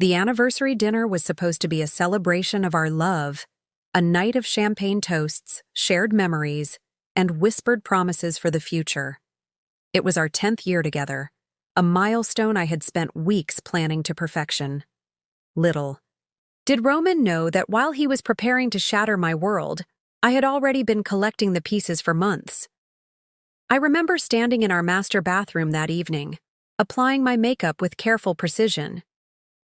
The anniversary dinner was supposed to be a celebration of our love, a night of champagne toasts, shared memories, and whispered promises for the future. It was our 10th year together, a milestone I had spent weeks planning to perfection. Little did Roman know that while he was preparing to shatter my world, I had already been collecting the pieces for months. I remember standing in our master bathroom that evening, applying my makeup with careful precision.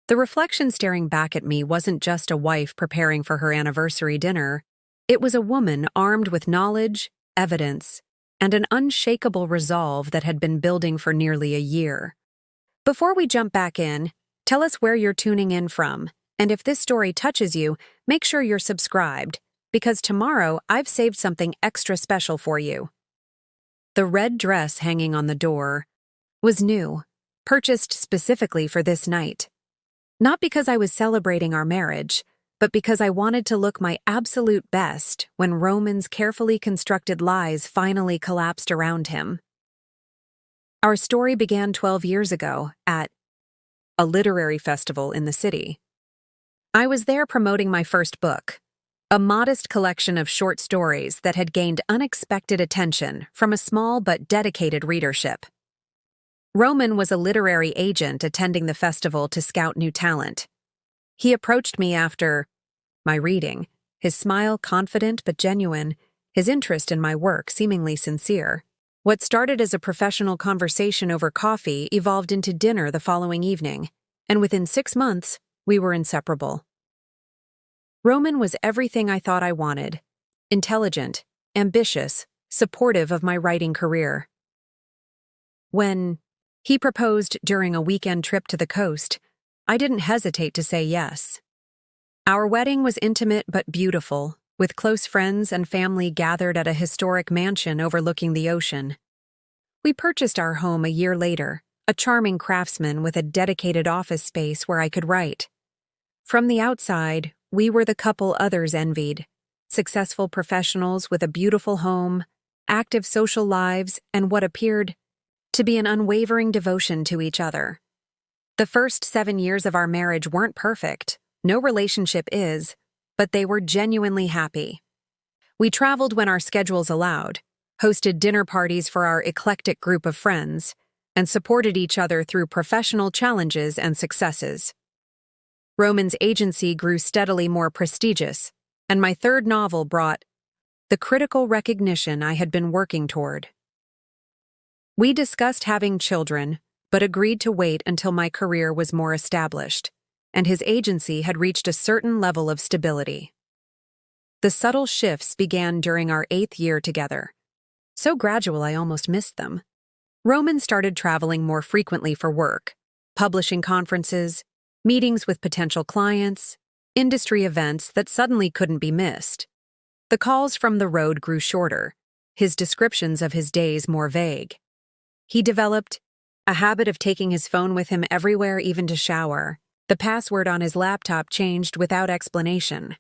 The reflection staring back at me wasn't just a wife preparing for her anniversary dinner. It was a woman armed with knowledge, evidence, and an unshakable resolve that had been building for nearly a year. Before we jump back in, tell us where you're tuning in from, and if this story touches you, make sure you're subscribed, because tomorrow I've saved something extra special for you. The red dress hanging on the door was new, purchased specifically for this night. Not because I was celebrating our marriage, but because I wanted to look my absolute best when Roman's carefully constructed lies finally collapsed around him. Our story began 12 years ago at a literary festival in the city. I was there promoting my first book, a modest collection of short stories that had gained unexpected attention from a small but dedicated readership. Roman was a literary agent attending the festival to scout new talent. He approached me after my reading, his smile confident but genuine, his interest in my work seemingly sincere. What started as a professional conversation over coffee evolved into dinner the following evening, and within 6 months, we were inseparable. Roman was everything I thought I wanted: intelligent, ambitious, supportive of my writing career. When he proposed during a weekend trip to the coast, I didn't hesitate to say yes. Our wedding was intimate but beautiful, with close friends and family gathered at a historic mansion overlooking the ocean. We purchased our home a year later, a charming craftsman with a dedicated office space where I could write. From the outside, we were the couple others envied: successful professionals with a beautiful home, active social lives, and what appeared to be an unwavering devotion to each other. The first 7 years of our marriage weren't perfect, no relationship is, but they were genuinely happy. We traveled when our schedules allowed, hosted dinner parties for our eclectic group of friends, and supported each other through professional challenges and successes. Roman's agency grew steadily more prestigious, and my third novel brought the critical recognition I had been working toward. We discussed having children, but agreed to wait until my career was more established, and his agency had reached a certain level of stability. The subtle shifts began during our 8th year together. So gradual I almost missed them. Roman started traveling more frequently for work, publishing conferences, meetings with potential clients, industry events that suddenly couldn't be missed. The calls from the road grew shorter, his descriptions of his days more vague. He developed a habit of taking his phone with him everywhere, even to shower. The password on his laptop changed without explanation.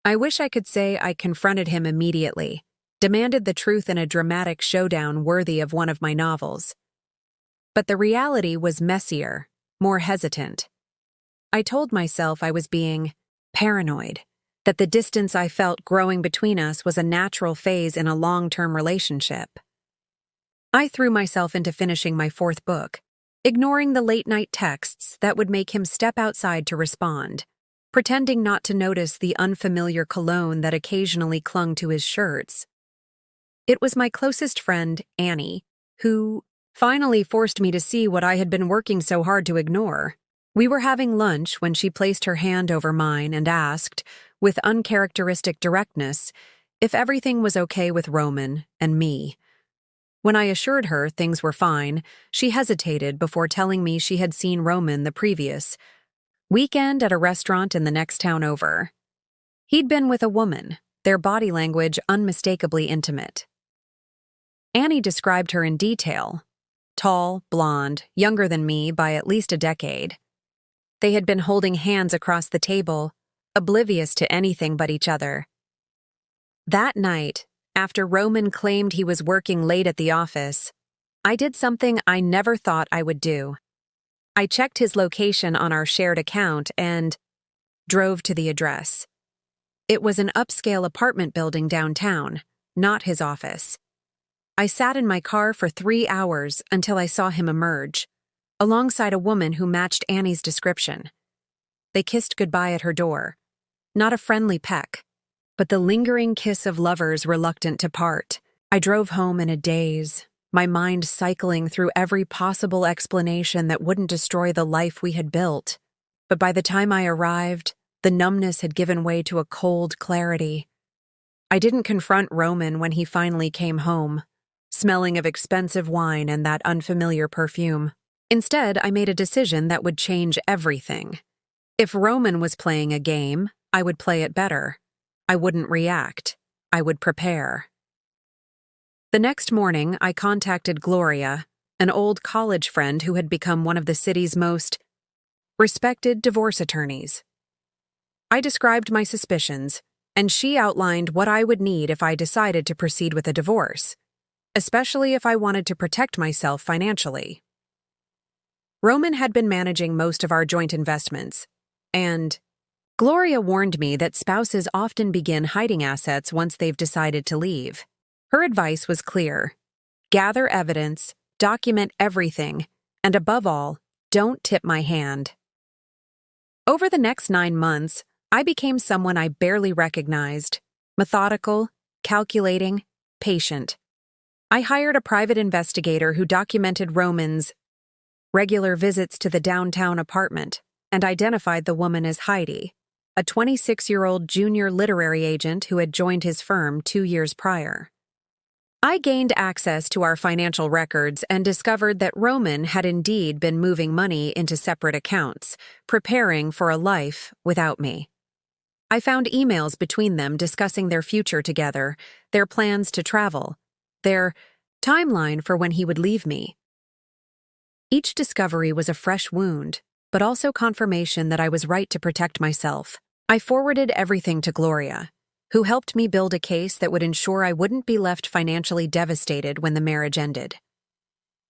I wish I could say I confronted him immediately, demanded the truth in a dramatic showdown worthy of one of my novels. But the reality was messier, more hesitant. I told myself I was being paranoid, that the distance I felt growing between us was a natural phase in a long-term relationship. I threw myself into finishing my 4th book, ignoring the late-night texts that would make him step outside to respond, pretending not to notice the unfamiliar cologne that occasionally clung to his shirts. It was my closest friend, Annie, who finally forced me to see what I had been working so hard to ignore. We were having lunch when she placed her hand over mine and asked, with uncharacteristic directness, if everything was okay with Roman and me. When I assured her things were fine, she hesitated before telling me she had seen Roman the previous weekend at a restaurant in the next town over. He'd been with a woman, their body language unmistakably intimate. Annie described her in detail: tall, blonde, younger than me by at least a decade. They had been holding hands across the table, oblivious to anything but each other. That night, after Roman claimed he was working late at the office, I did something I never thought I would do. I checked his location on our shared account and drove to the address. It was an upscale apartment building downtown, not his office. I sat in my car for 3 hours until I saw him emerge, alongside a woman who matched Annie's description. They kissed goodbye at her door. Not a friendly peck, but the lingering kiss of lovers reluctant to part. I drove home in a daze, my mind cycling through every possible explanation that wouldn't destroy the life we had built. But by the time I arrived, the numbness had given way to a cold clarity. I didn't confront Roman when he finally came home, smelling of expensive wine and that unfamiliar perfume. Instead, I made a decision that would change everything. If Roman was playing a game, I would play it better. I wouldn't react. I would prepare. The next morning, I contacted Gloria, an old college friend who had become one of the city's most respected divorce attorneys. I described my suspicions, and she outlined what I would need if I decided to proceed with a divorce, especially if I wanted to protect myself financially. Roman had been managing most of our joint investments, and Gloria warned me that spouses often begin hiding assets once they've decided to leave. Her advice was clear: gather evidence, document everything, and above all, don't tip my hand. Over the next 9 months, I became someone I barely recognized: methodical, calculating, patient. I hired a private investigator who documented Roman's regular visits to the downtown apartment and identified the woman as Heidi, a 26-year-old junior literary agent who had joined his firm 2 years prior. I gained access to our financial records and discovered that Roman had indeed been moving money into separate accounts, preparing for a life without me. I found emails between them discussing their future together, their plans to travel, their timeline for when he would leave me. Each discovery was a fresh wound, but also confirmation that I was right to protect myself. I forwarded everything to Gloria, who helped me build a case that would ensure I wouldn't be left financially devastated when the marriage ended.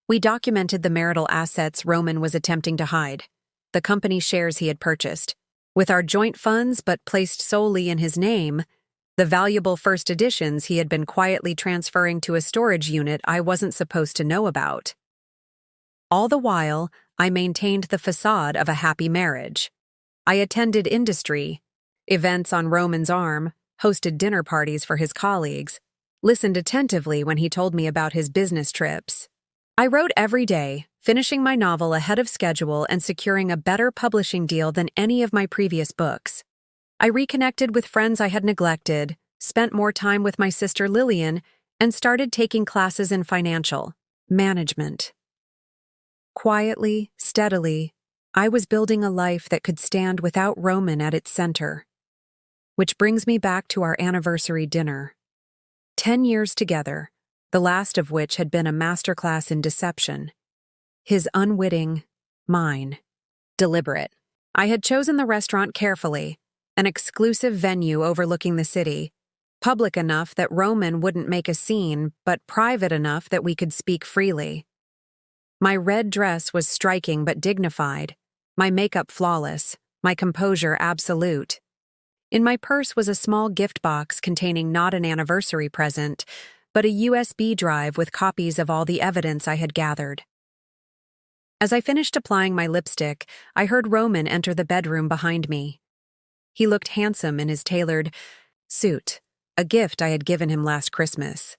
We documented the marital assets Roman was attempting to hide, the company shares he had purchased. With our joint funds but placed solely in his name, the valuable first editions he had been quietly transferring to a storage unit I wasn't supposed to know about. All the while, I maintained the facade of a happy marriage. I attended industry events on Roman's arm, hosted dinner parties for his colleagues, listened attentively when he told me about his business trips. I wrote every day, finishing my novel ahead of schedule and securing a better publishing deal than any of my previous books. I reconnected with friends I had neglected, spent more time with my sister Lillian, and started taking classes in financial management. Quietly, steadily, I was building a life that could stand without Roman at its center. Which brings me back to our anniversary dinner. 10 years together, the last of which had been a masterclass in deception. His unwitting, mine, deliberate. I had chosen the restaurant carefully, an exclusive venue overlooking the city, public enough that Roman wouldn't make a scene, but private enough that we could speak freely. My red dress was striking but dignified, my makeup flawless, my composure absolute. In my purse was a small gift box containing not an anniversary present, but a USB drive with copies of all the evidence I had gathered. As I finished applying my lipstick, I heard Roman enter the bedroom behind me. He looked handsome in his tailored suit, a gift I had given him last Christmas.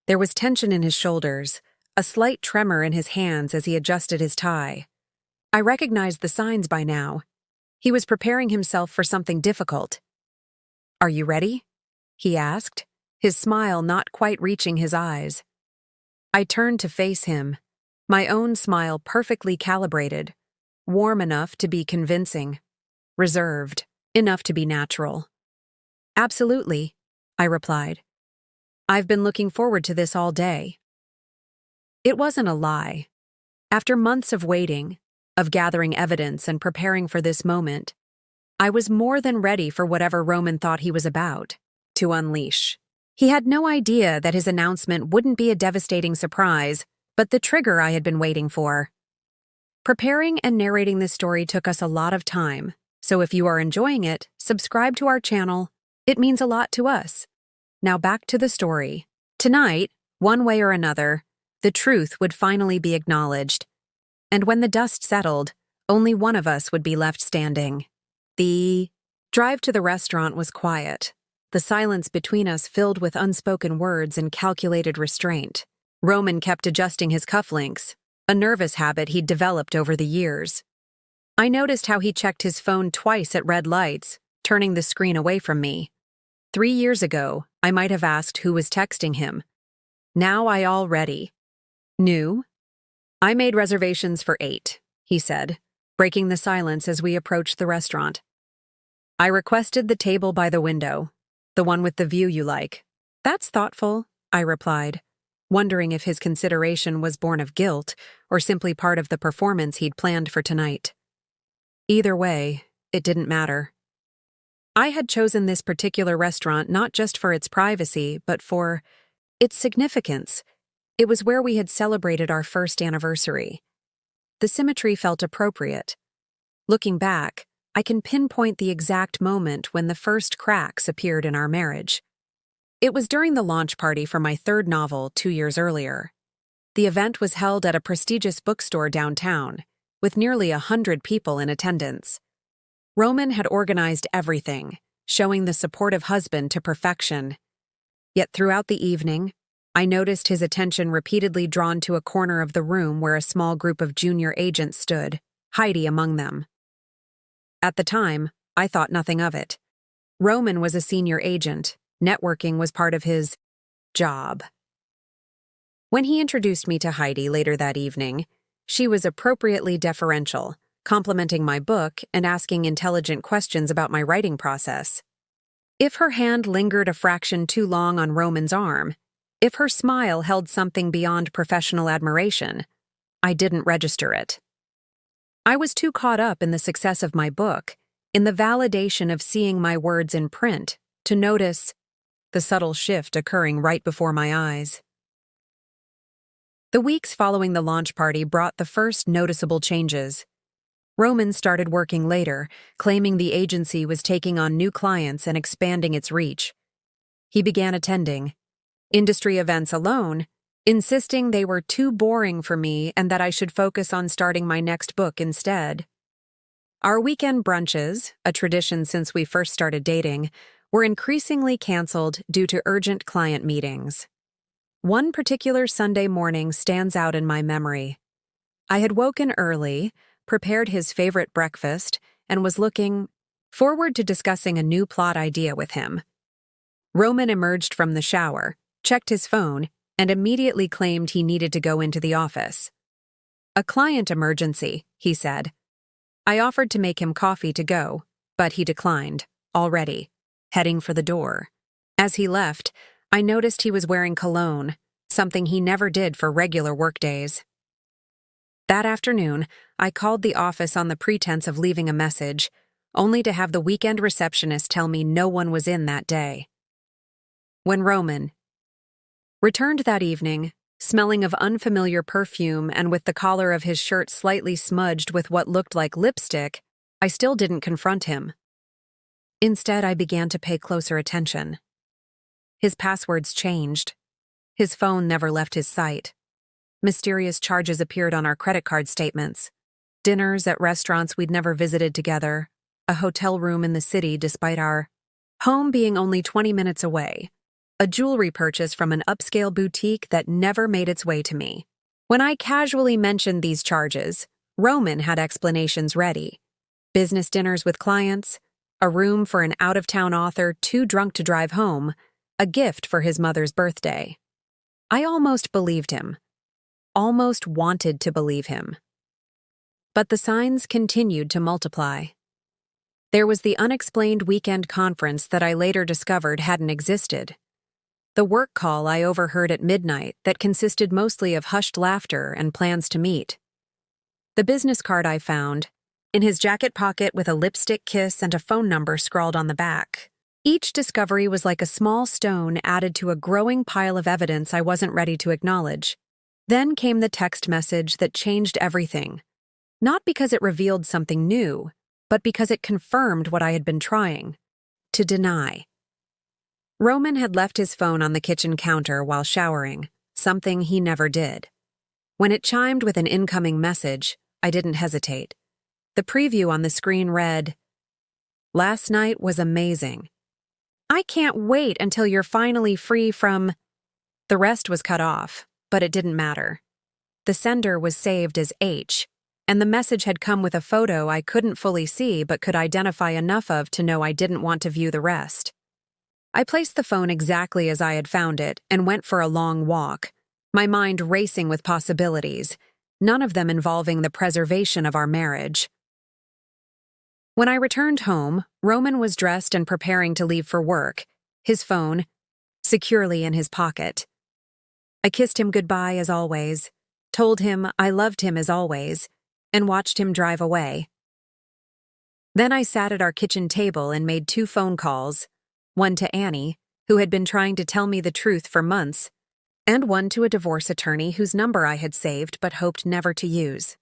There was tension in his shoulders, a slight tremor in his hands as he adjusted his tie. I recognized the signs by now. He was preparing himself for something difficult. "Are you ready?" he asked, his smile not quite reaching his eyes. I turned to face him, my own smile perfectly calibrated, warm enough to be convincing, reserved enough to be natural. "Absolutely," I replied. "I've been looking forward to this all day." It wasn't a lie. After months of waiting, of gathering evidence and preparing for this moment, I was more than ready for whatever Roman thought he was about to unleash. He had no idea that his announcement wouldn't be a devastating surprise, but the trigger I had been waiting for. Preparing and narrating this story took us a lot of time, so if you are enjoying it, subscribe to our channel. It means a lot to us. Now back to the story. Tonight, one way or another, the truth would finally be acknowledged. And when the dust settled, only one of us would be left standing. The drive to the restaurant was quiet, the silence between us filled with unspoken words and calculated restraint. Roman kept adjusting his cufflinks, a nervous habit he'd developed over the years. I noticed how he checked his phone twice at red lights, turning the screen away from me. 3 years ago, I might have asked who was texting him. Now I already knew. I made reservations for 8, he said, breaking the silence as we approached the restaurant. I requested the table by the window, the one with the view you like. That's thoughtful, I replied, wondering if his consideration was born of guilt or simply part of the performance he'd planned for tonight. Either way, it didn't matter. I had chosen this particular restaurant not just for its privacy, but for its significance. It was where we had celebrated our first anniversary. The symmetry felt appropriate. Looking back, I can pinpoint the exact moment when the first cracks appeared in our marriage. It was during the launch party for my 3rd novel 2 years earlier. The event was held at a prestigious bookstore downtown, with nearly 100 people in attendance. Roman had organized everything, showing the supportive husband to perfection. Yet throughout the evening, I noticed his attention repeatedly drawn to a corner of the room where a small group of junior agents stood, Heidi among them. At the time, I thought nothing of it. Roman was a senior agent. Networking was part of his job. When he introduced me to Heidi later that evening, she was appropriately deferential, complimenting my book and asking intelligent questions about my writing process. If her hand lingered a fraction too long on Roman's arm, if her smile held something beyond professional admiration, I didn't register it. I was too caught up in the success of my book, in the validation of seeing my words in print, to notice the subtle shift occurring right before my eyes. The weeks following the launch party brought the first noticeable changes. Roman started working later, claiming the agency was taking on new clients and expanding its reach. He began attending industry events alone, insisting they were too boring for me and that I should focus on starting my next book instead. Our weekend brunches, a tradition since we first started dating, were increasingly canceled due to urgent client meetings. One particular Sunday morning stands out in my memory. I had woken early, prepared his favorite breakfast, and was looking forward to discussing a new plot idea with him. Roman emerged from the shower, checked his phone, and immediately claimed he needed to go into the office. A client emergency, he said. I offered to make him coffee to go, but he declined, already, heading for the door. As he left, I noticed he was wearing cologne, something he never did for regular workdays. That afternoon, I called the office on the pretense of leaving a message, only to have the weekend receptionist tell me no one was in that day. When Roman returned that evening, smelling of unfamiliar perfume and with the collar of his shirt slightly smudged with what looked like lipstick, I still didn't confront him. Instead, I began to pay closer attention. His passwords changed. His phone never left his sight. Mysterious charges appeared on our credit card statements. Dinners at restaurants we'd never visited together. A hotel room in the city despite our home being only 20 minutes away. A jewelry purchase from an upscale boutique that never made its way to me. When I casually mentioned these charges, Roman had explanations ready. Business dinners with clients, a room for an out-of-town author too drunk to drive home, a gift for his mother's birthday. I almost believed him. Almost wanted to believe him. But the signs continued to multiply. There was the unexplained weekend conference that I later discovered hadn't existed. The work call I overheard at midnight that consisted mostly of hushed laughter and plans to meet. The business card I found, in his jacket pocket with a lipstick kiss and a phone number scrawled on the back. Each discovery was like a small stone added to a growing pile of evidence I wasn't ready to acknowledge. Then came the text message that changed everything. Not because it revealed something new, but because it confirmed what I had been trying to deny. Roman had left his phone on the kitchen counter while showering, something he never did. When it chimed with an incoming message, I didn't hesitate. The preview on the screen read, "Last night was amazing. I can't wait until you're finally free from..." The rest was cut off, but it didn't matter. The sender was saved as H, and the message had come with a photo I couldn't fully see but could identify enough of to know I didn't want to view the rest. I placed the phone exactly as I had found it and went for a long walk, my mind racing with possibilities, none of them involving the preservation of our marriage. When I returned home, Roman was dressed and preparing to leave for work, his phone securely in his pocket. I kissed him goodbye as always, told him I loved him as always, and watched him drive away. Then I sat at our kitchen table and made 2 phone calls, one to Annie, who had been trying to tell me the truth for months, and one to a divorce attorney whose number I had saved but hoped never to use.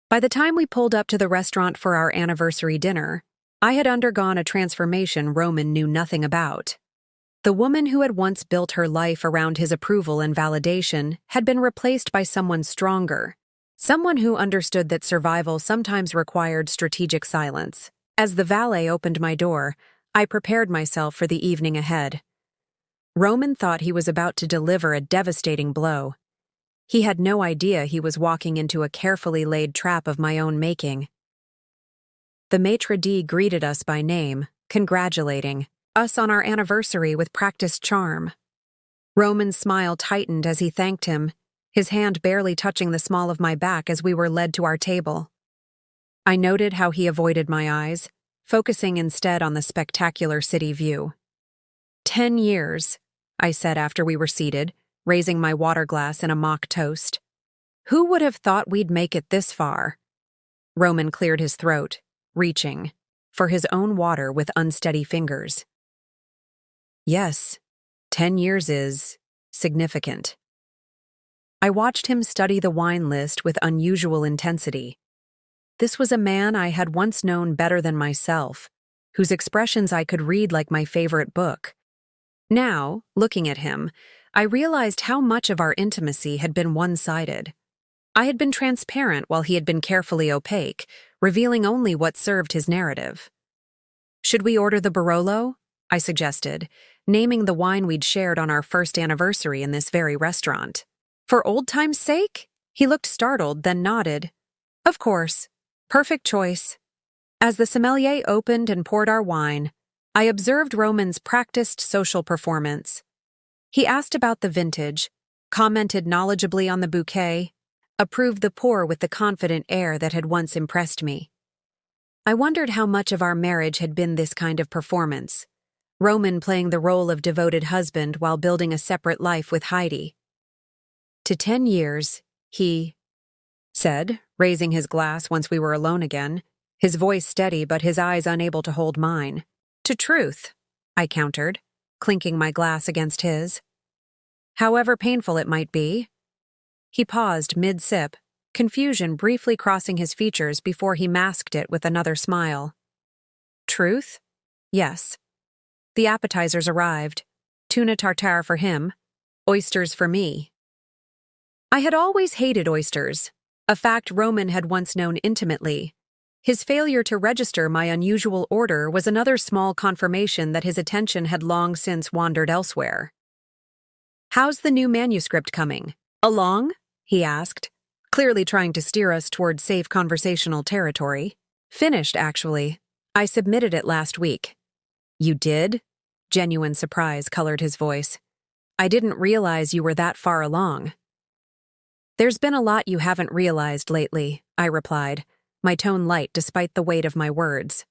By the time we pulled up to the restaurant for our anniversary dinner, I had undergone a transformation Roman knew nothing about. The woman who had once built her life around his approval and validation had been replaced by someone stronger, someone who understood that survival sometimes required strategic silence. As the valet opened my door, I prepared myself for the evening ahead. Roman thought he was about to deliver a devastating blow. He had no idea he was walking into a carefully laid trap of my own making. The maitre d' greeted us by name, congratulating us on our anniversary with practiced charm. Roman's smile tightened as he thanked him, his hand barely touching the small of my back as we were led to our table. I noted how he avoided my eyes, focusing instead on the spectacular city view. 10 years, I said after we were seated, raising my water glass in a mock toast. Who would have thought we'd make it this far? Roman cleared his throat, reaching for his own water with unsteady fingers. Yes, 10 years is significant. I watched him study the wine list with unusual intensity. This was a man I had once known better than myself, whose expressions I could read like my favorite book. Now, looking at him, I realized how much of our intimacy had been one-sided. I had been transparent while he had been carefully opaque, revealing only what served his narrative. Should we order the Barolo? I suggested, naming the wine we'd shared on our first anniversary in this very restaurant. For old time's sake? He looked startled, then nodded. Of course. Perfect choice. As the sommelier opened and poured our wine, I observed Roman's practiced social performance. He asked about the vintage, commented knowledgeably on the bouquet, approved the pour with the confident air that had once impressed me. I wondered how much of our marriage had been this kind of performance, Roman playing the role of devoted husband while building a separate life with Heidi. To 10 years, he said, raising his glass once we were alone again, his voice steady but his eyes unable to hold mine. To truth, I countered, clinking my glass against his. However painful it might be. He paused mid-sip, confusion briefly crossing his features before he masked it with another smile. Truth? Yes. The appetizers arrived. Tuna tartare for him, oysters for me. I had always hated oysters, a fact Roman had once known intimately. His failure to register my unusual order was another small confirmation that his attention had long since wandered elsewhere. How's the new manuscript coming? Along? He asked, clearly trying to steer us toward safe conversational territory. Finished, actually. I submitted it last week. You did? Genuine surprise colored his voice. I didn't realize you were that far along. There's been a lot you haven't realized lately, I replied, my tone light despite the weight of my words.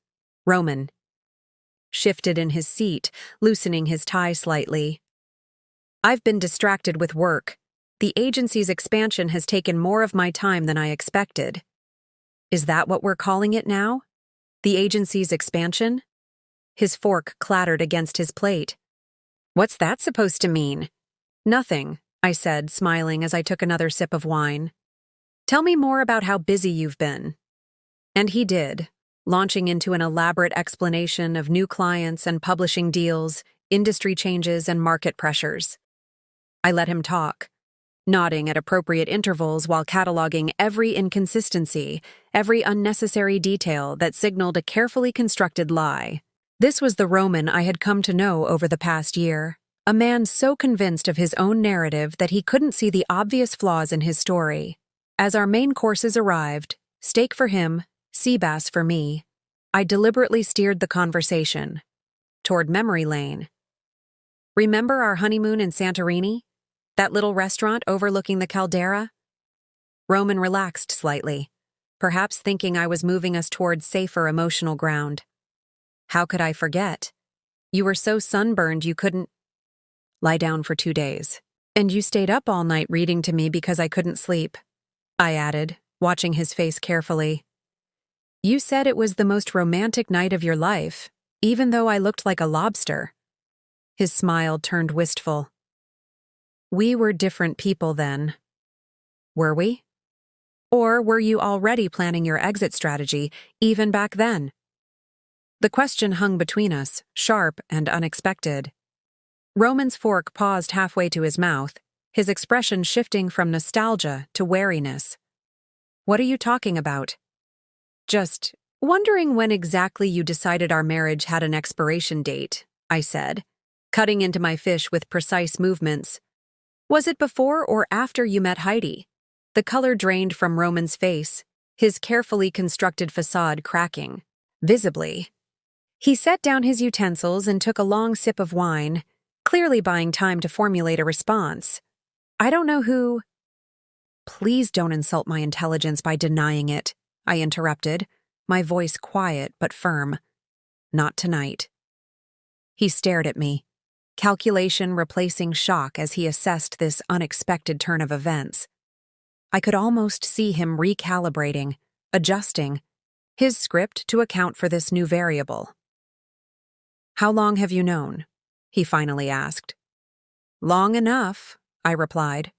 Roman shifted in his seat, loosening his tie slightly. I've been distracted with work. The agency's expansion has taken more of my time than I expected. Is that what we're calling it now? The agency's expansion? His fork clattered against his plate. What's that supposed to mean? Nothing, I said, smiling as I took another sip of wine. Tell me more about how busy you've been. And he did, launching into an elaborate explanation of new clients and publishing deals, industry changes, and market pressures. I let him talk, nodding at appropriate intervals while cataloging every inconsistency, every unnecessary detail that signaled a carefully constructed lie. This was the Roman I had come to know over the past year, a man so convinced of his own narrative that he couldn't see the obvious flaws in his story. As our main courses arrived, steak for him, sea bass for me, I deliberately steered the conversation toward memory lane. Remember our honeymoon in Santorini? That little restaurant overlooking the caldera? Roman relaxed slightly, perhaps thinking I was moving us toward safer emotional ground. How could I forget? You were so sunburned you couldn't lie down for 2 days. And you stayed up all night reading to me because I couldn't sleep, I added, watching his face carefully. You said it was the most romantic night of your life, even though I looked like a lobster. His smile turned wistful. We were different people then. Were we? Or were you already planning your exit strategy, even back then? The question hung between us, sharp and unexpected. Roman's fork paused halfway to his mouth, his expression shifting from nostalgia to wariness. What are you talking about? Just wondering when exactly you decided our marriage had an expiration date, I said, cutting into my fish with precise movements. Was it before or after you met Heidi? The color drained from Roman's face, his carefully constructed facade cracking, visibly. He set down his utensils and took a long sip of wine, clearly buying time to formulate a response. I don't know who... Please don't insult my intelligence by denying it, I interrupted, my voice quiet but firm. Not tonight. He stared at me, calculation replacing shock as he assessed this unexpected turn of events. I could almost see him recalibrating, adjusting, his script to account for this new variable. How long have you known? He finally asked. Long enough, I replied.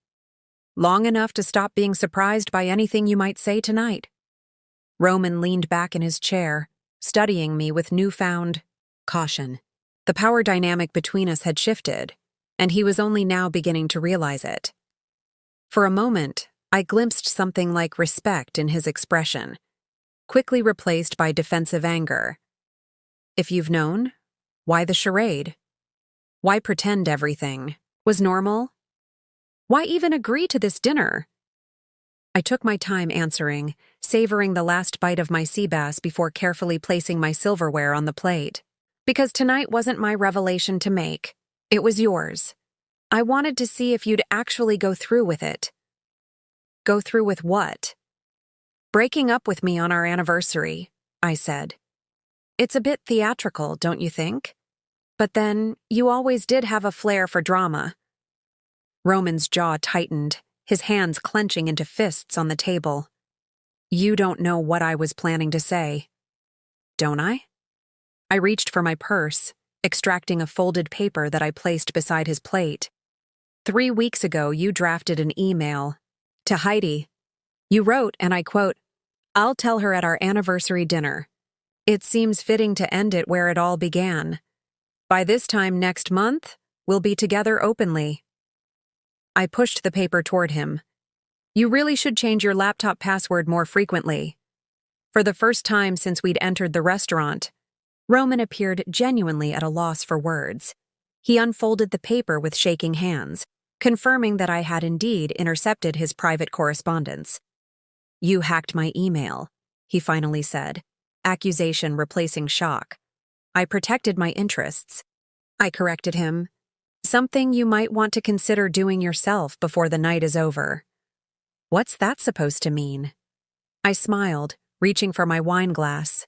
Long enough to stop being surprised by anything you might say tonight. Roman leaned back in his chair, studying me with newfound caution. The power dynamic between us had shifted, and he was only now beginning to realize it. For a moment, I glimpsed something like respect in his expression, quickly replaced by defensive anger. If you've known, why the charade? Why pretend everything was normal? Why even agree to this dinner? I took my time answering, savoring the last bite of my sea bass before carefully placing my silverware on the plate. Because tonight wasn't my revelation to make. It was yours. I wanted to see if you'd actually go through with it. Go through with what? Breaking up with me on our anniversary, I said. It's a bit theatrical, don't you think? But then, you always did have a flair for drama. Roman's jaw tightened, his hands clenching into fists on the table. You don't know what I was planning to say. Don't I? I reached for my purse, extracting a folded paper that I placed beside his plate. 3 weeks ago, you drafted an email. To Heidi. You wrote, and I quote, I'll tell her at our anniversary dinner. It seems fitting to end it where it all began. By this time next month, we'll be together openly. I pushed the paper toward him. You really should change your laptop password more frequently. For the first time since we'd entered the restaurant, Roman appeared genuinely at a loss for words. He unfolded the paper with shaking hands, confirming that I had indeed intercepted his private correspondence. You hacked my email, he finally said, accusation replacing shock. I protected my interests. I corrected him. Something you might want to consider doing yourself before the night is over. What's that supposed to mean? I smiled, reaching for my wine glass.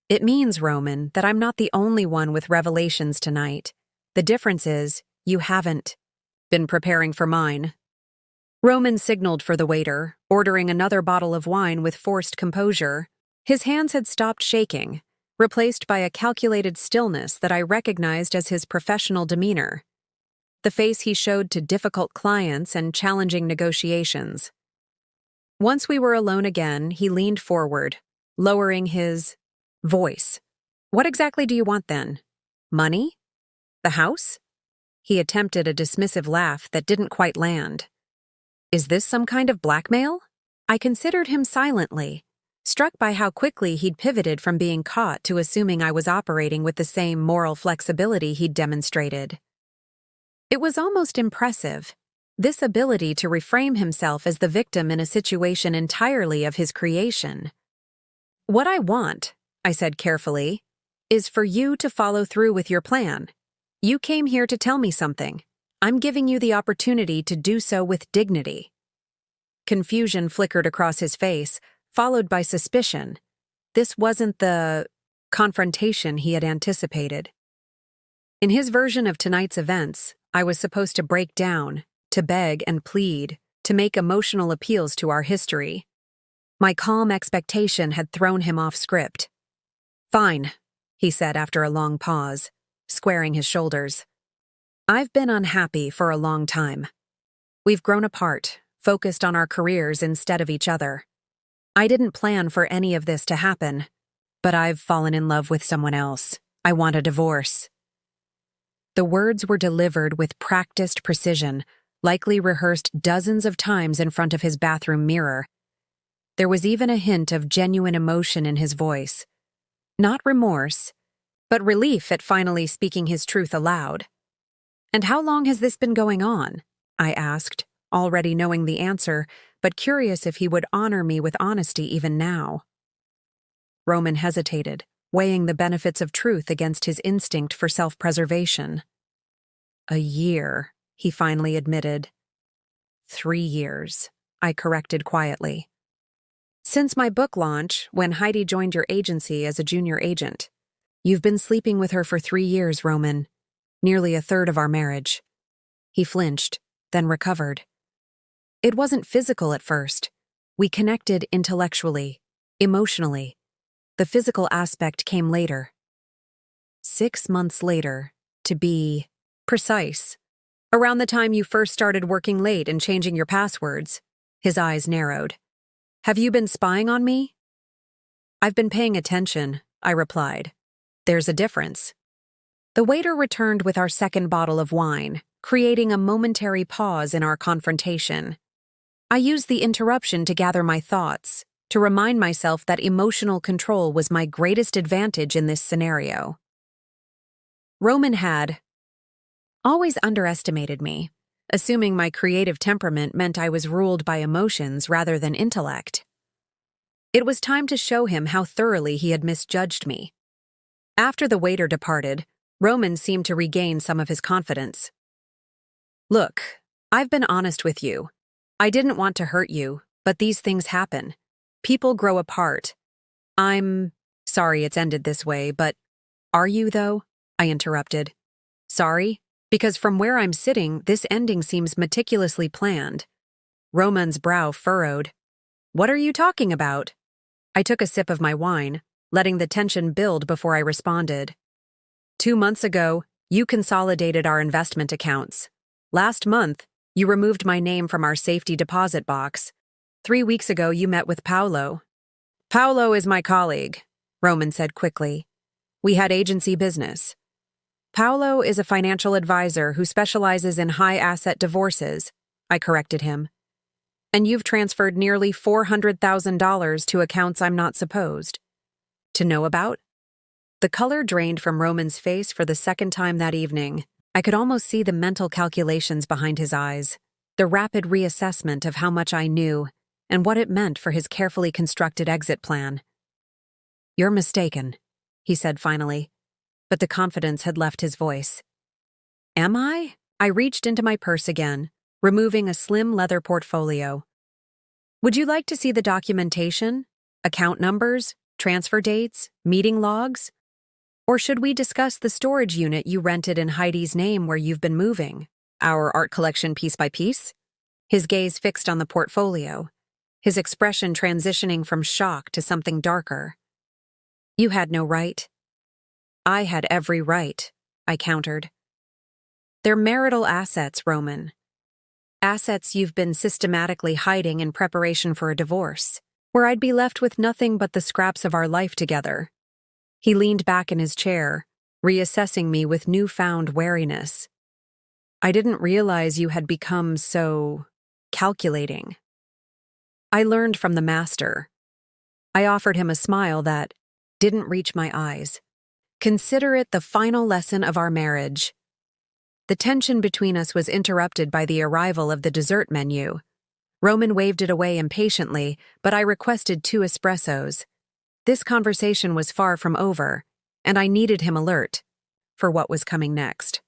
It means, Roman, that I'm not the only one with revelations tonight. The difference is, you haven't been preparing for mine. Roman signaled for the waiter, ordering another bottle of wine with forced composure. His hands had stopped shaking, replaced by a calculated stillness that I recognized as his professional demeanor. The face he showed to difficult clients and challenging negotiations. Once we were alone again, he leaned forward, lowering his voice. What exactly do you want then? Money? The house? He attempted a dismissive laugh that didn't quite land. Is this some kind of blackmail? I considered him silently, struck by how quickly he'd pivoted from being caught to assuming I was operating with the same moral flexibility he'd demonstrated. It was almost impressive, this ability to reframe himself as the victim in a situation entirely of his creation. What I want, I said carefully, is for you to follow through with your plan. You came here to tell me something. I'm giving you the opportunity to do so with dignity. Confusion flickered across his face, followed by suspicion. This wasn't the confrontation he had anticipated. In his version of tonight's events, I was supposed to break down, to beg and plead, to make emotional appeals to our history. My calm expectation had thrown him off script. Fine, he said after a long pause, squaring his shoulders. I've been unhappy for a long time. We've grown apart, focused on our careers instead of each other. I didn't plan for any of this to happen, but I've fallen in love with someone else. I want a divorce. The words were delivered with practiced precision, likely rehearsed dozens of times in front of his bathroom mirror. There was even a hint of genuine emotion in his voice. Not remorse, but relief at finally speaking his truth aloud. And how long has this been going on? I asked, already knowing the answer, but curious if he would honor me with honesty even now. Roman hesitated, weighing the benefits of truth against his instinct for self-preservation. A year, he finally admitted. 3 years, I corrected quietly. Since my book launch, when Heidi joined your agency as a junior agent. You've been sleeping with her for 3 years, Roman. Nearly a third of our marriage. He flinched, then recovered. It wasn't physical at first. We connected intellectually, emotionally. The physical aspect came later. 6 months later, to be precise. Around the time you first started working late and changing your passwords. His eyes narrowed. Have you been spying on me? I've been paying attention, I replied. There's a difference. The waiter returned with our second bottle of wine, creating a momentary pause in our confrontation. I used the interruption to gather my thoughts, to remind myself that emotional control was my greatest advantage in this scenario. Roman had always underestimated me, assuming my creative temperament meant I was ruled by emotions rather than intellect. It was time to show him how thoroughly he had misjudged me. After the waiter departed, Roman seemed to regain some of his confidence. Look, I've been honest with you. I didn't want to hurt you, but these things happen. People grow apart. I'm sorry it's ended this way, but are you, though? I interrupted. Sorry? Because from where I'm sitting, this ending seems meticulously planned. Roman's brow furrowed. What are you talking about? I took a sip of my wine, letting the tension build before I responded. 2 months ago, you consolidated our investment accounts. Last month, you removed my name from our safety deposit box. 3 weeks ago, you met with Paolo. Paolo is my colleague, Roman said quickly. We had agency business. Paolo is a financial advisor who specializes in high-asset divorces, I corrected him. And you've transferred nearly $400,000 to accounts I'm not supposed to know about? The color drained from Roman's face for the second time that evening. I could almost see the mental calculations behind his eyes, the rapid reassessment of how much I knew and what it meant for his carefully constructed exit plan. You're mistaken, he said finally, but the confidence had left his voice. Am I? I reached into my purse again, removing a slim leather portfolio. Would you like to see the documentation? Account numbers? Transfer dates? Meeting logs? Or should we discuss the storage unit you rented in Heidi's name where you've been moving? Our art collection piece by piece? His gaze fixed on the portfolio, his expression transitioning from shock to something darker. You had no right. I had every right, I countered. They're marital assets, Roman. Assets you've been systematically hiding in preparation for a divorce, where I'd be left with nothing but the scraps of our life together. He leaned back in his chair, reassessing me with newfound wariness. I didn't realize you had become so calculating. I learned from the master. I offered him a smile that didn't reach my eyes. Consider it the final lesson of our marriage. The tension between us was interrupted by the arrival of the dessert menu. Roman waved it away impatiently, but I requested 2 espressos. This conversation was far from over, and I needed him alert for what was coming next.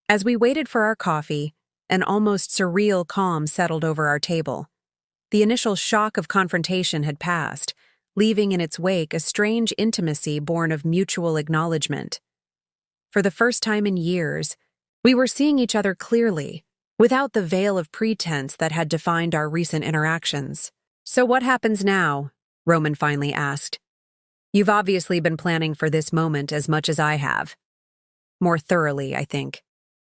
As we waited for our coffee, an almost surreal calm settled over our table. The initial shock of confrontation had passed, leaving in its wake a strange intimacy born of mutual acknowledgement. For the first time in years, we were seeing each other clearly, without the veil of pretense that had defined our recent interactions. "So what happens now?" Roman finally asked. "You've obviously been planning for this moment as much as I have." More thoroughly, I think.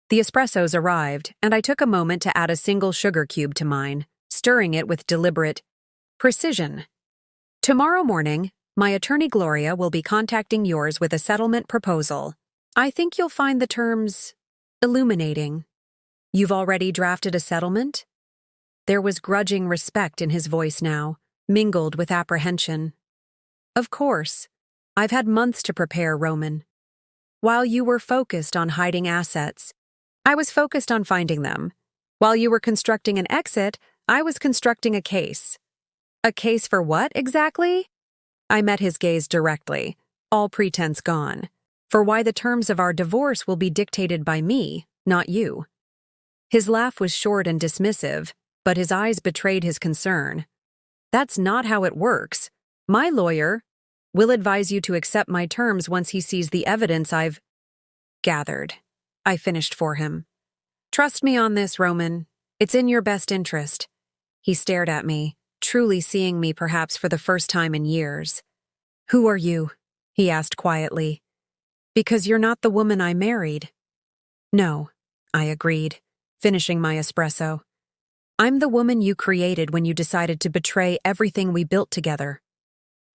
The espressos arrived, and I took a moment to add a single sugar cube to mine, stirring it with deliberate precision. "Tomorrow morning, my attorney Gloria will be contacting yours with a settlement proposal. I think you'll find the terms illuminating." "You've already drafted a settlement?" There was grudging respect in his voice now, mingled with apprehension. "Of course. I've had months to prepare, Roman. While you were focused on hiding assets, I was focused on finding them. While you were constructing an exit, I was constructing a case." "A case for what, exactly?" I met his gaze directly, all pretense gone. "For why the terms of our divorce will be dictated by me, not you." His laugh was short and dismissive, but his eyes betrayed his concern. "That's not how it works. My lawyer will advise you to accept my terms once he sees the evidence I've gathered." I finished for him. "Trust me on this, Roman. It's in your best interest." He stared at me, truly seeing me perhaps for the first time in years. "Who are you?" he asked quietly. "Because you're not the woman I married." "No," I agreed, finishing my espresso. "I'm the woman you created when you decided to betray everything we built together.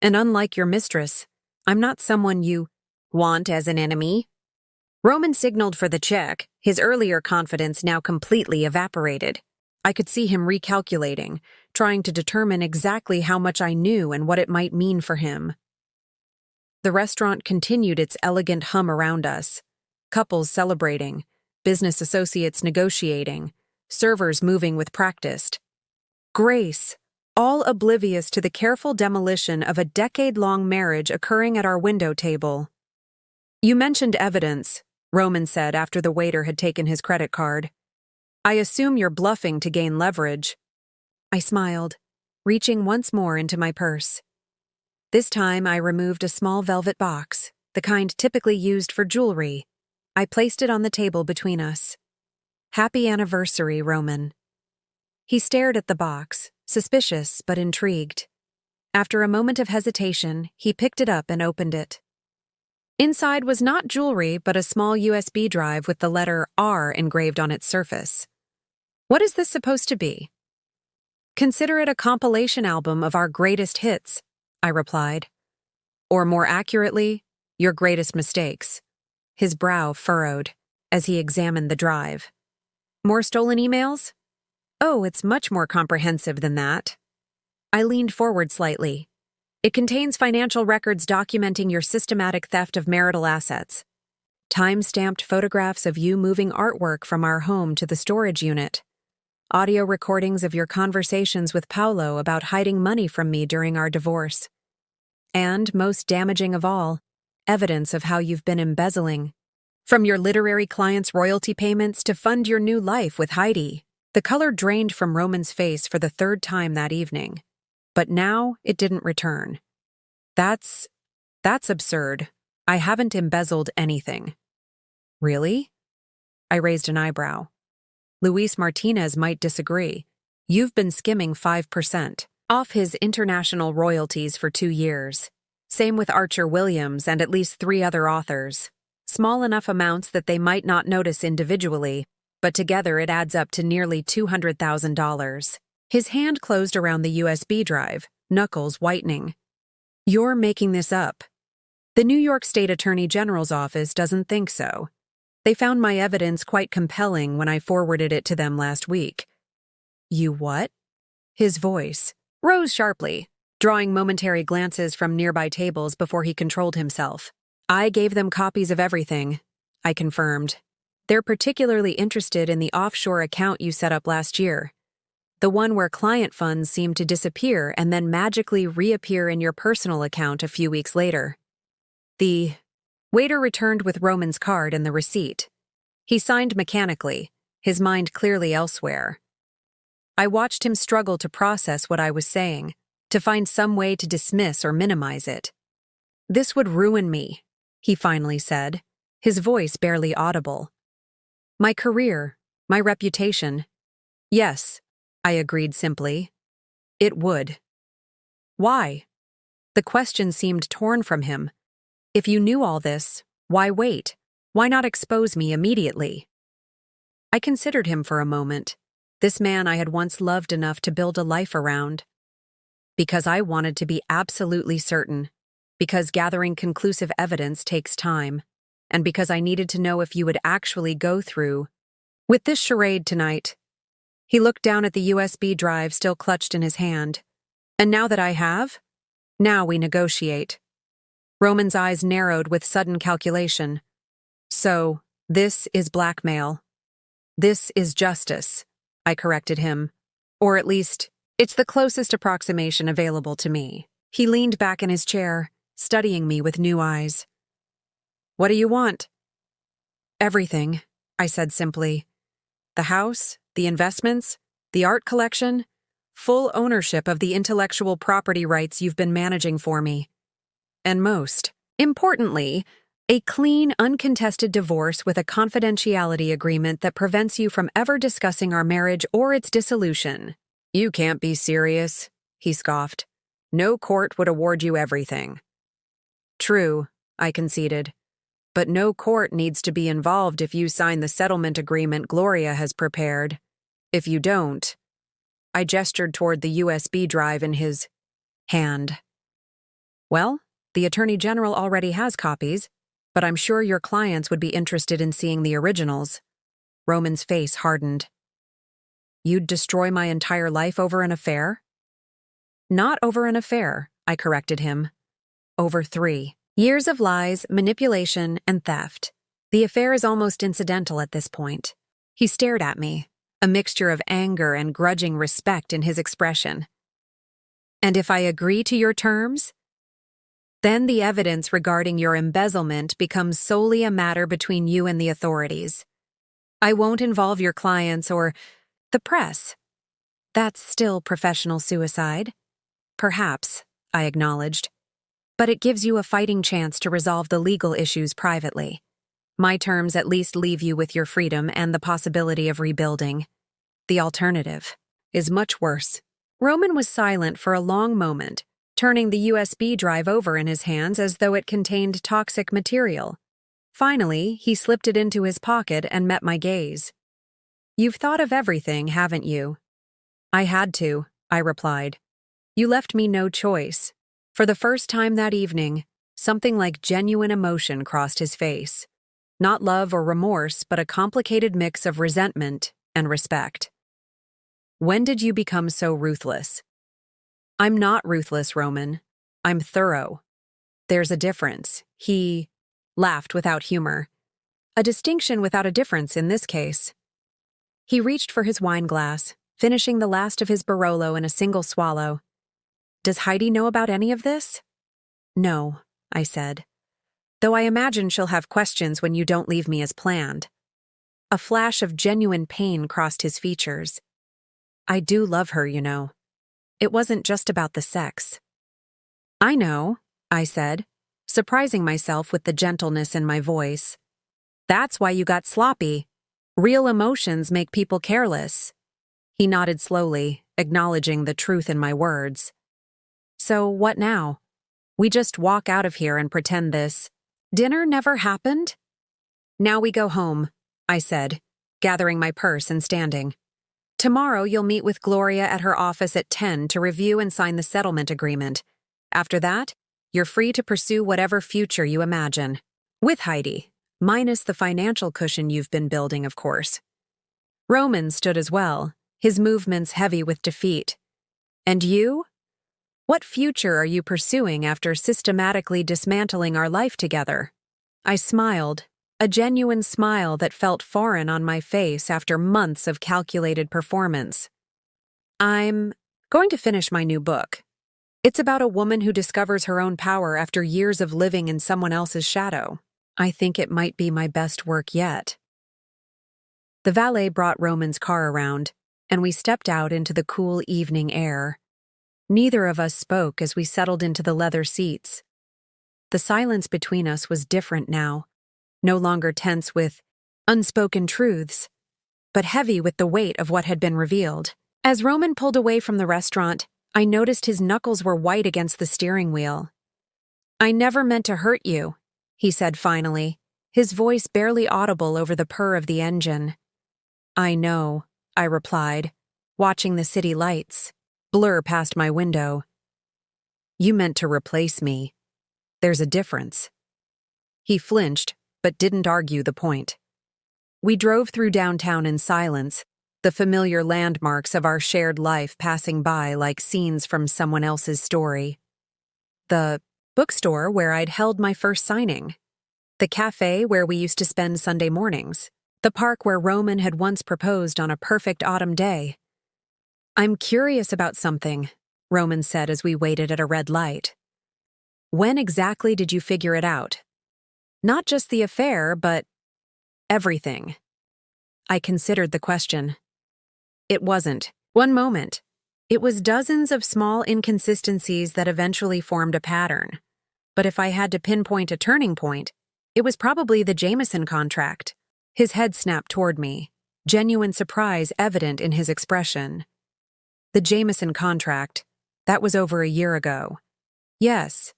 And unlike your mistress, I'm not someone you want as an enemy." Roman signaled for the check, his earlier confidence now completely evaporated. I could see him recalculating, trying to determine exactly how much I knew and what it might mean for him. The restaurant continued its elegant hum around us. Couples celebrating, business associates negotiating, servers moving with practiced grace, all oblivious to the careful demolition of a decade-long marriage occurring at our window table. "You mentioned evidence," Roman said after the waiter had taken his credit card. "I assume you're bluffing to gain leverage." I smiled, reaching once more into my purse. This time I removed a small velvet box, the kind typically used for jewelry. I placed it on the table between us. "Happy anniversary, Roman." He stared at the box, suspicious but intrigued. After a moment of hesitation, he picked it up and opened it. Inside was not jewelry, but a small USB drive with the letter R engraved on its surface. "What is this supposed to be?" "Consider it a compilation album of our greatest hits," I replied. "Or more accurately, your greatest mistakes." His brow furrowed as he examined the drive. "More stolen emails?" "Oh, it's much more comprehensive than that." I leaned forward slightly. "It contains financial records documenting your systematic theft of marital assets. Time-stamped photographs of you moving artwork from our home to the storage unit. Audio recordings of your conversations with Paolo about hiding money from me during our divorce. And, most damaging of all, evidence of how you've been embezzling. From your literary clients' royalty payments to fund your new life with Heidi." The color drained from Roman's face for the 3rd time that evening. But now it didn't return. That's absurd. I haven't embezzled anything." "Really?" I raised an eyebrow. "Luis Martinez might disagree. You've been skimming 5% off his international royalties for 2 years. Same with Archer Williams and at least 3 other authors. Small enough amounts that they might not notice individually, but together it adds up to nearly $200,000. His hand closed around the USB drive, knuckles whitening. You're making this up. The New York State Attorney General's office doesn't think so. They found my evidence quite compelling when I forwarded it to them last week. You what? His voice rose sharply, drawing momentary glances from nearby tables before he controlled himself. I gave them copies of everything, I confirmed. They're particularly interested in the offshore account you set up last year. The one where client funds seem to disappear and then magically reappear in your personal account a few weeks later. The waiter returned with Roman's card and the receipt. He signed mechanically, his mind clearly elsewhere. I watched him struggle to process what I was saying, to find some way to dismiss or minimize it. This would ruin me, he finally said, his voice barely audible. My career, my reputation. Yes, I agreed simply. It would. Why? The question seemed torn from him. If you knew all this, why wait? Why not expose me immediately? I considered him for a moment, this man I had once loved enough to build a life around. Because I wanted to be absolutely certain, because gathering conclusive evidence takes time, and because I needed to know if you would actually go through with this charade tonight. He looked down at the USB drive still clutched in his hand. And now that I have, now we negotiate. Roman's eyes narrowed with sudden calculation. So, this is blackmail. This is justice, I corrected him. Or at least, it's the closest approximation available to me. He leaned back in his chair, studying me with new eyes. What do you want? Everything, I said simply. The house, the investments, the art collection, full ownership of the intellectual property rights you've been managing for me. And most importantly, a clean, uncontested divorce with a confidentiality agreement that prevents you from ever discussing our marriage or its dissolution. You can't be serious, he scoffed. No court would award you everything. True, I conceded. But no court needs to be involved if you sign the settlement agreement Gloria has prepared. If you don't, I gestured toward the USB drive in his hand. Well, the Attorney General already has copies, but I'm sure your clients would be interested in seeing the originals. Roman's face hardened. You'd destroy my entire life over an affair? Not over an affair, I corrected him. Over 3 years of lies, manipulation, and theft. The affair is almost incidental at this point. He stared at me, a mixture of anger and grudging respect in his expression. And if I agree to your terms? Then the evidence regarding your embezzlement becomes solely a matter between you and the authorities. I won't involve your clients or the press. That's still professional suicide. Perhaps, I acknowledged. But it gives you a fighting chance to resolve the legal issues privately. My terms at least leave you with your freedom and the possibility of rebuilding. The alternative is much worse. Roman was silent for a long moment, turning the USB drive over in his hands as though it contained toxic material. Finally, he slipped it into his pocket and met my gaze. You've thought of everything, haven't you? I had to, I replied. You left me no choice. For the first time that evening, something like genuine emotion crossed his face. Not love or remorse, but a complicated mix of resentment and respect. When did you become so ruthless? I'm not ruthless, Roman. I'm thorough. There's a difference. He laughed without humor. A distinction without a difference in this case. He reached for his wine glass, finishing the last of his Barolo in a single swallow. Does Heidi know about any of this? No, I said. Though I imagine she'll have questions when you don't leave me as planned. A flash of genuine pain crossed his features. I do love her, you know. It wasn't just about the sex. I know, I said, surprising myself with the gentleness in my voice. That's why you got sloppy. Real emotions make people careless. He nodded slowly, acknowledging the truth in my words. So what now? We just walk out of here and pretend this dinner never happened? Now we go home, I said, gathering my purse and standing. Tomorrow you'll meet with Gloria at her office at 10 to review and sign the settlement agreement. After that, you're free to pursue whatever future you imagine. With Heidi, minus the financial cushion you've been building, of course. Roman stood as well, his movements heavy with defeat. And you? What future are you pursuing after systematically dismantling our life together? I smiled, a genuine smile that felt foreign on my face after months of calculated performance. I'm going to finish my new book. It's about a woman who discovers her own power after years of living in someone else's shadow. I think it might be my best work yet. The valet brought Roman's car around, and we stepped out into the cool evening air. Neither of us spoke as we settled into the leather seats. The silence between us was different now, no longer tense with unspoken truths, but heavy with the weight of what had been revealed. As Roman pulled away from the restaurant, I noticed his knuckles were white against the steering wheel. "I never meant to hurt you," he said finally, his voice barely audible over the purr of the engine. "I know," I replied, watching the city lights blur past my window. "You meant to replace me. There's a difference." He flinched, but didn't argue the point. We drove through downtown in silence, the familiar landmarks of our shared life passing by like scenes from someone else's story. The bookstore where I'd held my first signing. The cafe where we used to spend Sunday mornings. The park where Roman had once proposed on a perfect autumn day. "I'm curious about something," Roman said as we waited at a red light. "When exactly did you figure it out? Not just the affair, but everything." I considered the question. It wasn't one moment. It was dozens of small inconsistencies that eventually formed a pattern. But if I had to pinpoint a turning point, it was probably the Jameson contract. His head snapped toward me, genuine surprise evident in his expression. The Jameson contract, that was over a year ago. Yes,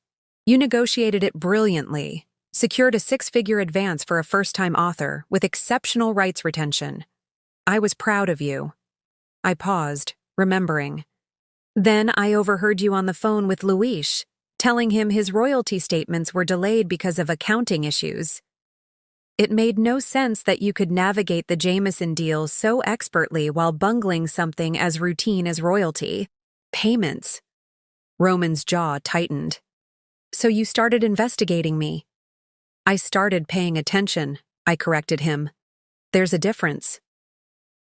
you negotiated it brilliantly, secured a 6-figure advance for a first-time author with exceptional rights retention. I was proud of you. I paused, remembering. Then I overheard you on the phone with Luis, telling him his royalty statements were delayed because of accounting issues. It made no sense that you could navigate the Jameson deal so expertly while bungling something as routine as royalty. Payments. Roman's jaw tightened. "So you started investigating me." "I started paying attention," I corrected him. "There's a difference."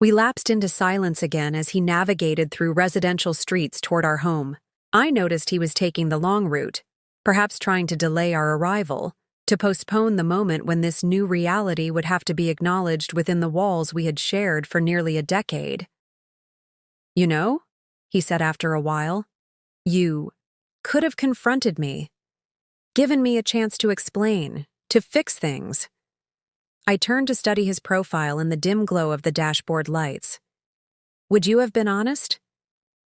We lapsed into silence again as he navigated through residential streets toward our home. I noticed he was taking the long route, perhaps trying to delay our arrival, to postpone the moment when this new reality would have to be acknowledged within the walls we had shared for nearly a decade. "You know," he said after a while, "you could have confronted me, given me a chance to explain, to fix things." I turned to study his profile in the dim glow of the dashboard lights. "Would you have been honest?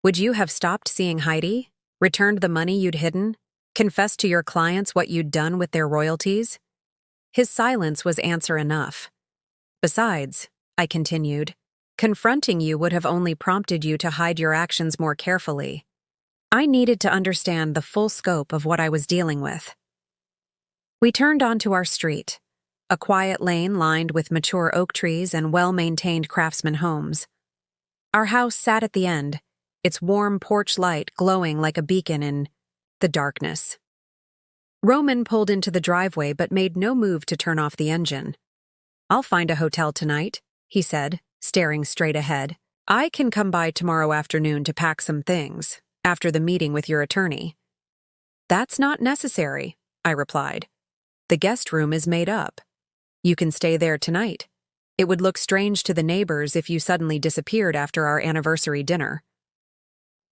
Would you have stopped seeing Heidi, returned the money you'd hidden, confessed to your clients what you'd done with their royalties?" His silence was answer enough. "Besides," I continued, "confronting you would have only prompted you to hide your actions more carefully. I needed to understand the full scope of what I was dealing with." We turned onto our street, a quiet lane lined with mature oak trees and well-maintained craftsman homes. Our house sat at the end, its warm porch light glowing like a beacon in the darkness. Roman pulled into the driveway but made no move to turn off the engine. "I'll find a hotel tonight," he said, staring straight ahead. "I can come by tomorrow afternoon to pack some things, after the meeting with your attorney." "That's not necessary," I replied. "The guest room is made up. You can stay there tonight. It would look strange to the neighbors if you suddenly disappeared after our anniversary dinner."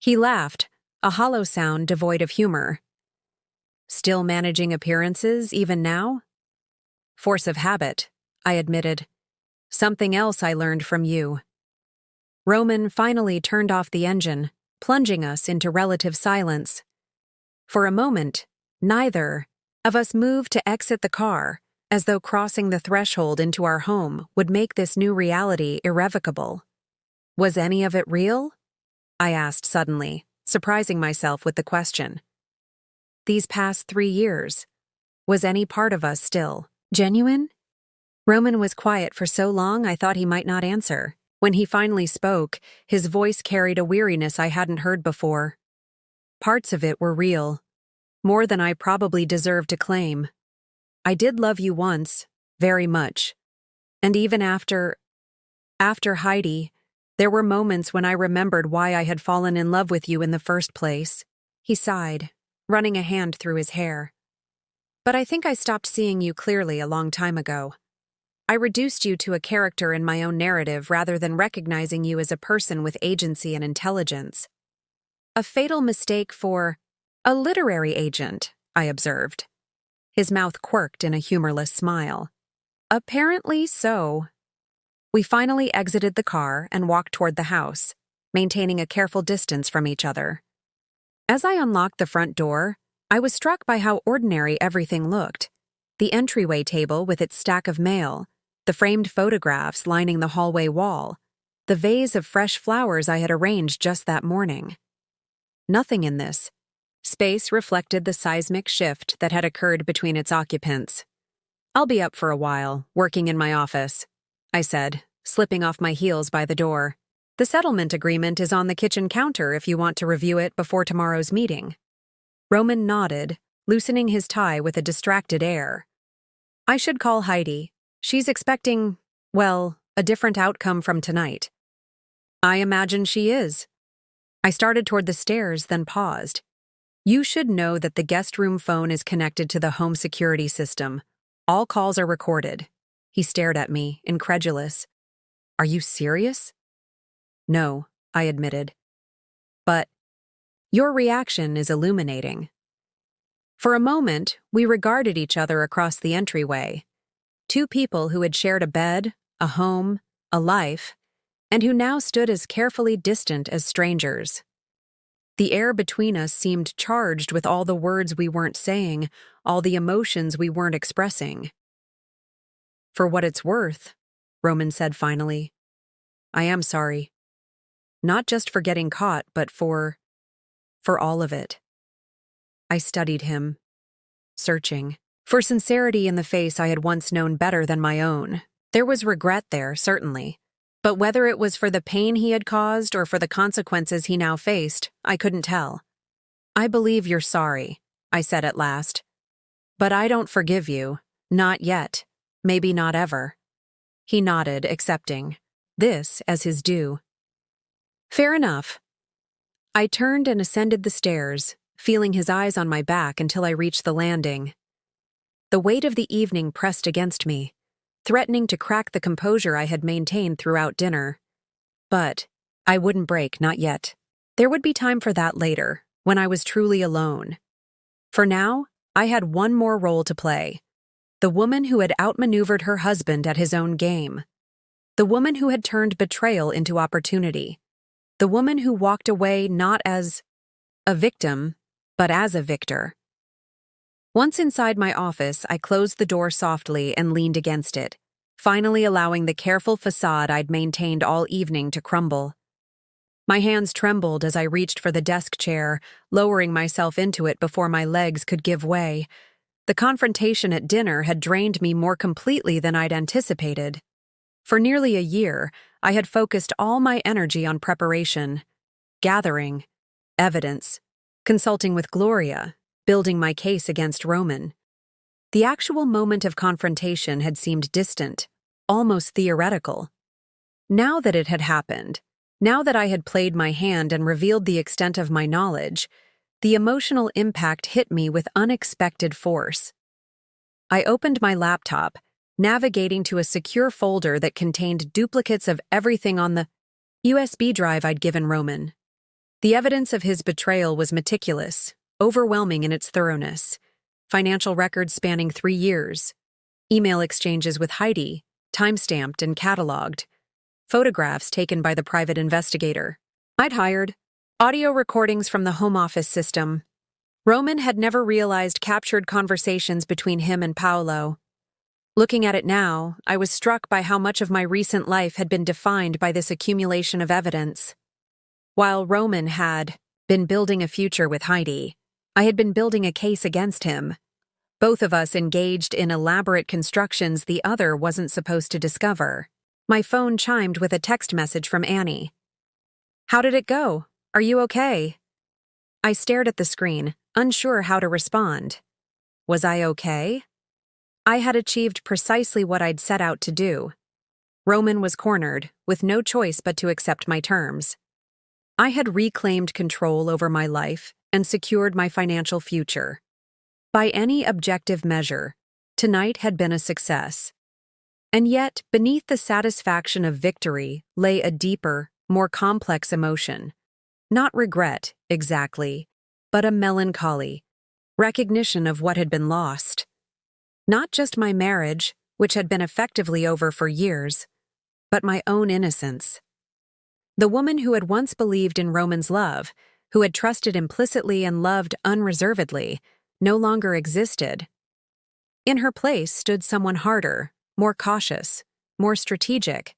He laughed, a hollow sound devoid of humor. "Still managing appearances, even now?" "Force of habit," I admitted. "Something else I learned from you." Roman finally turned off the engine, plunging us into relative silence. For a moment, neither of us moved to exit the car, as though crossing the threshold into our home would make this new reality irrevocable. Was any of it real? I asked suddenly, surprising myself with the question. These past 3 years, was any part of us still genuine? Roman was quiet for so long I thought he might not answer. When he finally spoke, his voice carried a weariness I hadn't heard before. Parts of it were real, more than I probably deserved to claim. I did love you once, very much. And even after Heidi, there were moments when I remembered why I had fallen in love with you in the first place. He sighed, running a hand through his hair. But I think I stopped seeing you clearly a long time ago. I reduced you to a character in my own narrative rather than recognizing you as a person with agency and intelligence. A fatal mistake for a literary agent, I observed. His mouth quirked in a humorless smile. Apparently so. We finally exited the car and walked toward the house, maintaining a careful distance from each other. As I unlocked the front door, I was struck by how ordinary everything looked. The entryway table with its stack of mail, the framed photographs lining the hallway wall, the vase of fresh flowers I had arranged just that morning. Nothing in this space reflected the seismic shift that had occurred between its occupants. "I'll be up for a while, working in my office," I said, slipping off my heels by the door. "The settlement agreement is on the kitchen counter if you want to review it before tomorrow's meeting." Roman nodded, loosening his tie with a distracted air. "I should call Heidi. She's expecting, well, a different outcome from tonight." "I imagine she is." I started toward the stairs, then paused. "You should know that the guest room phone is connected to the home security system. All calls are recorded." He stared at me, incredulous. "Are you serious?" "No," I admitted. "But your reaction is illuminating." For a moment, we regarded each other across the entryway. Two people who had shared a bed, a home, a life, and who now stood as carefully distant as strangers. The air between us seemed charged with all the words we weren't saying, all the emotions we weren't expressing. "For what it's worth," Roman said finally, "I am sorry. Not just for getting caught, but for all of it." I studied him, searching for sincerity in the face I had once known better than my own. There was regret there, certainly. But whether it was for the pain he had caused or for the consequences he now faced, I couldn't tell. "I believe you're sorry," I said at last. "But I don't forgive you. Not yet. Maybe not ever." He nodded, accepting this as his due. "Fair enough." I turned and ascended the stairs, feeling his eyes on my back until I reached the landing. The weight of the evening pressed against me, threatening to crack the composure I had maintained throughout dinner. But I wouldn't break, not yet. There would be time for that later, when I was truly alone. For now, I had one more role to play. The woman who had outmaneuvered her husband at his own game. The woman who had turned betrayal into opportunity. The woman who walked away not as a victim, but as a victor. Once inside my office, I closed the door softly and leaned against it, finally allowing the careful facade I'd maintained all evening to crumble. My hands trembled as I reached for the desk chair, lowering myself into it before my legs could give way. The confrontation at dinner had drained me more completely than I'd anticipated. For nearly a year, I had focused all my energy on preparation, gathering evidence, consulting with Gloria, building my case against Roman. The actual moment of confrontation had seemed distant, almost theoretical. Now that it had happened, now that I had played my hand and revealed the extent of my knowledge, the emotional impact hit me with unexpected force. I opened my laptop, navigating to a secure folder that contained duplicates of everything on the USB drive I'd given Roman. The evidence of his betrayal was meticulous, overwhelming in its thoroughness. Financial records spanning 3 years, email exchanges with Heidi, time-stamped and cataloged, photographs taken by the private investigator I'd hired, audio recordings from the home office system. Roman had never realized captured conversations between him and Paolo. Looking at it now, I was struck by how much of my recent life had been defined by this accumulation of evidence. While Roman had been building a future with Heidi, I had been building a case against him. Both of us engaged in elaborate constructions the other wasn't supposed to discover. My phone chimed with a text message from Annie. "How did it go? Are you okay?" I stared at the screen, unsure how to respond. Was I okay? I had achieved precisely what I'd set out to do. Roman was cornered, with no choice but to accept my terms. I had reclaimed control over my life and secured my financial future. By any objective measure, tonight had been a success. And yet, beneath the satisfaction of victory lay a deeper, more complex emotion. Not regret, exactly, but a melancholy, recognition of what had been lost. Not just my marriage, which had been effectively over for years, but my own innocence. The woman who had once believed in Roman's love, who had trusted implicitly and loved unreservedly, no longer existed. In her place stood someone harder, more cautious, more strategic.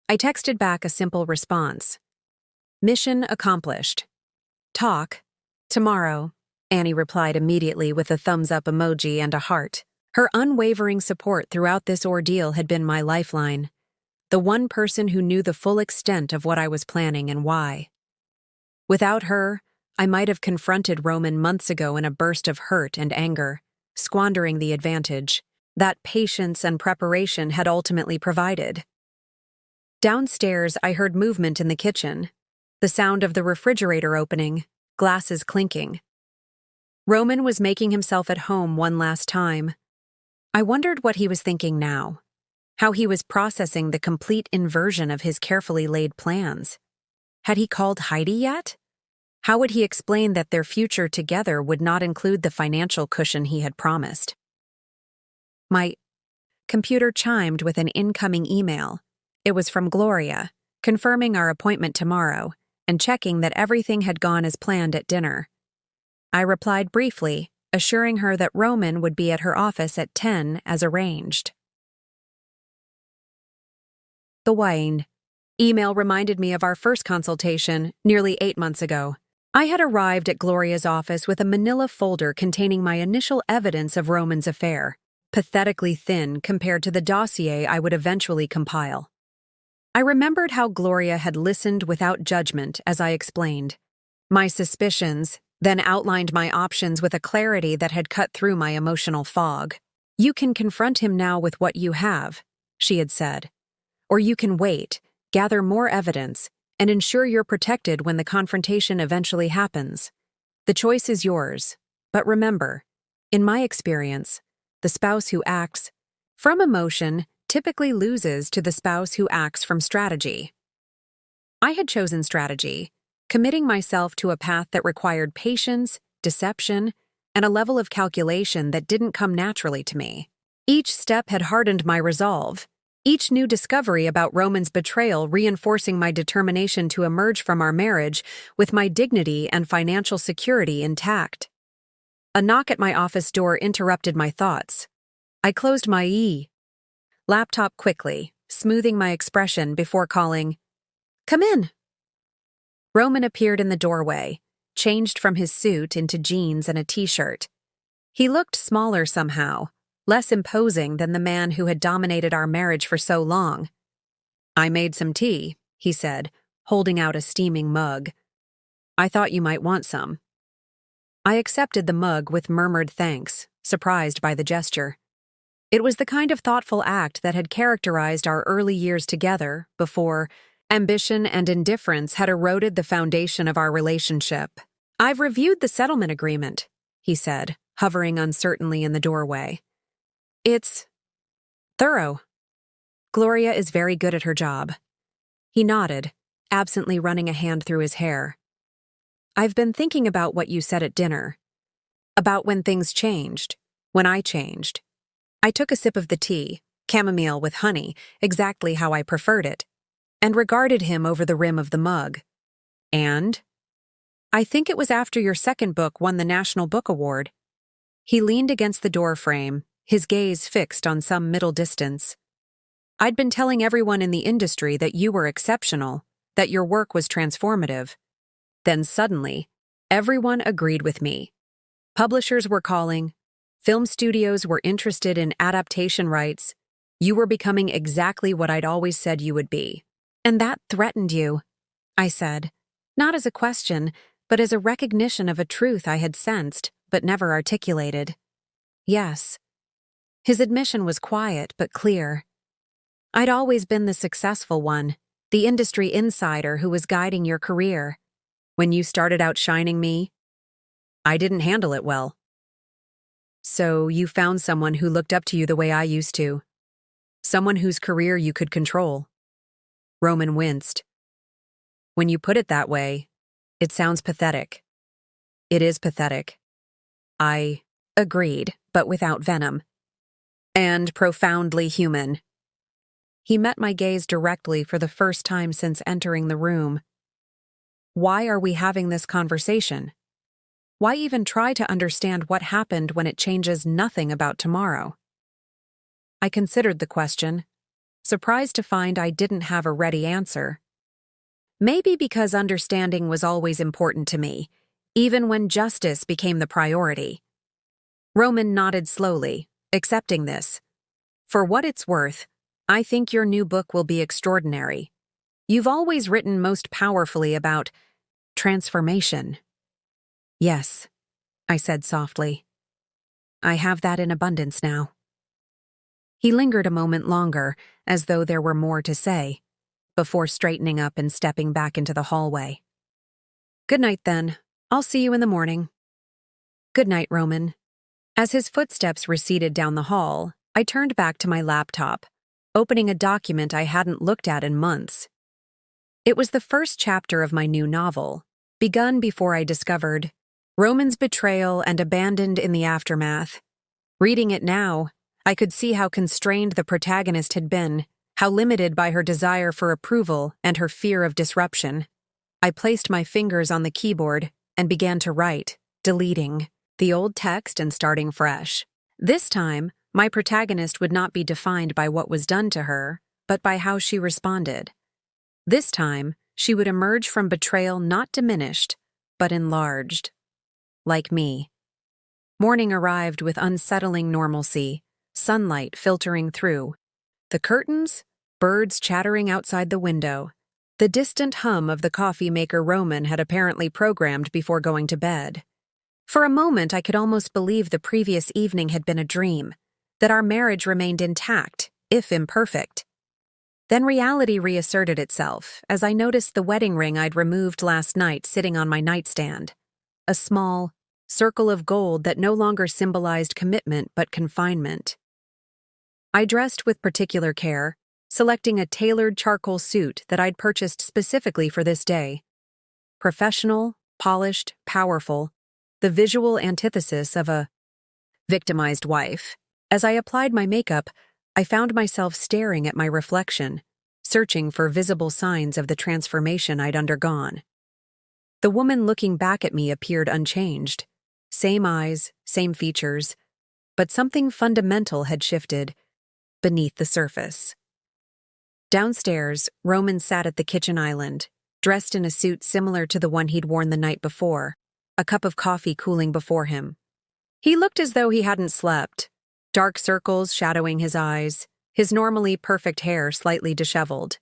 I texted back a simple response. "Mission accomplished. Talk tomorrow," Annie replied immediately with a thumbs-up emoji and a heart. Her unwavering support throughout this ordeal had been my lifeline, the one person who knew the full extent of what I was planning and why. Without her, I might have confronted Roman months ago in a burst of hurt and anger, squandering the advantage that patience and preparation had ultimately provided. Downstairs, I heard movement in the kitchen, the sound of the refrigerator opening, glasses clinking. Roman was making himself at home one last time. I wondered what he was thinking now, how he was processing the complete inversion of his carefully laid plans. Had he called Heidi yet? How would he explain that their future together would not include the financial cushion he had promised? My computer chimed with an incoming email. It was from Gloria, confirming our appointment tomorrow and checking that everything had gone as planned at dinner. I replied briefly, assuring her that Roman would be at her office at 10 as arranged. The Wayne email reminded me of our first consultation nearly 8 months ago. I had arrived at Gloria's office with a manila folder containing my initial evidence of Roman's affair, pathetically thin compared to the dossier I would eventually compile. I remembered how Gloria had listened without judgment as I explained my suspicions, then outlined my options with a clarity that had cut through my emotional fog. "You can confront him now with what you have," she had said. "Or you can wait, gather more evidence, and ensure you're protected when the confrontation eventually happens. The choice is yours. But remember, in my experience, the spouse who acts from emotion typically loses to the spouse who acts from strategy." I had chosen strategy, committing myself to a path that required patience, deception, and a level of calculation that didn't come naturally to me. Each step had hardened my resolve, each new discovery about Roman's betrayal reinforcing my determination to emerge from our marriage with my dignity and financial security intact. A knock at my office door interrupted my thoughts. I closed my laptop quickly, smoothing my expression before calling, "Come in." Roman appeared in the doorway, changed from his suit into jeans and a t-shirt. He looked smaller somehow, less imposing than the man who had dominated our marriage for so long. "I made some tea," he said, holding out a steaming mug. "I thought you might want some." I accepted the mug with murmured thanks, surprised by the gesture. It was the kind of thoughtful act that had characterized our early years together before ambition and indifference had eroded the foundation of our relationship. "I've reviewed the settlement agreement," he said, hovering uncertainly in the doorway. "It's thorough. Gloria is very good at her job." He nodded, absently running a hand through his hair. "I've been thinking about what you said at dinner. About when things changed, when I changed." I took a sip of the tea, chamomile with honey, exactly how I preferred it, and regarded him over the rim of the mug. "And?" "I think it was after your second book won the National Book Award." He leaned against the door frame, his gaze fixed on some middle distance. "I'd been telling everyone in the industry that you were exceptional, that your work was transformative. Then suddenly, everyone agreed with me. Publishers were calling, film studios were interested in adaptation rights. You were becoming exactly what I'd always said you would be. And that threatened you," I said, not as a question, but as a recognition of a truth I had sensed but never articulated. "Yes." His admission was quiet but clear. "I'd always been the successful one, the industry insider who was guiding your career. When you started outshining me, I didn't handle it well." "So you found someone who looked up to you the way I used to. Someone whose career you could control." Roman winced. "When you put it that way, it sounds pathetic." "It is pathetic." I agreed, but without venom. "And profoundly human." He met my gaze directly for the first time since entering the room. "Why are we having this conversation? Why even try to understand what happened when it changes nothing about tomorrow?" I considered the question, surprised to find I didn't have a ready answer. Maybe because understanding was always important to me, even when justice became the priority. Roman nodded slowly, accepting this. "For what it's worth, I think your new book will be extraordinary. You've always written most powerfully about transformation." "Yes," I said softly. "I have that in abundance now." He lingered a moment longer, as though there were more to say, before straightening up and stepping back into the hallway. "Good night, then. I'll see you in the morning." "Good night, Roman." As his footsteps receded down the hall, I turned back to my laptop, opening a document I hadn't looked at in months. It was the first chapter of my new novel, begun before I discovered Roman's betrayal and abandoned in the aftermath. Reading it now, I could see how constrained the protagonist had been, how limited by her desire for approval and her fear of disruption. I placed my fingers on the keyboard and began to write, deleting the old text and starting fresh. This time, my protagonist would not be defined by what was done to her, but by how she responded. This time, she would emerge from betrayal not diminished, but enlarged. Like me. Morning arrived with unsettling normalcy, sunlight filtering through. The curtains, birds chattering outside the window, the distant hum of the coffee maker Roman had apparently programmed before going to bed. For a moment, I could almost believe the previous evening had been a dream, that our marriage remained intact, if imperfect. Then reality reasserted itself as I noticed the wedding ring I'd removed last night sitting on my nightstand. A small circle of gold that no longer symbolized commitment but confinement. I dressed with particular care, selecting a tailored charcoal suit that I'd purchased specifically for this day. Professional, polished, powerful, the visual antithesis of a victimized wife. As I applied my makeup, I found myself staring at my reflection, searching for visible signs of the transformation I'd undergone. The woman looking back at me appeared unchanged. Same eyes, same features, but something fundamental had shifted beneath the surface. Downstairs, Roman sat at the kitchen island, dressed in a suit similar to the one he'd worn the night before, a cup of coffee cooling before him. He looked as though he hadn't slept, dark circles shadowing his eyes, his normally perfect hair slightly disheveled.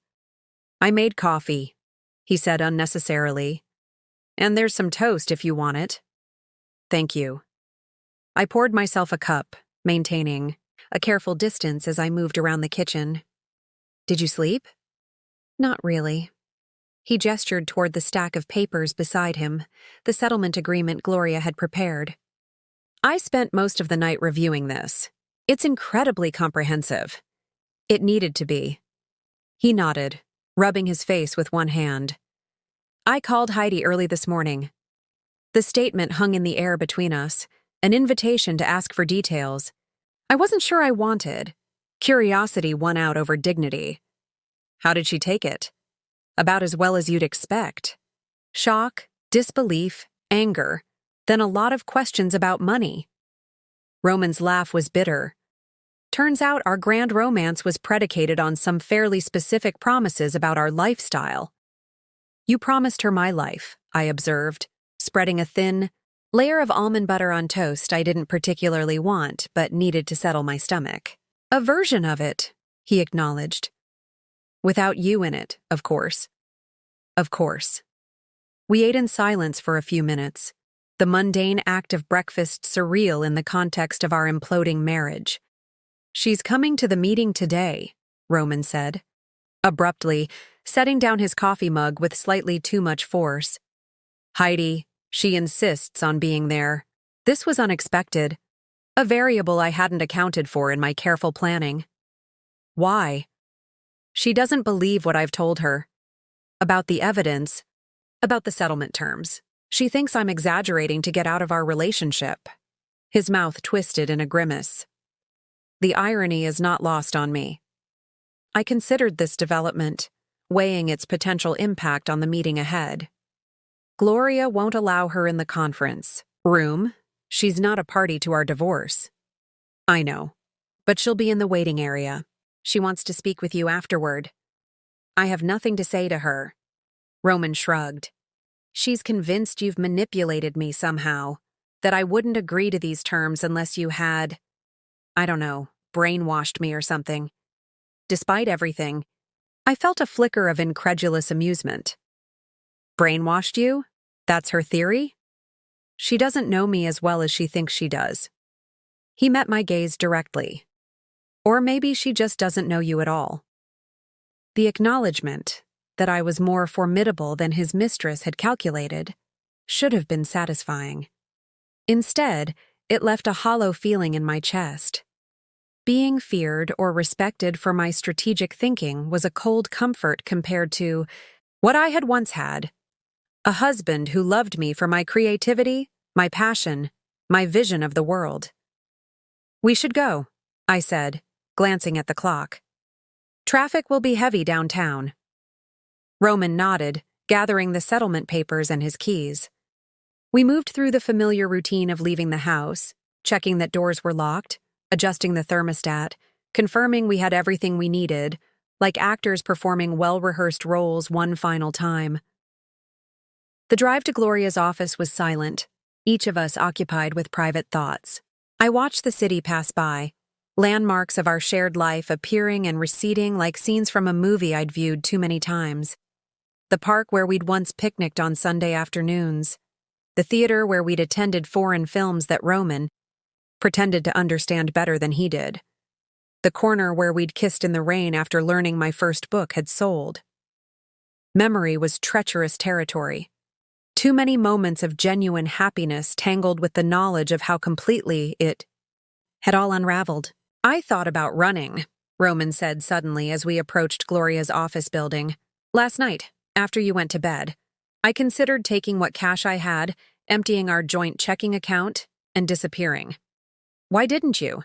"I made coffee," he said unnecessarily. "And there's some toast if you want it." "Thank you." I poured myself a cup, maintaining a careful distance as I moved around the kitchen. "Did you sleep?" "Not really." He gestured toward the stack of papers beside him, the settlement agreement Gloria had prepared. "I spent most of the night reviewing this. It's incredibly comprehensive." "It needed to be." He nodded, rubbing his face with one hand. "I called Heidi early this morning." The statement hung in the air between us, an invitation to ask for details. I wasn't sure I wanted. Curiosity won out over dignity. "How did she take it?" "About as well as you'd expect. Shock, disbelief, anger, then a lot of questions about money." Roman's laugh was bitter, Turns out our grand romance was predicated on some fairly specific promises about our lifestyle. You promised her my life, I observed, spreading a thin layer of almond butter on toast I didn't particularly want but needed to settle my stomach. A version of it, he acknowledged. Without you in it, of course. Of course. We ate in silence for a few minutes, the mundane act of breakfast surreal in the context of our imploding marriage. She's coming to the meeting today, Roman said, abruptly, setting down his coffee mug with slightly too much force. Heidi, she insists on being there. This was unexpected, a variable I hadn't accounted for in my careful planning. Why? She doesn't believe what I've told her. About the evidence, about the settlement terms. She thinks I'm exaggerating to get out of our relationship. His mouth twisted in a grimace. The irony is not lost on me. I considered this development, weighing its potential impact on the meeting ahead. Gloria won't allow her in the conference room. She's not a party to our divorce. I know, but she'll be in the waiting area. She wants to speak with you afterward. I have nothing to say to her. Roman shrugged. She's convinced you've manipulated me somehow, that I wouldn't agree to these terms unless you had, I don't know, brainwashed me or something. Despite everything, I felt a flicker of incredulous amusement. Brainwashed you? That's her theory? She doesn't know me as well as she thinks she does. He met my gaze directly. Or maybe she just doesn't know you at all. The acknowledgement that I was more formidable than his mistress had calculated should have been satisfying. Instead, it left a hollow feeling in my chest. Being feared or respected for my strategic thinking was a cold comfort compared to what I had once had. A husband who loved me for my creativity, my passion, my vision of the world. We should go, I said, glancing at the clock. Traffic will be heavy downtown. Roman nodded, gathering the settlement papers and his keys. We moved through the familiar routine of leaving the house, checking that doors were locked, adjusting the thermostat, confirming we had everything we needed, like actors performing well-rehearsed roles one final time. The drive to Gloria's office was silent, each of us occupied with private thoughts. I watched the city pass by, landmarks of our shared life appearing and receding like scenes from a movie I'd viewed too many times. The park where we'd once picnicked on Sunday afternoons. The theater where we'd attended foreign films that Roman pretended to understand better than he did. The corner where we'd kissed in the rain after learning my first book had sold. Memory was treacherous territory. Too many moments of genuine happiness tangled with the knowledge of how completely it had all unraveled. I thought about running, Roman said suddenly as we approached Gloria's office building. Last night, after you went to bed, I considered taking what cash I had, emptying our joint checking account, and disappearing. Why didn't you?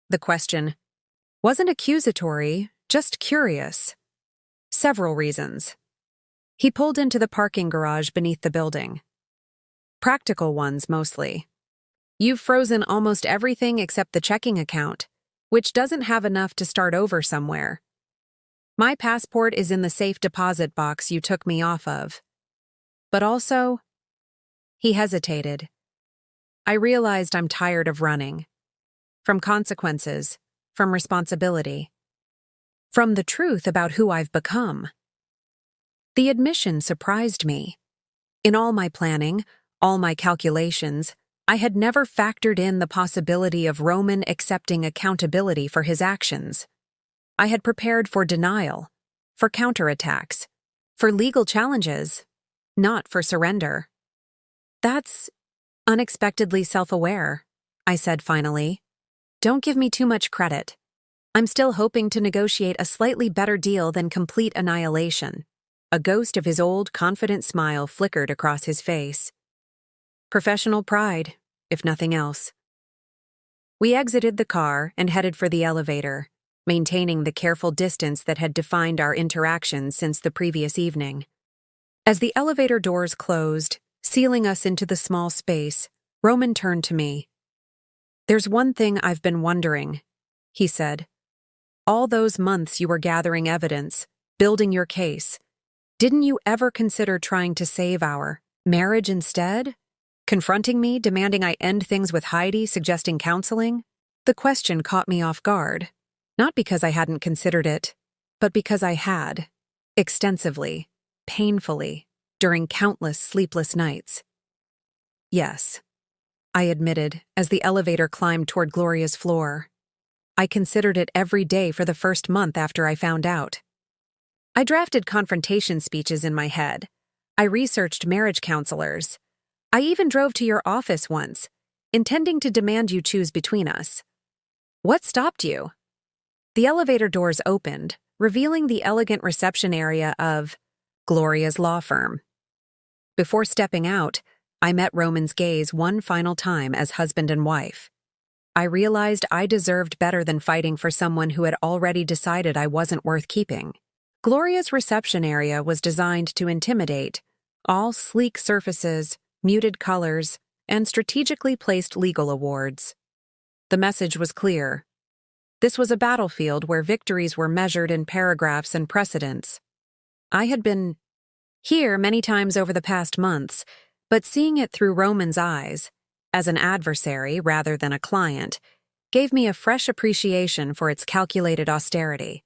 The question wasn't accusatory, just curious. Several reasons. He pulled into the parking garage beneath the building. Practical ones, mostly. You've frozen almost everything except the checking account, which doesn't have enough to start over somewhere. My passport is in the safe deposit box you took me off of. But also, he hesitated. I realized I'm tired of running. From consequences, from responsibility, from the truth about who I've become. The admission surprised me. In all my planning, all my calculations, I had never factored in the possibility of Roman accepting accountability for his actions. I had prepared for denial, for counterattacks, for legal challenges, not for surrender. That's unexpectedly self-aware, I said finally. Don't give me too much credit. I'm still hoping to negotiate a slightly better deal than complete annihilation. A ghost of his old, confident smile flickered across his face. Professional pride, if nothing else. We exited the car and headed for the elevator, maintaining the careful distance that had defined our interactions since the previous evening. As the elevator doors closed, sealing us into the small space, Roman turned to me. There's one thing I've been wondering. he said. All those months you were gathering evidence, building your case. Didn't you ever consider trying to save our marriage instead? Confronting me, demanding I end things with Heidi, suggesting counseling? The question caught me off guard, not because I hadn't considered it, but because I had, extensively, painfully, during countless sleepless nights. Yes, I admitted as the elevator climbed toward Gloria's floor. I considered it every day for the first month after I found out. I drafted confrontation speeches in my head. I researched marriage counselors. I even drove to your office once, intending to demand you choose between us. What stopped you? The elevator doors opened, revealing the elegant reception area of Gloria's law firm. Before stepping out, I met Roman's gaze one final time as husband and wife. I realized I deserved better than fighting for someone who had already decided I wasn't worth keeping. Gloria's reception area was designed to intimidate, all sleek surfaces, muted colors, and strategically placed legal awards. The message was clear. This was a battlefield where victories were measured in paragraphs and precedents. I had been here many times over the past months, but seeing it through Roman's eyes, as an adversary rather than a client, gave me a fresh appreciation for its calculated austerity.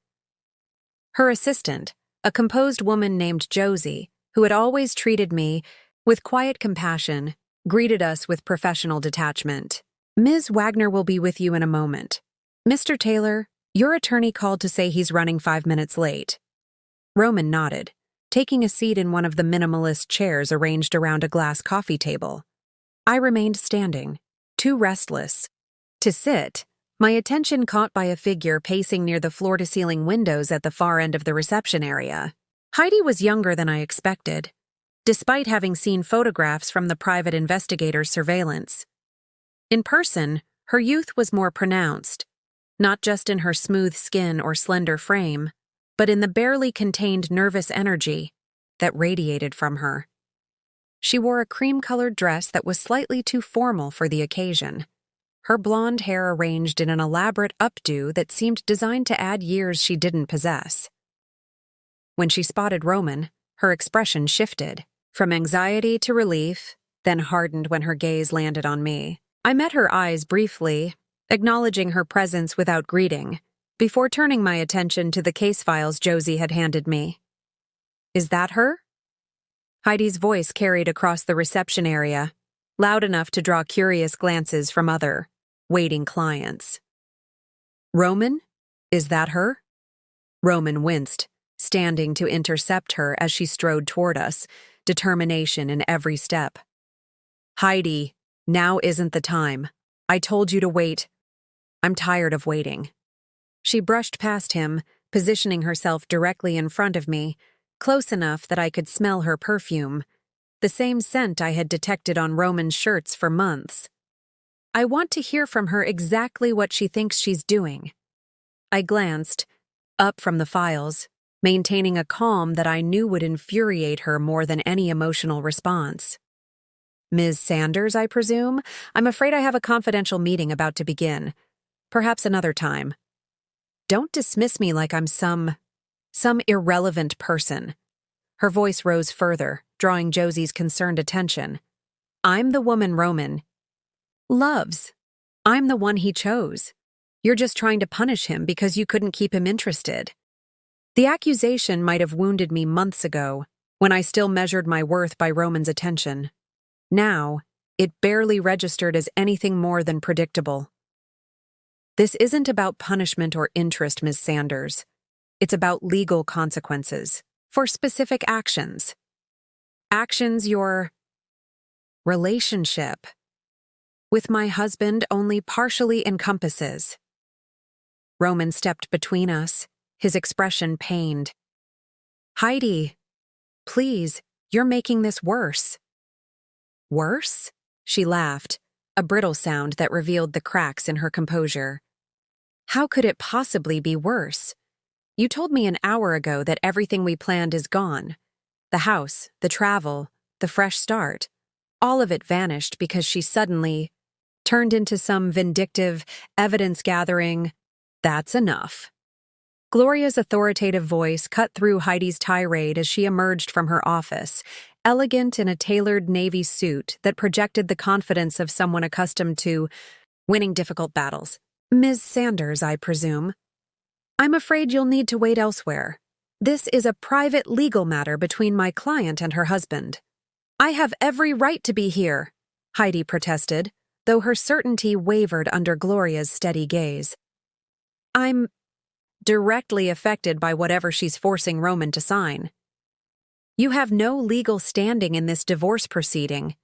Her assistant, a composed woman named Josie, who had always treated me with quiet compassion, greeted us with professional detachment. Ms. Wagner will be with you in a moment. Mr. Taylor, your attorney called to say he's running 5 minutes late. Roman nodded, taking a seat in one of the minimalist chairs arranged around a glass coffee table. I remained standing, too restless to sit, my attention caught by a figure pacing near the floor-to-ceiling windows at the far end of the reception area. Heidi was younger than I expected, despite having seen photographs from the private investigator's surveillance. In person, her youth was more pronounced, not just in her smooth skin or slender frame, but in the barely contained nervous energy that radiated from her. She wore a cream-colored dress that was slightly too formal for the occasion, her blonde hair arranged in an elaborate updo that seemed designed to add years she didn't possess. When she spotted Roman, her expression shifted, from anxiety to relief, then hardened when her gaze landed on me. I met her eyes briefly, acknowledging her presence without greeting, before turning my attention to the case files Josie had handed me. Is that her? Heidi's voice carried across the reception area, loud enough to draw curious glances from other, waiting clients. Roman? Is that her? Roman winced, standing to intercept her as she strode toward us, determination in every step. Heidi, now isn't the time. I told you to wait. I'm tired of waiting. She brushed past him, positioning herself directly in front of me, close enough that I could smell her perfume, the same scent I had detected on Roman's shirts for months. I want to hear from her exactly what she thinks she's doing. I glanced, up from the files, maintaining a calm that I knew would infuriate her more than any emotional response. Ms. Sanders, I presume? I'm afraid I have a confidential meeting about to begin. Perhaps another time. Don't dismiss me like I'm some irrelevant person. Her voice rose further, drawing Josie's concerned attention. I'm the woman Roman loves. I'm the one he chose. You're just trying to punish him because you couldn't keep him interested. The accusation might have wounded me months ago, when I still measured my worth by Roman's attention. Now, it barely registered as anything more than predictable. This isn't about punishment or interest, Ms. Sanders. It's about legal consequences for specific actions. Actions your relationship with my husband only partially encompasses. Roman stepped between us, his expression pained. Heidi, please, you're making this worse. Worse? She laughed, a brittle sound that revealed the cracks in her composure. How could it possibly be worse? You told me an hour ago that everything we planned is gone. The house, the travel, the fresh start. All of it vanished because she suddenly turned into some vindictive, evidence-gathering, That's enough. Gloria's authoritative voice cut through Heidi's tirade as she emerged from her office, elegant in a tailored navy suit that projected the confidence of someone accustomed to winning difficult battles. Ms. Sanders, I presume. I'm afraid you'll need to wait elsewhere. This is a private legal matter between my client and her husband. I have every right to be here, Heidi protested, though her certainty wavered under Gloria's steady gaze. I'm directly affected by whatever she's forcing Roman to sign. You have no legal standing in this divorce proceeding,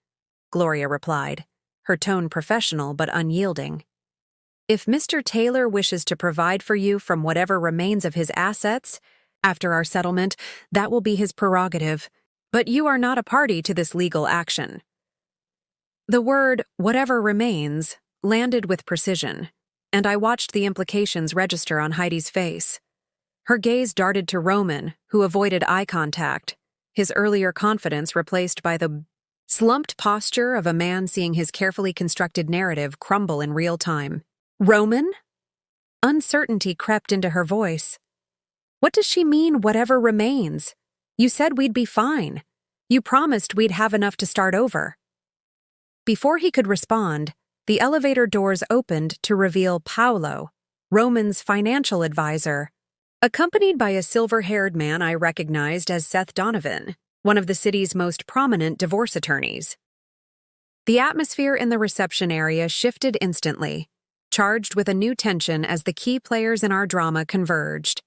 Gloria replied, her tone professional but unyielding. If Mr. Taylor wishes to provide for you from whatever remains of his assets, after our settlement, that will be his prerogative, but you are not a party to this legal action. The word, whatever remains, landed with precision, and I watched the implications register on Heidi's face. Her gaze darted to Roman, who avoided eye contact, his earlier confidence replaced by the slumped posture of a man seeing his carefully constructed narrative crumble in real time. Roman? Uncertainty crept into her voice. What does she mean, whatever remains? You said we'd be fine. You promised we'd have enough to start over. Before he could respond, the elevator doors opened to reveal Paolo, Roman's financial advisor, accompanied by a silver-haired man I recognized as Seth Donovan, one of the city's most prominent divorce attorneys. The atmosphere in the reception area shifted instantly, charged with a new tension as the key players in our drama converged.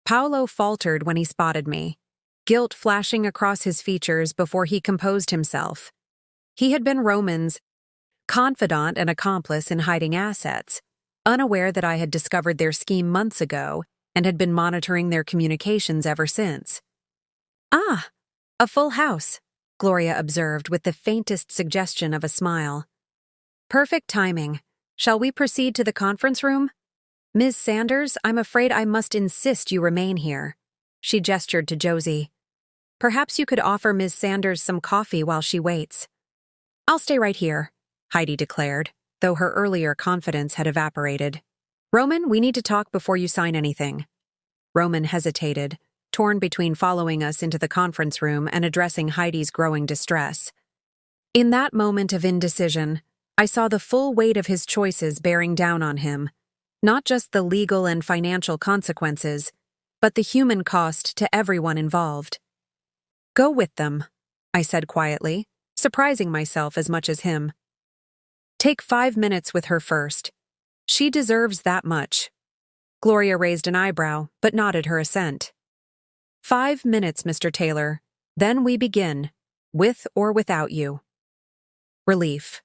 Paolo faltered when he spotted me, guilt flashing across his features before he composed himself. He had been Roman's confidant and accomplice in hiding assets, unaware that I had discovered their scheme months ago and had been monitoring their communications ever since. Ah, a full house, Gloria observed with the faintest suggestion of a smile. Perfect timing. Shall we proceed to the conference room? Ms. Sanders, I'm afraid I must insist you remain here. She gestured to Josie. Perhaps you could offer Ms. Sanders some coffee while she waits. I'll stay right here, Heidi declared, though her earlier confidence had evaporated. Roman, we need to talk before you sign anything. Roman hesitated, torn between following us into the conference room and addressing Heidi's growing distress. In that moment of indecision, I saw the full weight of his choices bearing down on him, not just the legal and financial consequences, but the human cost to everyone involved. Go with them, I said quietly, surprising myself as much as him. Take 5 minutes with her first. She deserves that much. Gloria raised an eyebrow, but nodded her assent. 5 minutes, Mr. Taylor. Then we begin, with or without you. Relief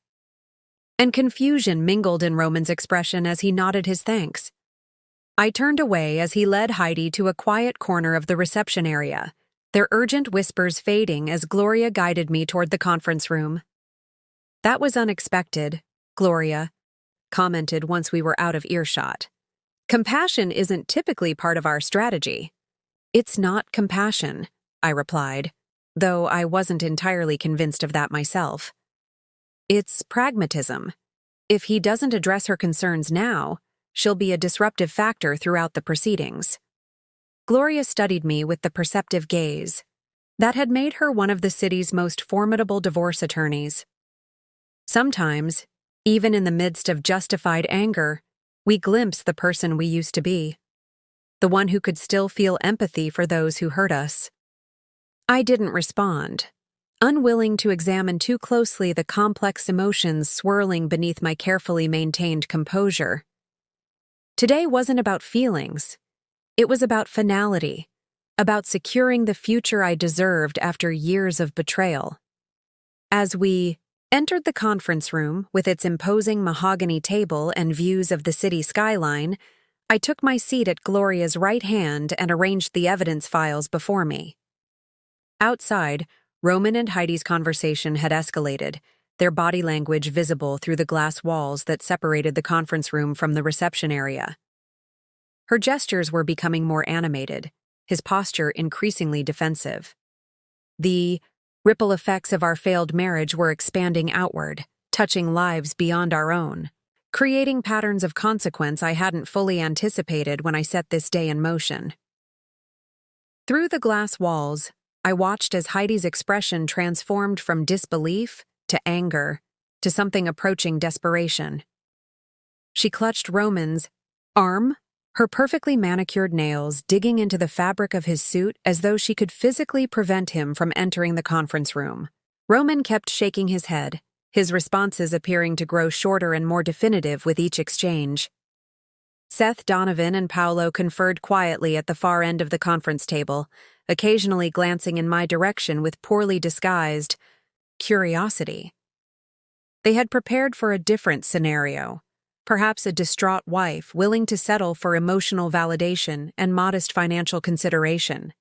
and confusion mingled in Roman's expression as he nodded his thanks. I turned away as he led Heidi to a quiet corner of the reception area, their urgent whispers fading as Gloria guided me toward the conference room. That was unexpected, Gloria commented once we were out of earshot. Compassion isn't typically part of our strategy. It's not compassion, I replied, though I wasn't entirely convinced of that myself. It's pragmatism. If he doesn't address her concerns now, she'll be a disruptive factor throughout the proceedings. Gloria studied me with the perceptive gaze that had made her one of the city's most formidable divorce attorneys. Sometimes, even in the midst of justified anger, we glimpse the person we used to be, the one who could still feel empathy for those who hurt us. I didn't respond, unwilling to examine too closely the complex emotions swirling beneath my carefully maintained composure. Today wasn't about feelings. It was about finality, about securing the future I deserved after years of betrayal. As we entered the conference room with its imposing mahogany table and views of the city skyline, I took my seat at Gloria's right hand and arranged the evidence files before me. Outside, Roman and Heidi's conversation had escalated, their body language visible through the glass walls that separated the conference room from the reception area. Her gestures were becoming more animated, his posture increasingly defensive. The ripple effects of our failed marriage were expanding outward, touching lives beyond our own. creating patterns of consequence I hadn't fully anticipated when I set this day in motion. Through the glass walls, I watched as Heidi's expression transformed from disbelief to anger to something approaching desperation. She clutched Roman's arm, her perfectly manicured nails digging into the fabric of his suit as though she could physically prevent him from entering the conference room. Roman kept shaking his head, his responses appearing to grow shorter and more definitive with each exchange. Seth, Donovan, and Paolo conferred quietly at the far end of the conference table, occasionally glancing in my direction with poorly disguised curiosity. They had prepared for a different scenario, perhaps a distraught wife willing to settle for emotional validation and modest financial consideration.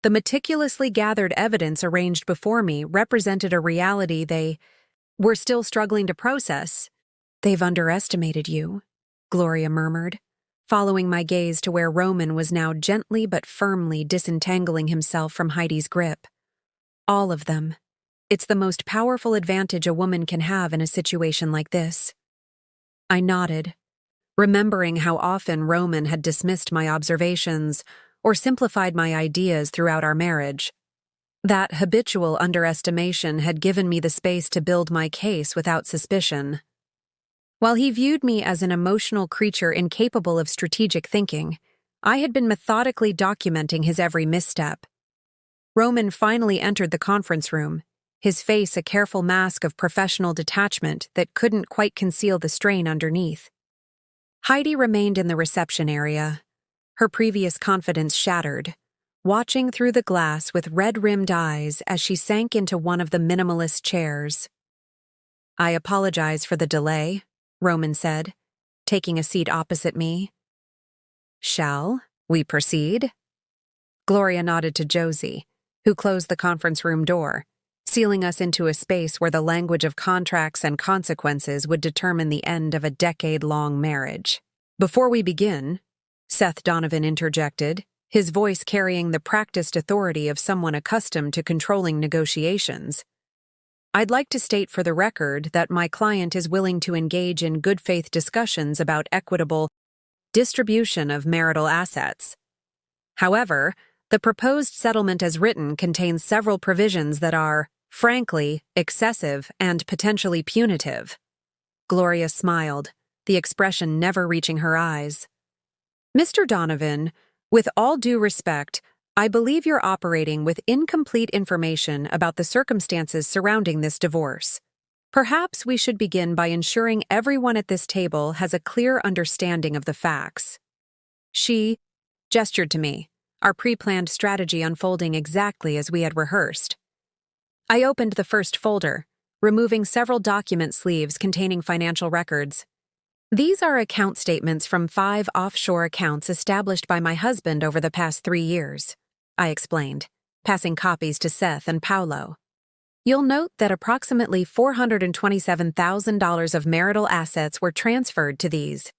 The meticulously gathered evidence arranged before me represented a reality they were still struggling to process. "They've underestimated you," Gloria murmured, following my gaze to where Roman was now gently but firmly disentangling himself from Heidi's grip. "All of them. It's the most powerful advantage a woman can have in a situation like this." I nodded, remembering how often Roman had dismissed my observations or simplified my ideas throughout our marriage. That habitual underestimation had given me the space to build my case without suspicion. While he viewed me as an emotional creature incapable of strategic thinking, I had been methodically documenting his every misstep. Roman finally entered the conference room, his face a careful mask of professional detachment that couldn't quite conceal the strain underneath. Heidi remained in the reception area, her previous confidence shattered, watching through the glass with red-rimmed eyes as she sank into one of the minimalist chairs. "I apologize for the delay," Roman said, taking a seat opposite me. "Shall we proceed?" Gloria nodded to Josie, who closed the conference room door, sealing us into a space where the language of contracts and consequences would determine the end of a decade-long marriage. "Before we begin," Seth Donovan interjected, his voice carrying the practiced authority of someone accustomed to controlling negotiations, "I'd like to state for the record that my client is willing to engage in good-faith discussions about equitable distribution of marital assets. However, the proposed settlement as written contains several provisions that are, frankly, excessive and potentially punitive." Gloria smiled, the expression never reaching her eyes. "Mr. Donovan, with all due respect, I believe you're operating with incomplete information about the circumstances surrounding this divorce. Perhaps we should begin by ensuring everyone at this table has a clear understanding of the facts." She gestured to me, our pre-planned strategy unfolding exactly as we had rehearsed. I opened the first folder, removing several document sleeves containing financial records. "These are account statements from 5 offshore accounts established by my husband over the past 3 years, I explained, passing copies to Seth and Paolo. "You'll note that approximately $427,000 of marital assets were transferred to these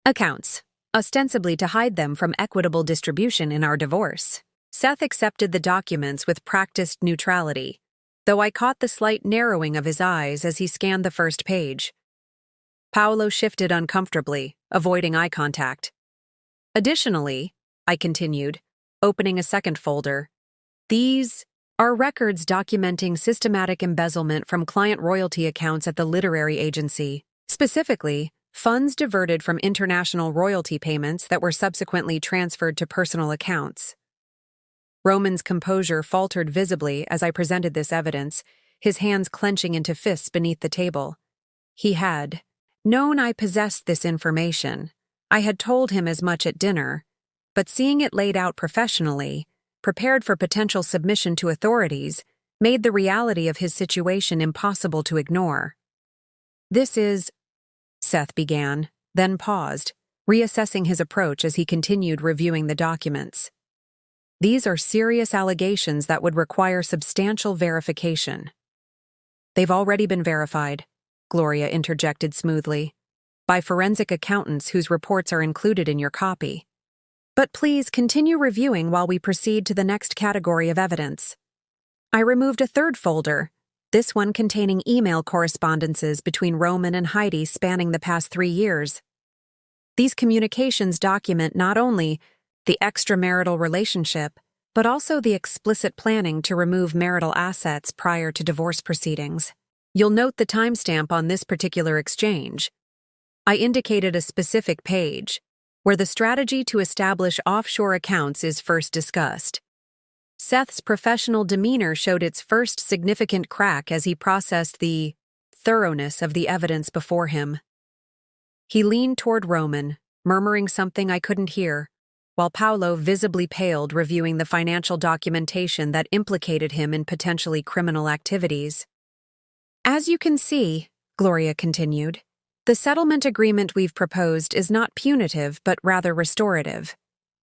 accounts, ostensibly to hide them from equitable distribution in our divorce." Seth accepted the documents with practiced neutrality, though I caught the slight narrowing of his eyes as he scanned the first page. Paolo shifted uncomfortably, avoiding eye contact. "Additionally," I continued, opening a second folder, "these are records documenting systematic embezzlement from client royalty accounts at the literary agency, specifically, funds diverted from international royalty payments that were subsequently transferred to personal accounts." Roman's composure faltered visibly as I presented this evidence, his hands clenching into fists beneath the table. He had known I possessed this information. I had told him as much at dinner, but seeing it laid out professionally, prepared for potential submission to authorities, made the reality of his situation impossible to ignore. "This is," Seth began, then paused, reassessing his approach as he continued reviewing the documents. "These are serious allegations that would require substantial verification." "They've already been verified," Gloria interjected smoothly, "by forensic accountants whose reports are included in your copy. But please continue reviewing while we proceed to the next category of evidence." I removed a third folder, this one containing email correspondences between Roman and Heidi spanning the past 3 years. These communications document not only the extramarital relationship, but also the explicit planning to remove marital assets prior to divorce proceedings. You'll note the timestamp on this particular exchange. I indicated a specific page, where the strategy to establish offshore accounts is first discussed. Seth's professional demeanor showed its first significant crack as he processed the thoroughness of the evidence before him. He leaned toward Roman, murmuring something I couldn't hear, while Paolo visibly paled reviewing the financial documentation that implicated him in potentially criminal activities. As you can see, Gloria continued, the settlement agreement we've proposed is not punitive but rather restorative.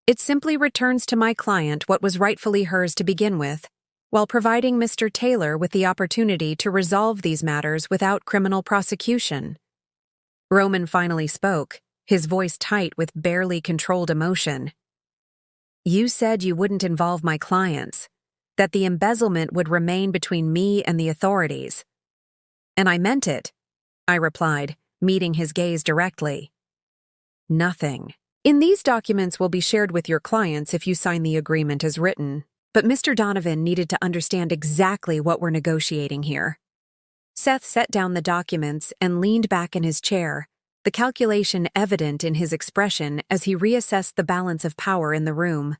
It simply returns to my client what was rightfully hers to begin with, while providing Mr. Taylor with the opportunity to resolve these matters without criminal prosecution. Roman finally spoke, his voice tight with barely controlled emotion. You said you wouldn't involve my clients, that the embezzlement would remain between me and the authorities. And I meant it, I replied, meeting his gaze directly. Nothing. In these documents will be shared with your clients if you sign the agreement as written, but Mr. Donovan needed to understand exactly what we're negotiating here. Seth set down the documents and leaned back in his chair, the calculation evident in his expression as he reassessed the balance of power in the room.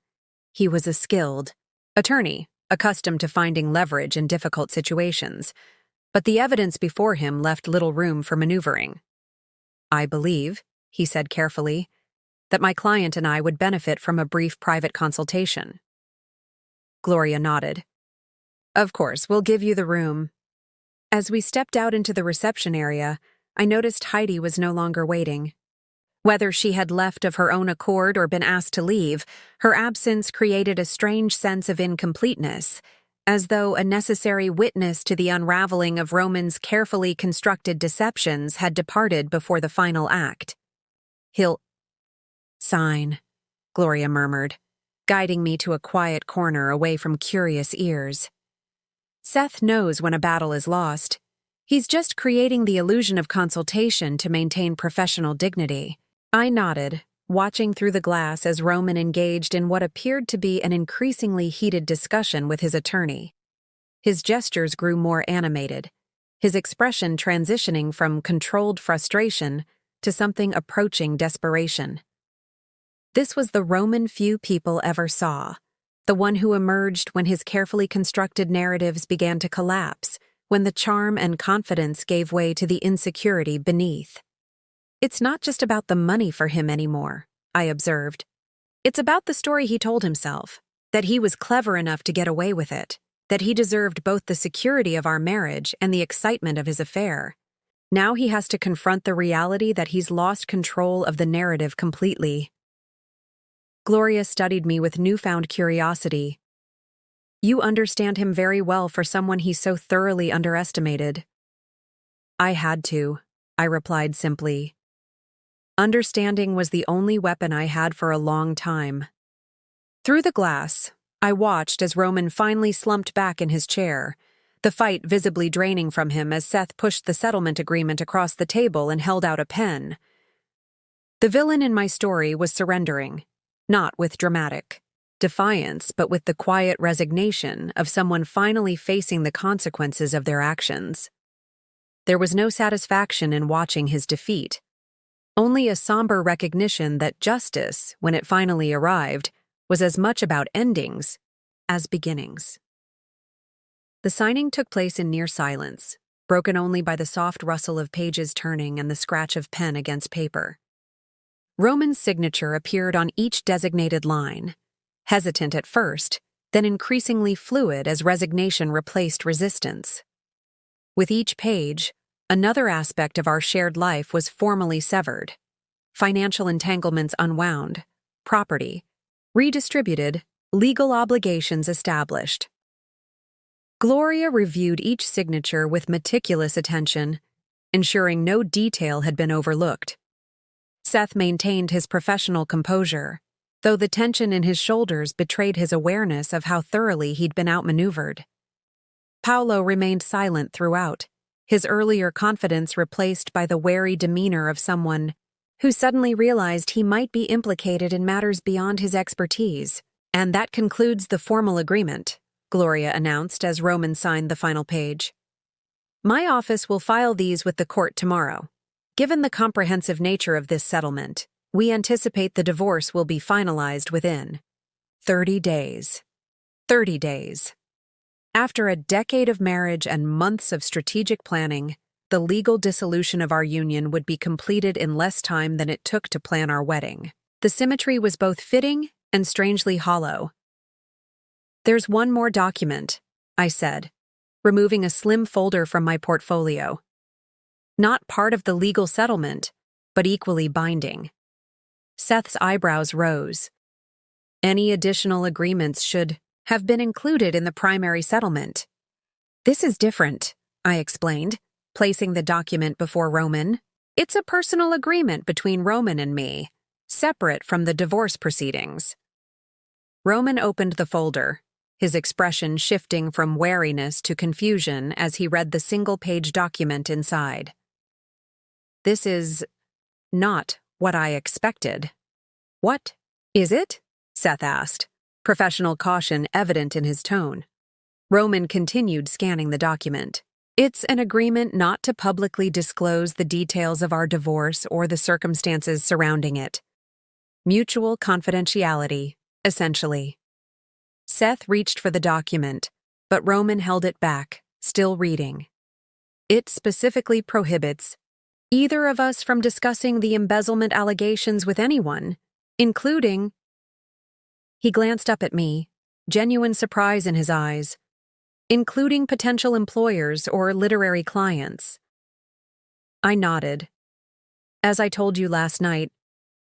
He was a skilled attorney, accustomed to finding leverage in difficult situations, but the evidence before him left little room for maneuvering. I believe, he said carefully, that my client and I would benefit from a brief private consultation. Gloria nodded. Of course, we'll give you the room. As we stepped out into the reception area, I noticed Heidi was no longer waiting. Whether she had left of her own accord or been asked to leave, her absence created a strange sense of incompleteness, as though a necessary witness to the unraveling of Roman's carefully constructed deceptions had departed before the final act. He'll sign, Gloria murmured, guiding me to a quiet corner away from curious ears. Seth knows when a battle is lost. He's just creating the illusion of consultation to maintain professional dignity. I nodded, watching through the glass as Roman engaged in what appeared to be an increasingly heated discussion with his attorney. His gestures grew more animated, his expression transitioning from controlled frustration to something approaching desperation. This was the Roman few people ever saw, the one who emerged when his carefully constructed narratives began to collapse, when the charm and confidence gave way to the insecurity beneath. It's not just about the money for him anymore, I observed. It's about the story he told himself, that he was clever enough to get away with it, that he deserved both the security of our marriage and the excitement of his affair. Now he has to confront the reality that he's lost control of the narrative completely. Gloria studied me with newfound curiosity. You understand him very well for someone he so thoroughly underestimated. I had to, I replied simply. Understanding was the only weapon I had for a long time. Through the glass, I watched as Roman finally slumped back in his chair, the fight visibly draining from him as Seth pushed the settlement agreement across the table and held out a pen. The villain in my story was surrendering, not with dramatic defiance, but with the quiet resignation of someone finally facing the consequences of their actions. There was no satisfaction in watching his defeat, only a somber recognition that justice, when it finally arrived, was as much about endings as beginnings. The signing took place in near silence, broken only by the soft rustle of pages turning and the scratch of pen against paper. Roman's signature appeared on each designated line, hesitant at first, then increasingly fluid as resignation replaced resistance. With each page, another aspect of our shared life was formally severed. Financial entanglements unwound, property redistributed, legal obligations established. Gloria reviewed each signature with meticulous attention, ensuring no detail had been overlooked. Seth maintained his professional composure, though the tension in his shoulders betrayed his awareness of how thoroughly he'd been outmaneuvered. Paolo remained silent throughout, his earlier confidence replaced by the wary demeanor of someone who suddenly realized he might be implicated in matters beyond his expertise. "And that concludes the formal agreement," Gloria announced as Roman signed the final page. "My office will file these with the court tomorrow. Given the comprehensive nature of this settlement, we anticipate the divorce will be finalized within 30 days. 30 days. After a decade of marriage and months of strategic planning, the legal dissolution of our union would be completed in less time than it took to plan our wedding. The symmetry was both fitting and strangely hollow. "There's one more document," I said, removing a slim folder from my portfolio. "Not part of the legal settlement, but equally binding." Seth's eyebrows rose. "Any additional agreements should have been included in the primary settlement." "This is different," I explained, placing the document before Roman. "It's a personal agreement between Roman and me, separate from the divorce proceedings." Roman opened the folder, his expression shifting from wariness to confusion as he read the single-page document inside. "This is not what I expected." "What is it?" Seth asked, professional caution evident in his tone. Roman continued scanning the document. "It's an agreement not to publicly disclose the details of our divorce or the circumstances surrounding it. Mutual confidentiality, essentially." Seth reached for the document, but Roman held it back, still reading. "It specifically prohibits either of us from discussing the embezzlement allegations with anyone, including—" He glanced up at me, genuine surprise in his eyes. "Including potential employers or literary clients." I nodded. "As I told you last night,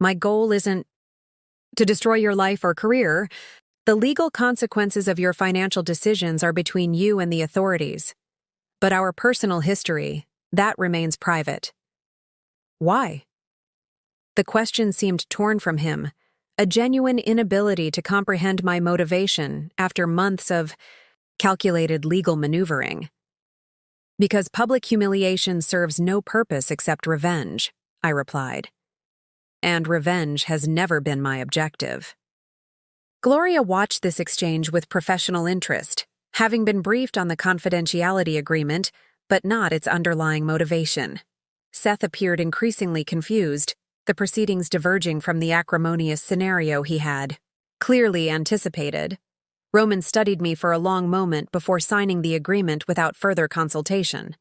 my goal isn't to destroy your life or career. The legal consequences of your financial decisions are between you and the authorities. But our personal history, that remains private." "Why?" The question seemed torn from him, a genuine inability to comprehend my motivation after months of calculated legal maneuvering. "Because public humiliation serves no purpose except revenge," I replied. "And revenge has never been my objective." Gloria watched this exchange with professional interest, having been briefed on the confidentiality agreement, but not its underlying motivation. Seth appeared increasingly confused, the proceedings diverging from the acrimonious scenario he had clearly anticipated. Roman studied me for a long moment before signing the agreement without further consultation.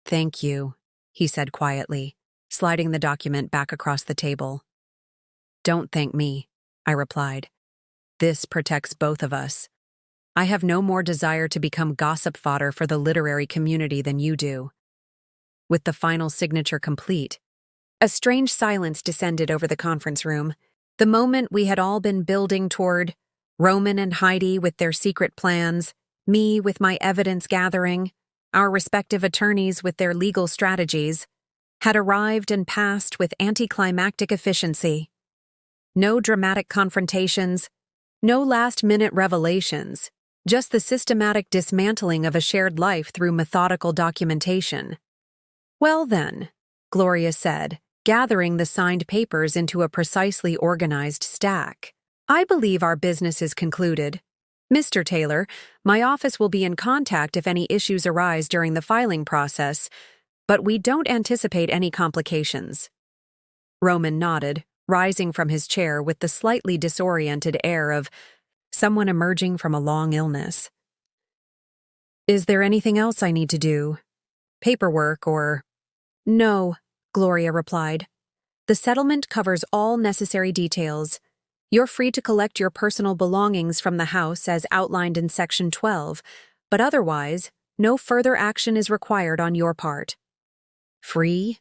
"Thank you," he said quietly, sliding the document back across the table. "Don't thank me," I replied. "This protects both of us. I have no more desire to become gossip fodder for the literary community than you do." With the final signature complete, a strange silence descended over the conference room, the moment we had all been building toward. Roman and Heidi with their secret plans, me with my evidence gathering, our respective attorneys with their legal strategies, had arrived and passed with anticlimactic efficiency. No dramatic confrontations, no last-minute revelations, just the systematic dismantling of a shared life through methodical documentation. "Well then," Gloria said, gathering the signed papers into a precisely organized stack, "I believe our business is concluded. Mr. Taylor, my office will be in contact if any issues arise during the filing process, but we don't anticipate any complications." Roman nodded, rising from his chair with the slightly disoriented air of someone emerging from a long illness. "Is there anything else I need to do? Paperwork or—" "No," Gloria replied. "The settlement covers all necessary details. You're free to collect your personal belongings from the house as outlined in Section 12, but otherwise, no further action is required on your part." Free?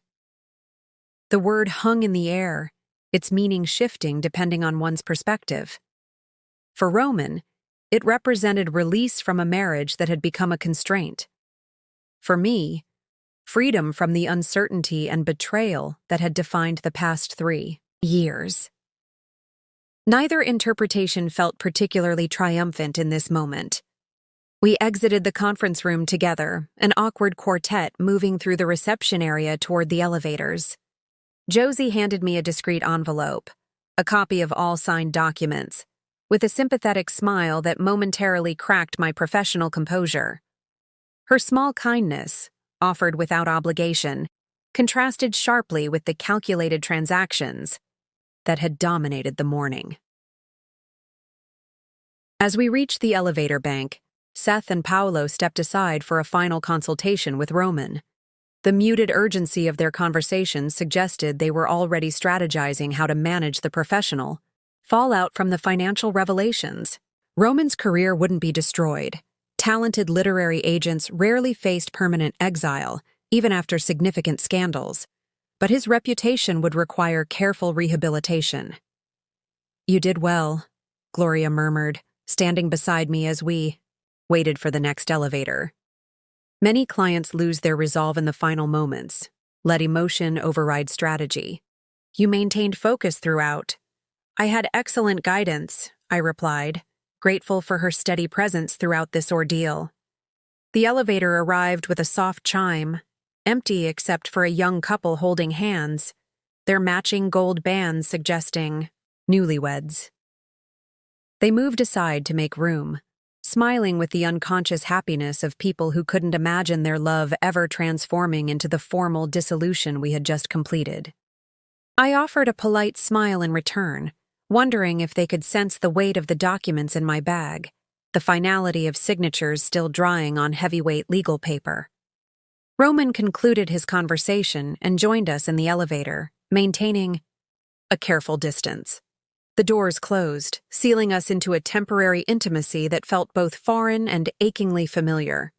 The word hung in the air, its meaning shifting depending on one's perspective. For Roman, it represented release from a marriage that had become a constraint. For me, freedom from the uncertainty and betrayal that had defined the past 3 years. Neither interpretation felt particularly triumphant in this moment. We exited the conference room together, an awkward quartet moving through the reception area toward the elevators. Josie handed me a discreet envelope, a copy of all signed documents, with a sympathetic smile that momentarily cracked my professional composure. Her small kindness, offered without obligation, contrasted sharply with the calculated transactions that had dominated the morning. As we reached the elevator bank, Seth and Paolo stepped aside for a final consultation with Roman. The muted urgency of their conversation suggested they were already strategizing how to manage the professional fallout from the financial revelations. Roman's career wouldn't be destroyed. Talented literary agents rarely faced permanent exile, even after significant scandals, but his reputation would require careful rehabilitation. "You did well," Gloria murmured, standing beside me as we waited for the next elevator. Many clients lose their resolve in the final moments, let emotion override strategy. "You maintained focus throughout." "I had excellent guidance," I replied, grateful for her steady presence throughout this ordeal. The elevator arrived with a soft chime, empty except for a young couple holding hands, their matching gold bands suggesting newlyweds. They moved aside to make room, smiling with the unconscious happiness of people who couldn't imagine their love ever transforming into the formal dissolution we had just completed. I offered a polite smile in return, wondering if they could sense the weight of the documents in my bag, the finality of signatures still drying on heavyweight legal paper. Roman concluded his conversation and joined us in the elevator, maintaining a careful distance. The doors closed, sealing us into a temporary intimacy that felt both foreign and achingly familiar.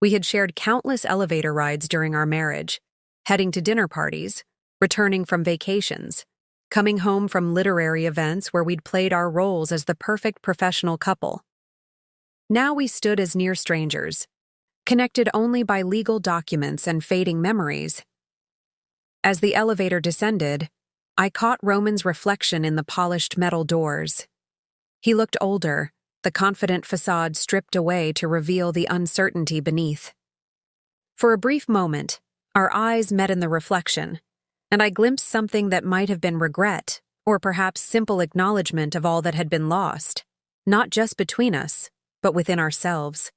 We had shared countless elevator rides during our marriage, heading to dinner parties, returning from vacations, coming home from literary events where we'd played our roles as the perfect professional couple. Now we stood as near strangers, connected only by legal documents and fading memories. As the elevator descended, I caught Roman's reflection in the polished metal doors. He looked older, the confident facade stripped away to reveal the uncertainty beneath. For a brief moment, our eyes met in the reflection, and I glimpsed something that might have been regret, or perhaps simple acknowledgement of all that had been lost, not just between us, but within ourselves.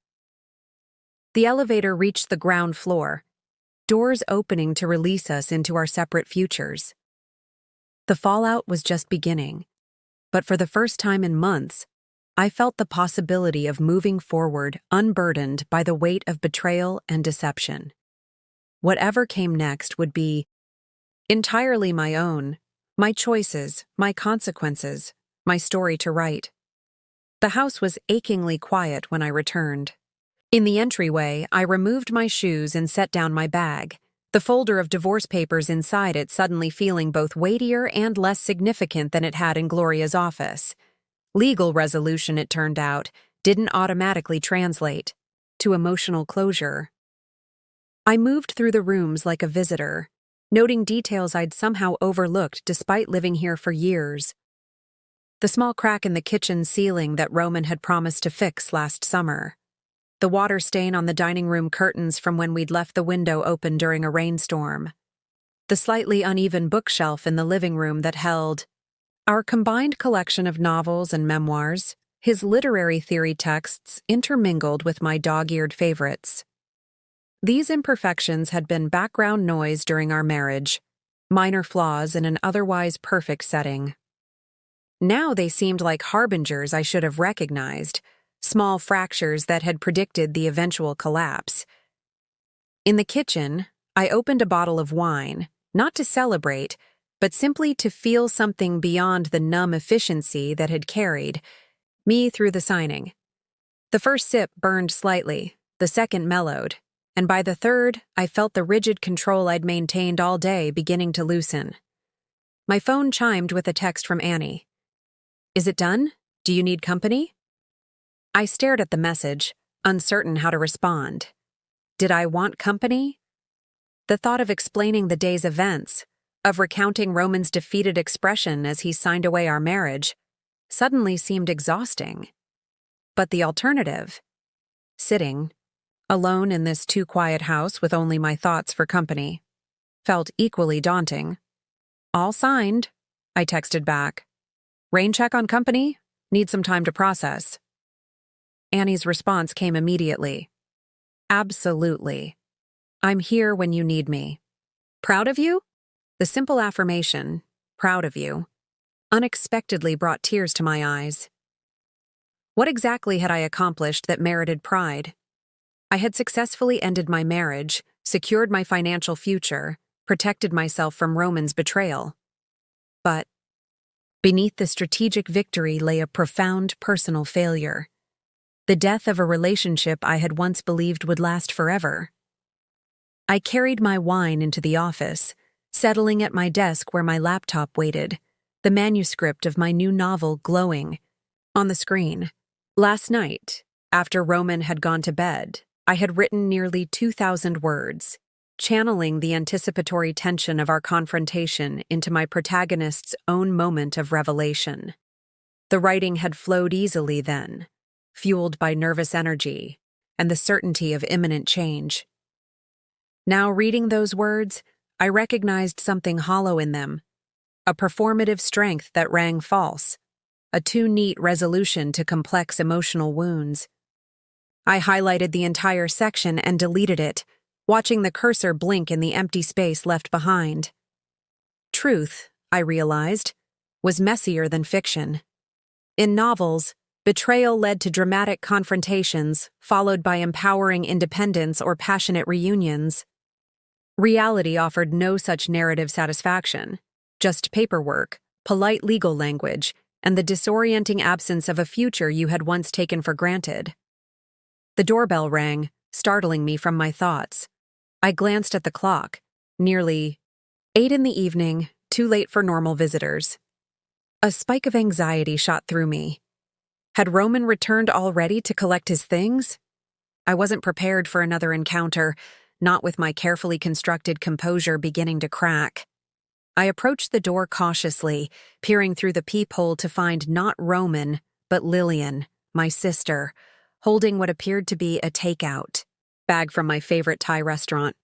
The elevator reached the ground floor, doors opening to release us into our separate futures. The fallout was just beginning, but for the first time in months, I felt the possibility of moving forward unburdened by the weight of betrayal and deception. Whatever came next would be entirely my own, my choices, my consequences, my story to write. The house was achingly quiet when I returned. In the entryway, I removed my shoes and set down my bag, the folder of divorce papers inside it suddenly feeling both weightier and less significant than it had in Gloria's office. Legal resolution, it turned out, didn't automatically translate to emotional closure. I moved through the rooms like a visitor, noting details I'd somehow overlooked despite living here for years. The small crack in the kitchen ceiling that Roman had promised to fix last summer. The water stain on the dining room curtains from when we'd left the window open during a rainstorm. The slightly uneven bookshelf in the living room that held our combined collection of novels and memoirs, his literary theory texts intermingled with my dog-eared favorites. These imperfections had been background noise during our marriage, minor flaws in an otherwise perfect setting. Now they seemed like harbingers I should have recognized, small fractures that had predicted the eventual collapse. In the kitchen, I opened a bottle of wine, not to celebrate, but simply to feel something beyond the numb efficiency that had carried me through the signing. The first sip burned slightly, the second mellowed, and by the third, I felt the rigid control I'd maintained all day beginning to loosen. My phone chimed with a text from Annie. "Is it done? Do you need company?" I stared at the message, uncertain how to respond. Did I want company? The thought of explaining the day's events, of recounting Roman's defeated expression as he signed away our marriage, suddenly seemed exhausting. But the alternative, sitting, alone in this too-quiet house with only my thoughts for company. Felt equally daunting. "All signed," I texted back. "Rain check on company? Need some time to process." Annie's response came immediately. "Absolutely. I'm here when you need me." "Proud of you?" The simple affirmation, "proud of you," unexpectedly brought tears to my eyes. What exactly had I accomplished that merited pride? I had successfully ended my marriage, secured my financial future, protected myself from Roman's betrayal. But beneath the strategic victory lay a profound personal failure. The death of a relationship I had once believed would last forever. I carried my wine into the office, settling at my desk where my laptop waited, the manuscript of my new novel glowing on the screen. Last night, after Roman had gone to bed, I had written nearly 2,000 words, channeling the anticipatory tension of our confrontation into my protagonist's own moment of revelation. The writing had flowed easily then, fueled by nervous energy and the certainty of imminent change. Now, reading those words, I recognized something hollow in them, a performative strength that rang false, a too neat resolution to complex emotional wounds. I highlighted the entire section and deleted it, watching the cursor blink in the empty space left behind. Truth, I realized, was messier than fiction. In novels, betrayal led to dramatic confrontations, followed by empowering independence or passionate reunions. Reality offered no such narrative satisfaction, just paperwork, polite legal language, and the disorienting absence of a future you had once taken for granted. The doorbell rang, startling me from my thoughts. I glanced at the clock, nearly 8 in the evening, too late for normal visitors. A spike of anxiety shot through me. Had Roman returned already to collect his things? I wasn't prepared for another encounter, not with my carefully constructed composure beginning to crack. I approached the door cautiously, peering through the peephole to find not Roman, but Lillian, my sister, holding what appeared to be a takeout bag from my favorite Thai restaurant.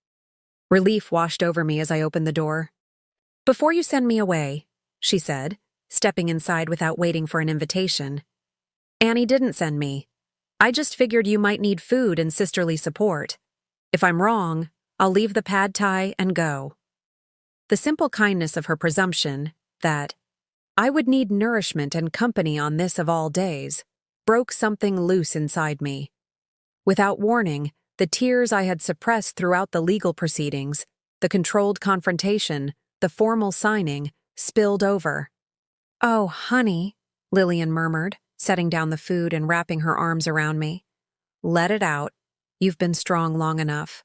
Relief washed over me as I opened the door. "Before you send me away," she said, stepping inside without waiting for an invitation, "Annie didn't send me. I just figured you might need food and sisterly support. If I'm wrong, I'll leave the pad thai and go." The simple kindness of her presumption that I would need nourishment and company on this of all days broke something loose inside me. Without warning, the tears I had suppressed throughout the legal proceedings, the controlled confrontation, the formal signing, spilled over. "Oh, honey," Lillian murmured, setting down the food and wrapping her arms around me. "Let it out. You've been strong long enough."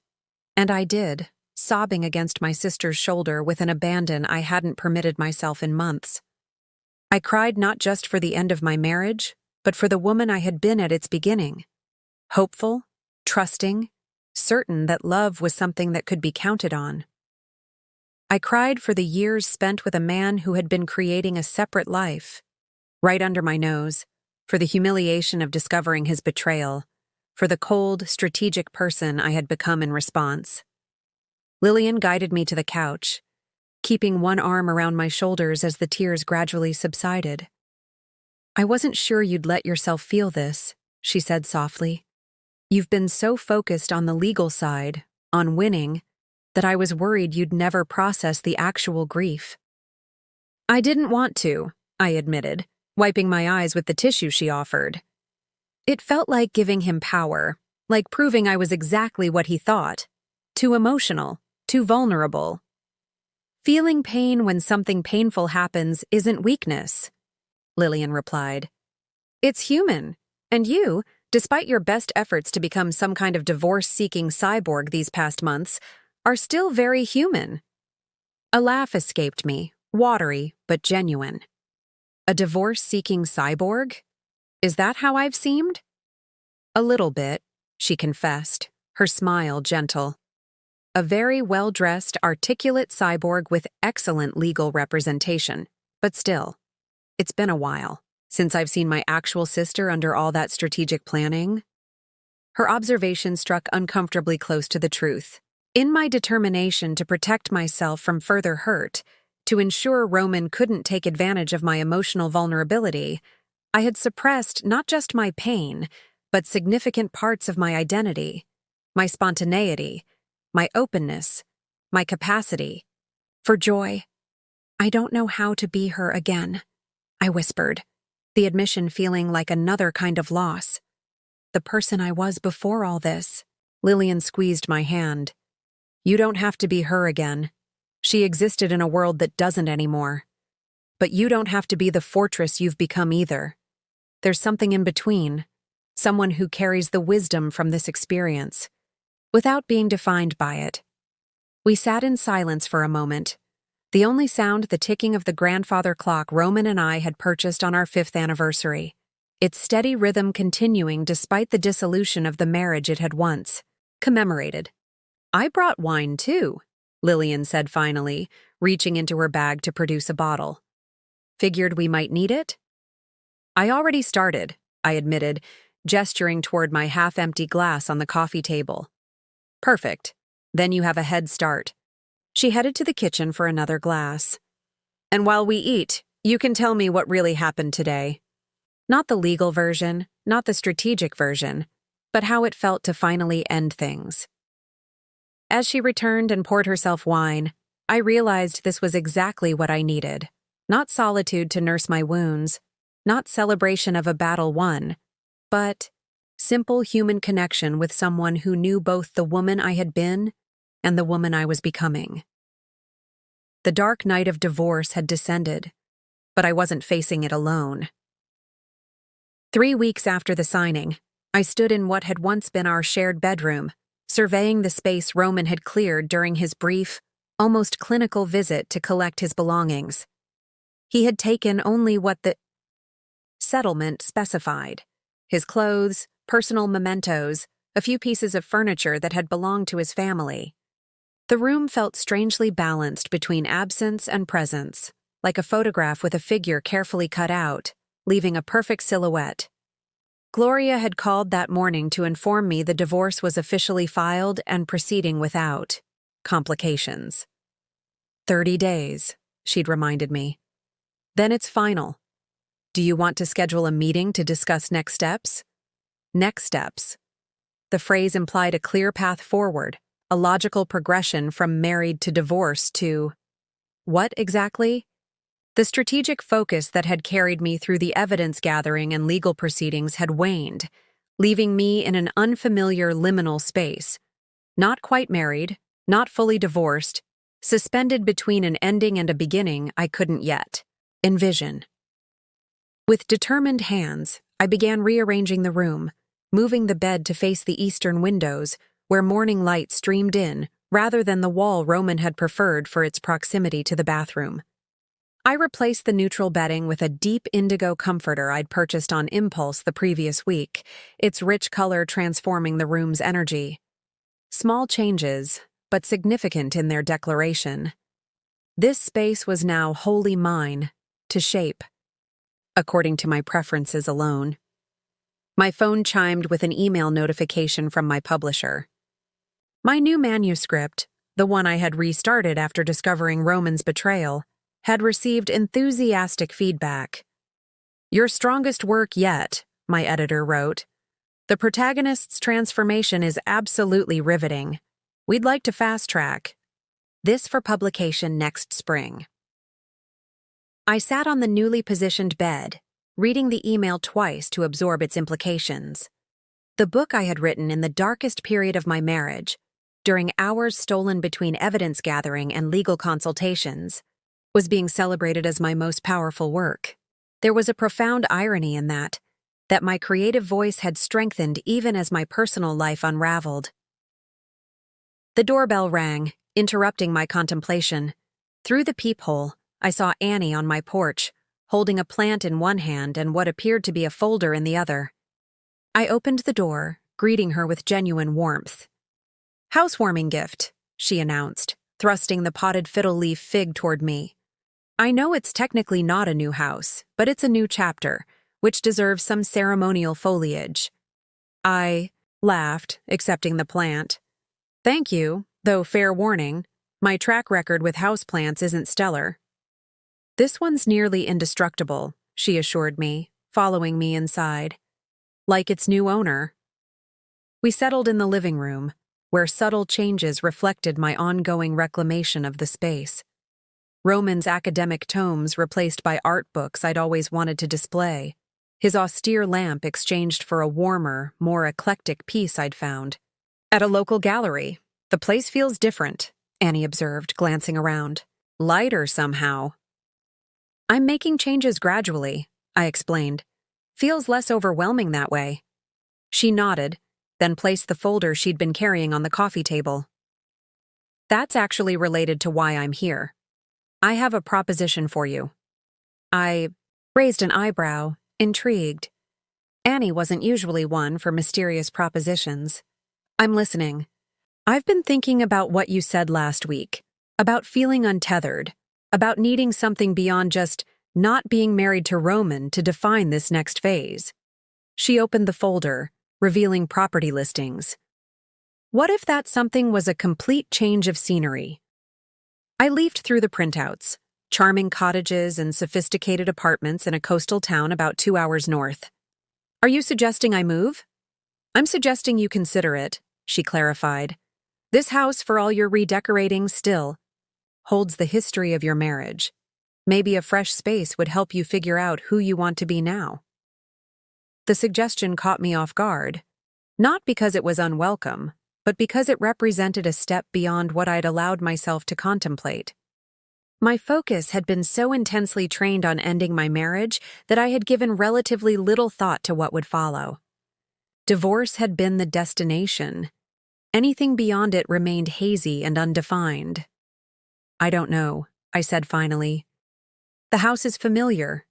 And I did, sobbing against my sister's shoulder with an abandon I hadn't permitted myself in months. I cried not just for the end of my marriage, but for the woman I had been at its beginning. Hopeful, trusting, certain that love was something that could be counted on. I cried for the years spent with a man who had been creating a separate life, right under my nose, for the humiliation of discovering his betrayal, for the cold, strategic person I had become in response. Lillian guided me to the couch, keeping one arm around my shoulders as the tears gradually subsided. "I wasn't sure you'd let yourself feel this," she said softly. "You've been so focused on the legal side, on winning, that I was worried you'd never process the actual grief." "I didn't want to," I admitted, wiping my eyes with the tissue she offered. It felt like giving him power, like proving I was exactly what he thought. Too emotional, too vulnerable. "Feeling pain when something painful happens isn't weakness," Lillian replied. "It's human, and you, despite your best efforts to become some kind of divorce-seeking cyborg these past months, are still very human." A laugh escaped me, watery but genuine. A divorce-seeking cyborg? Is that how I've seemed? "A little bit," she confessed, her smile gentle. "A very well-dressed, articulate cyborg with excellent legal representation, but still, it's been a while since I've seen my actual sister under all that strategic planning." Her observation struck uncomfortably close to the truth. In my determination to protect myself from further hurt, to ensure Roman couldn't take advantage of my emotional vulnerability, I had suppressed not just my pain, but significant parts of my identity, my spontaneity, my openness, my capacity for joy. "I don't know how to be her again," I whispered, the admission feeling like another kind of loss. "The person I was before all this." Lillian squeezed my hand. "You don't have to be her again. She existed in a world that doesn't anymore. But you don't have to be the fortress you've become either. There's something in between, someone who carries the wisdom from this experience, without being defined by it." We sat in silence for a moment, the only sound the ticking of the grandfather clock Roman and I had purchased on our 5th anniversary, its steady rhythm continuing despite the dissolution of the marriage it had once commemorated. "I brought wine too," Lillian said finally, reaching into her bag to produce a bottle. "Figured we might need it?" "I already started," I admitted, gesturing toward my half-empty glass on the coffee table. "Perfect. Then you have a head start." She headed to the kitchen for another glass. "And while we eat, you can tell me what really happened today. Not the legal version, not the strategic version, but how it felt to finally end things." As she returned and poured herself wine, I realized this was exactly what I needed. Not solitude to nurse my wounds, not celebration of a battle won, but simple human connection with someone who knew both the woman I had been and the woman I was becoming. The dark night of divorce had descended, but I wasn't facing it alone. 3 weeks after the signing, I stood in what had once been our shared bedroom, surveying the space Roman had cleared during his brief, almost clinical visit to collect his belongings. He had taken only what the settlement specified: his clothes, personal mementos, a few pieces of furniture that had belonged to his family. The room felt strangely balanced between absence and presence, like a photograph with a figure carefully cut out, leaving a perfect silhouette. Gloria had called that morning to inform me the divorce was officially filed and proceeding without complications. 30 days, she'd reminded me. Then it's final. Do you want to schedule a meeting to discuss next steps? Next steps. The phrase implied a clear path forward, a logical progression from married to divorce to what exactly? The strategic focus that had carried me through the evidence gathering and legal proceedings had waned, leaving me in an unfamiliar liminal space. Not quite married, not fully divorced, suspended between an ending and a beginning I couldn't yet envision. With determined hands, I began rearranging the room, moving the bed to face the eastern windows, where morning light streamed in, rather than the wall Roman had preferred for its proximity to the bathroom. I replaced the neutral bedding with a deep indigo comforter I'd purchased on impulse the previous week, its rich color transforming the room's energy. Small changes, but significant in their declaration. This space was now wholly mine, to shape, according to my preferences alone. My phone chimed with an email notification from my publisher. My new manuscript, the one I had restarted after discovering Roman's betrayal, had received enthusiastic feedback. "Your strongest work yet," my editor wrote. "The protagonist's transformation is absolutely riveting. We'd like to fast-track this for publication next spring." I sat on the newly positioned bed, reading the email twice to absorb its implications. The book I had written in the darkest period of my marriage, during hours stolen between evidence gathering and legal consultations, was being celebrated as my most powerful work. There was a profound irony in that my creative voice had strengthened even as my personal life unraveled. The doorbell rang, interrupting my contemplation. Through the peephole, I saw Annie on my porch, holding a plant in one hand and what appeared to be a folder in the other. I opened the door, greeting her with genuine warmth. "Housewarming gift," she announced, thrusting the potted fiddle leaf fig toward me. "I know it's technically not a new house, but it's a new chapter, which deserves some ceremonial foliage." I laughed, accepting the plant. Thank you, though fair warning, my track record with houseplants isn't stellar. This one's nearly indestructible, she assured me, following me inside. Like its new owner. We settled in the living room, where subtle changes reflected my ongoing reclamation of the space. Roman's academic tomes replaced by art books I'd always wanted to display. His austere lamp exchanged for a warmer, more eclectic piece I'd found. At a local gallery. The place feels different, Annie observed, glancing around. Lighter somehow. I'm making changes gradually, I explained. Feels less overwhelming that way. She nodded, then placed the folder she'd been carrying on the coffee table. That's actually related to why I'm here. I have a proposition for you. I raised an eyebrow, intrigued. Annie wasn't usually one for mysterious propositions. I'm listening. I've been thinking about what you said last week, about feeling untethered, about needing something beyond just not being married to Roman to define this next phase. She opened the folder, revealing property listings. What if that something was a complete change of scenery? I leafed through the printouts, charming cottages and sophisticated apartments in a coastal town about 2 hours north. Are you suggesting I move? I'm suggesting you consider it, she clarified. This house, for all your redecorating, still holds the history of your marriage. Maybe a fresh space would help you figure out who you want to be now. The suggestion caught me off guard, not because it was unwelcome, but because it represented a step beyond what I'd allowed myself to contemplate. My focus had been so intensely trained on ending my marriage that I had given relatively little thought to what would follow. Divorce had been the destination. Anything beyond it remained hazy and undefined. I don't know, I said finally. The house is familiar,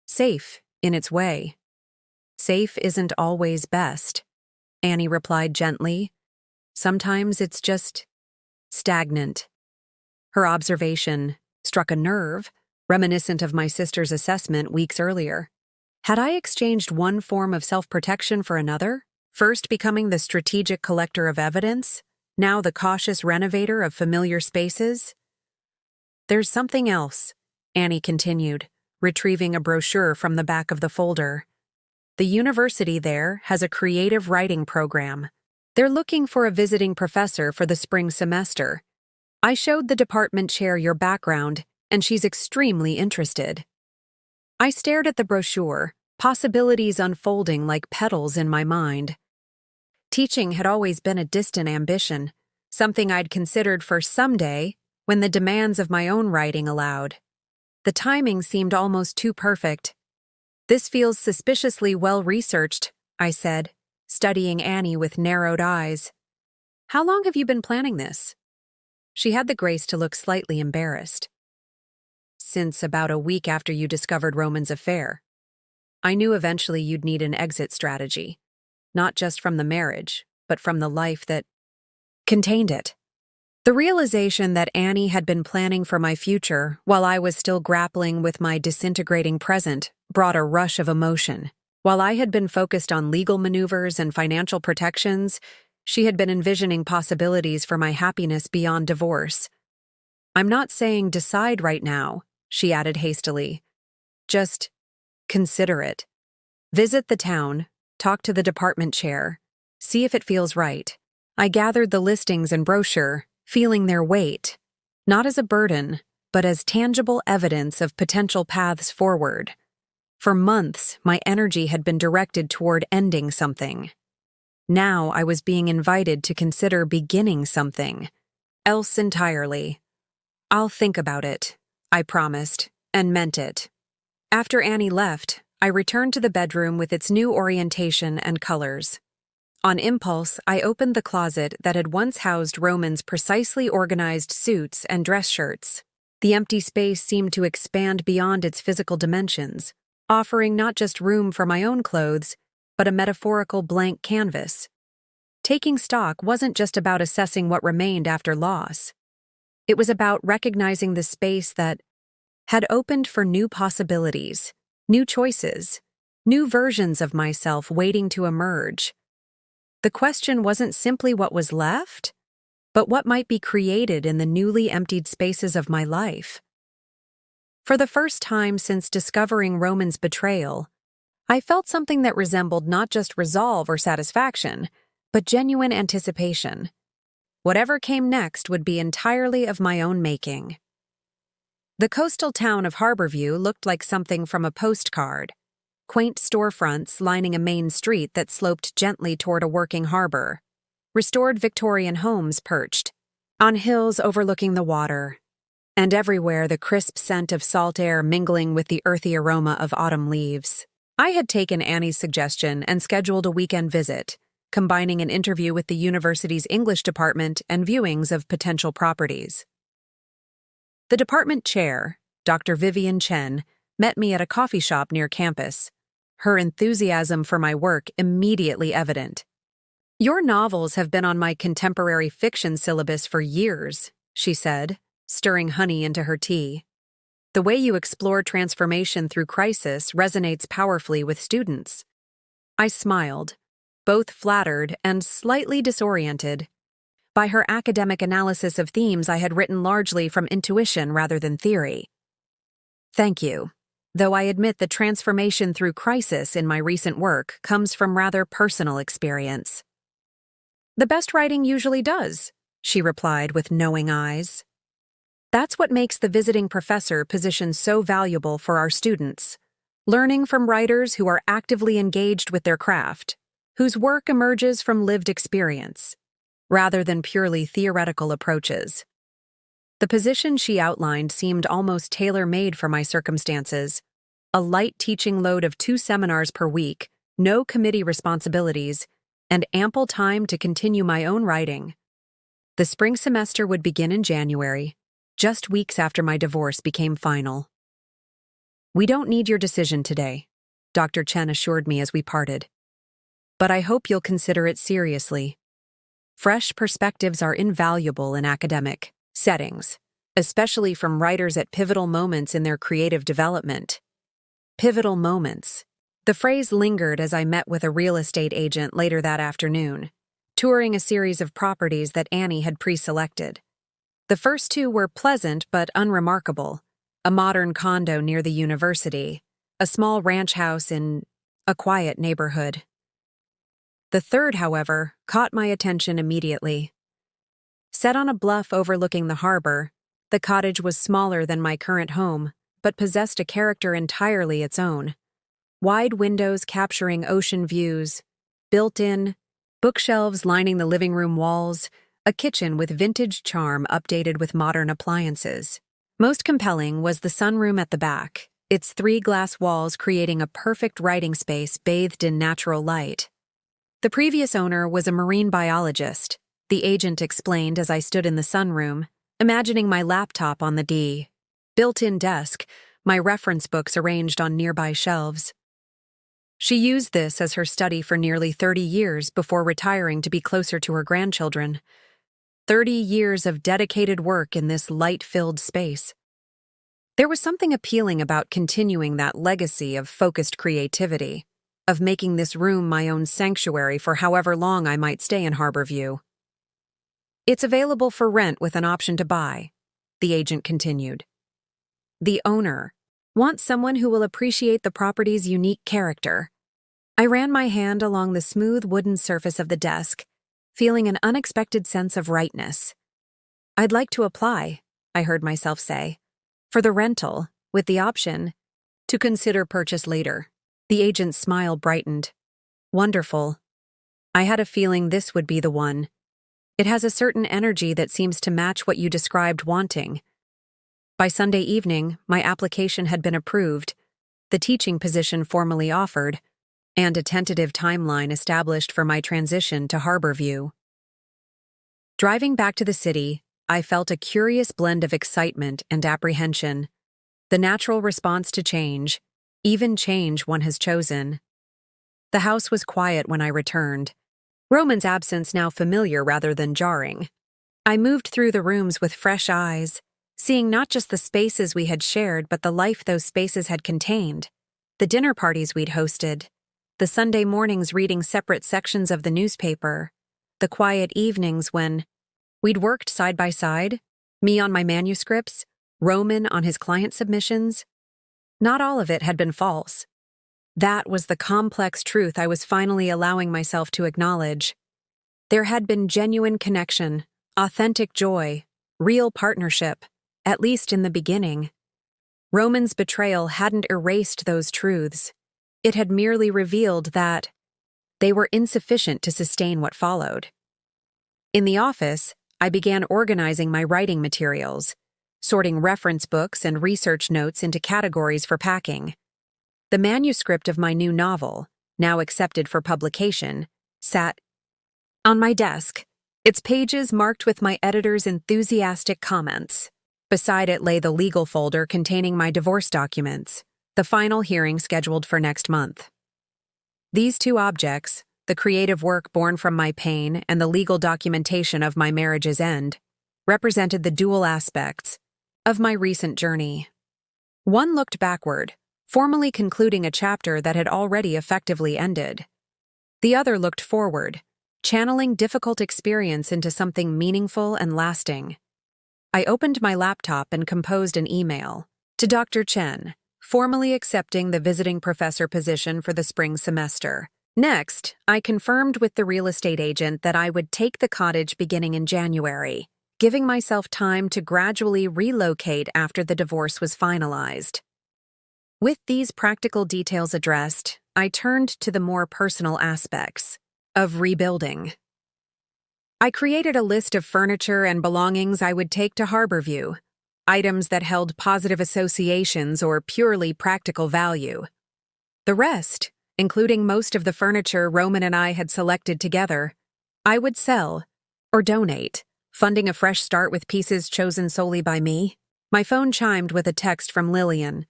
safe in its way. Safe isn't always best, Annie replied gently. Sometimes it's just stagnant. Her observation struck a nerve, reminiscent of my sister's assessment weeks earlier. Had I exchanged one form of self-protection for another? First becoming the strategic collector of evidence, now the cautious renovator of familiar spaces? There's something else, Annie continued, retrieving a brochure from the back of the folder. The university there has a creative writing program. They're looking for a visiting professor for the spring semester. I showed the department chair your background, and she's extremely interested. I stared at the brochure, possibilities unfolding like petals in my mind. Teaching had always been a distant ambition, something I'd considered for someday when the demands of my own writing allowed. The timing seemed almost too perfect. This feels suspiciously well-researched, I said, studying Annie with narrowed eyes. How long have you been planning this? She had the grace to look slightly embarrassed. Since about a week after you discovered Roman's affair. I knew eventually you'd need an exit strategy, not just from the marriage, but from the life that contained it. The realization that Annie had been planning for my future while I was still grappling with my disintegrating present brought a rush of emotion. While I had been focused on legal maneuvers and financial protections, she had been envisioning possibilities for my happiness beyond divorce. I'm not saying decide right now, she added hastily. Just consider it. Visit the town, talk to the department chair, see if it feels right. I gathered the listings and brochure, feeling their weight, not as a burden, but as tangible evidence of potential paths forward. For months, my energy had been directed toward ending something. Now I was being invited to consider beginning something else entirely. I'll think about it, I promised, and meant it. After Annie left, I returned to the bedroom with its new orientation and colors. On impulse, I opened the closet that had once housed Roman's precisely organized suits and dress shirts. The empty space seemed to expand beyond its physical dimensions, offering not just room for my own clothes, but a metaphorical blank canvas. Taking stock wasn't just about assessing what remained after loss. It was about recognizing the space that had opened for new possibilities, new choices, new versions of myself waiting to emerge. The question wasn't simply what was left, but what might be created in the newly emptied spaces of my life. For the first time since discovering Roman's betrayal, I felt something that resembled not just resolve or satisfaction, but genuine anticipation. Whatever came next would be entirely of my own making. The coastal town of Harborview looked like something from a postcard. Quaint storefronts lining a main street that sloped gently toward a working harbor. Restored Victorian homes perched on hills overlooking the water, and everywhere the crisp scent of salt air mingling with the earthy aroma of autumn leaves. I had taken Annie's suggestion and scheduled a weekend visit, combining an interview with the university's English department and viewings of potential properties. The department chair, Dr. Vivian Chen, met me at a coffee shop near campus, her enthusiasm for my work immediately evident. "Your novels have been on my contemporary fiction syllabus for years," she said, stirring honey into her tea. "The way you explore transformation through crisis resonates powerfully with students." I smiled, both flattered and slightly disoriented. By her academic analysis of themes I had written largely from intuition rather than theory. "Thank you, though I admit the transformation through crisis in my recent work comes from rather personal experience." "The best writing usually does," she replied with knowing eyes. "That's what makes the visiting professor position so valuable for our students, learning from writers who are actively engaged with their craft, whose work emerges from lived experience, rather than purely theoretical approaches." The position she outlined seemed almost tailor-made for my circumstances: a light teaching load of 2 seminars per week, no committee responsibilities, and ample time to continue my own writing. The spring semester would begin in January, just weeks after my divorce became final. "We don't need your decision today," Dr. Chen assured me as we parted. "But I hope you'll consider it seriously. Fresh perspectives are invaluable in academic settings, especially from writers at pivotal moments in their creative development." Pivotal moments. The phrase lingered as I met with a real estate agent later that afternoon, touring a series of properties that Annie had pre-selected. The first 2 were pleasant but unremarkable: a modern condo near the university, a small ranch house in a quiet neighborhood. The third, however, caught my attention immediately. Set on a bluff overlooking the harbor, the cottage was smaller than my current home, but possessed a character entirely its own. Wide windows capturing ocean views, built-in, bookshelves lining the living room walls, a kitchen with vintage charm updated with modern appliances. Most compelling was the sunroom at the back, its 3 glass walls creating a perfect writing space bathed in natural light. The previous owner was a marine biologist, the agent explained as I stood in the sunroom, imagining my laptop on the built-in desk, my reference books arranged on nearby shelves. She used this as her study for nearly 30 years before retiring to be closer to her grandchildren. 30 years of dedicated work in this light-filled space. There was something appealing about continuing that legacy of focused creativity, of making this room my own sanctuary for however long I might stay in Harborview. "It's available for rent with an option to buy," the agent continued. "The owner wants someone who will appreciate the property's unique character." I ran my hand along the smooth wooden surface of the desk, feeling an unexpected sense of rightness. "I'd like to apply," I heard myself say, "for the rental, with the option to consider purchase later." The agent's smile brightened. "Wonderful. I had a feeling this would be the one. It has a certain energy that seems to match what you described wanting." By Sunday evening, my application had been approved, the teaching position formally offered, and a tentative timeline established for my transition to Harborview. Driving back to the city, I felt a curious blend of excitement and apprehension, the natural response to change, even change one has chosen. The house was quiet when I returned, Roman's absence now familiar rather than jarring. I moved through the rooms with fresh eyes, seeing not just the spaces we had shared but the life those spaces had contained, the dinner parties we'd hosted, the Sunday mornings reading separate sections of the newspaper, the quiet evenings when we'd worked side by side, me on my manuscripts, Roman on his client submissions. Not all of it had been false. That was the complex truth I was finally allowing myself to acknowledge. There had been genuine connection, authentic joy, real partnership, at least in the beginning. Roman's betrayal hadn't erased those truths. It had merely revealed that they were insufficient to sustain what followed. In the office, I began organizing my writing materials, sorting reference books and research notes into categories for packing. The manuscript of my new novel, now accepted for publication, sat on my desk, its pages marked with my editor's enthusiastic comments. Beside it lay the legal folder containing my divorce documents, the final hearing scheduled for next month. These two objects, the creative work born from my pain and the legal documentation of my marriage's end, represented the dual aspects of my recent journey. One looked backward, formally concluding a chapter that had already effectively ended. The other looked forward, channeling difficult experience into something meaningful and lasting. I opened my laptop and composed an email to Dr. Chen, formally accepting the visiting professor position for the spring semester. Next, I confirmed with the real estate agent that I would take the cottage beginning in January, giving myself time to gradually relocate after the divorce was finalized. With these practical details addressed, I turned to the more personal aspects of rebuilding. I created a list of furniture and belongings I would take to Harborview, items that held positive associations or purely practical value. The rest, including most of the furniture Roman and I had selected together, I would sell or donate, funding a fresh start with pieces chosen solely by me. My phone chimed with a text from Lillian.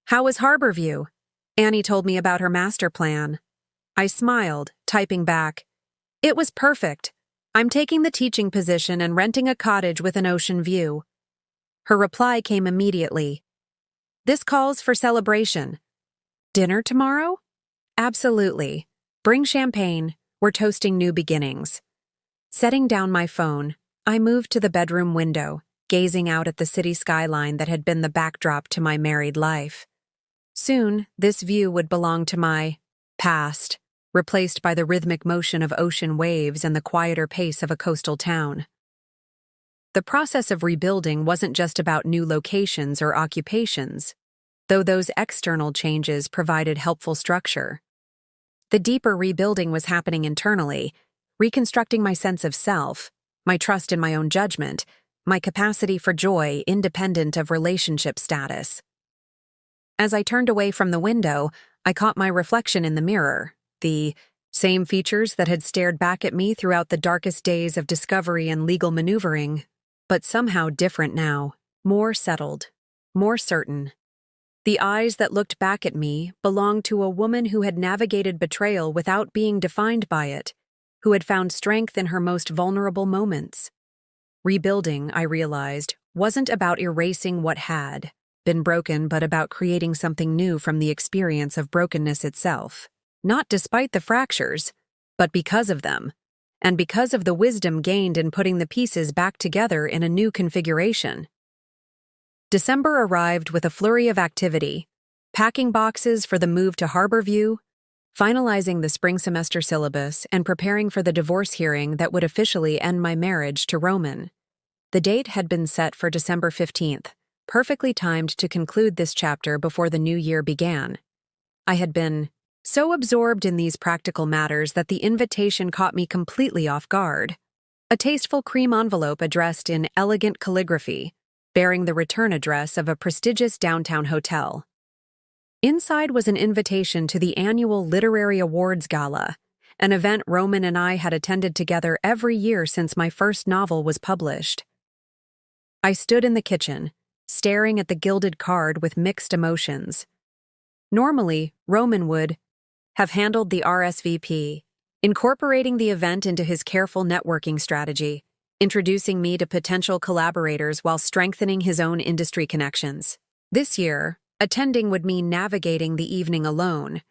"How was Harborview?" Annie told me about her master plan. I smiled, typing back, "It was perfect. I'm taking the teaching position and renting a cottage with an ocean view." Her reply came immediately. "This calls for celebration. Dinner tomorrow?" "Absolutely. Bring champagne. We're toasting new beginnings." Setting down my phone, I moved to the bedroom window, gazing out at the city skyline that had been the backdrop to my married life. Soon, this view would belong to my past, replaced by the rhythmic motion of ocean waves and the quieter pace of a coastal town. The process of rebuilding wasn't just about new locations or occupations, though those external changes provided helpful structure. The deeper rebuilding was happening internally, reconstructing my sense of self, my trust in my own judgment, my capacity for joy independent of relationship status. As I turned away from the window, I caught my reflection in the mirror, the same features that had stared back at me throughout the darkest days of discovery and legal maneuvering, but somehow different now, more settled, more certain. The eyes that looked back at me belonged to a woman who had navigated betrayal without being defined by it, who had found strength in her most vulnerable moments. Rebuilding, I realized, wasn't about erasing what had been broken, but about creating something new from the experience of brokenness itself. Not despite the fractures, but because of them, and because of the wisdom gained in putting the pieces back together in a new configuration. December arrived with a flurry of activity, packing boxes for the move to Harborview, finalizing the spring semester syllabus, and preparing for the divorce hearing that would officially end my marriage to Roman. The date had been set for December 15th, perfectly timed to conclude this chapter before the new year began. I had been so absorbed in these practical matters that the invitation caught me completely off guard. A tasteful cream envelope addressed in elegant calligraphy, bearing the return address of a prestigious downtown hotel. Inside was an invitation to the annual Literary Awards Gala, an event Roman and I had attended together every year since my first novel was published. I stood in the kitchen, staring at the gilded card with mixed emotions. Normally, Roman would have handled the RSVP, incorporating the event into his careful networking strategy, introducing me to potential collaborators while strengthening his own industry connections. This year, attending would mean navigating the evening alone,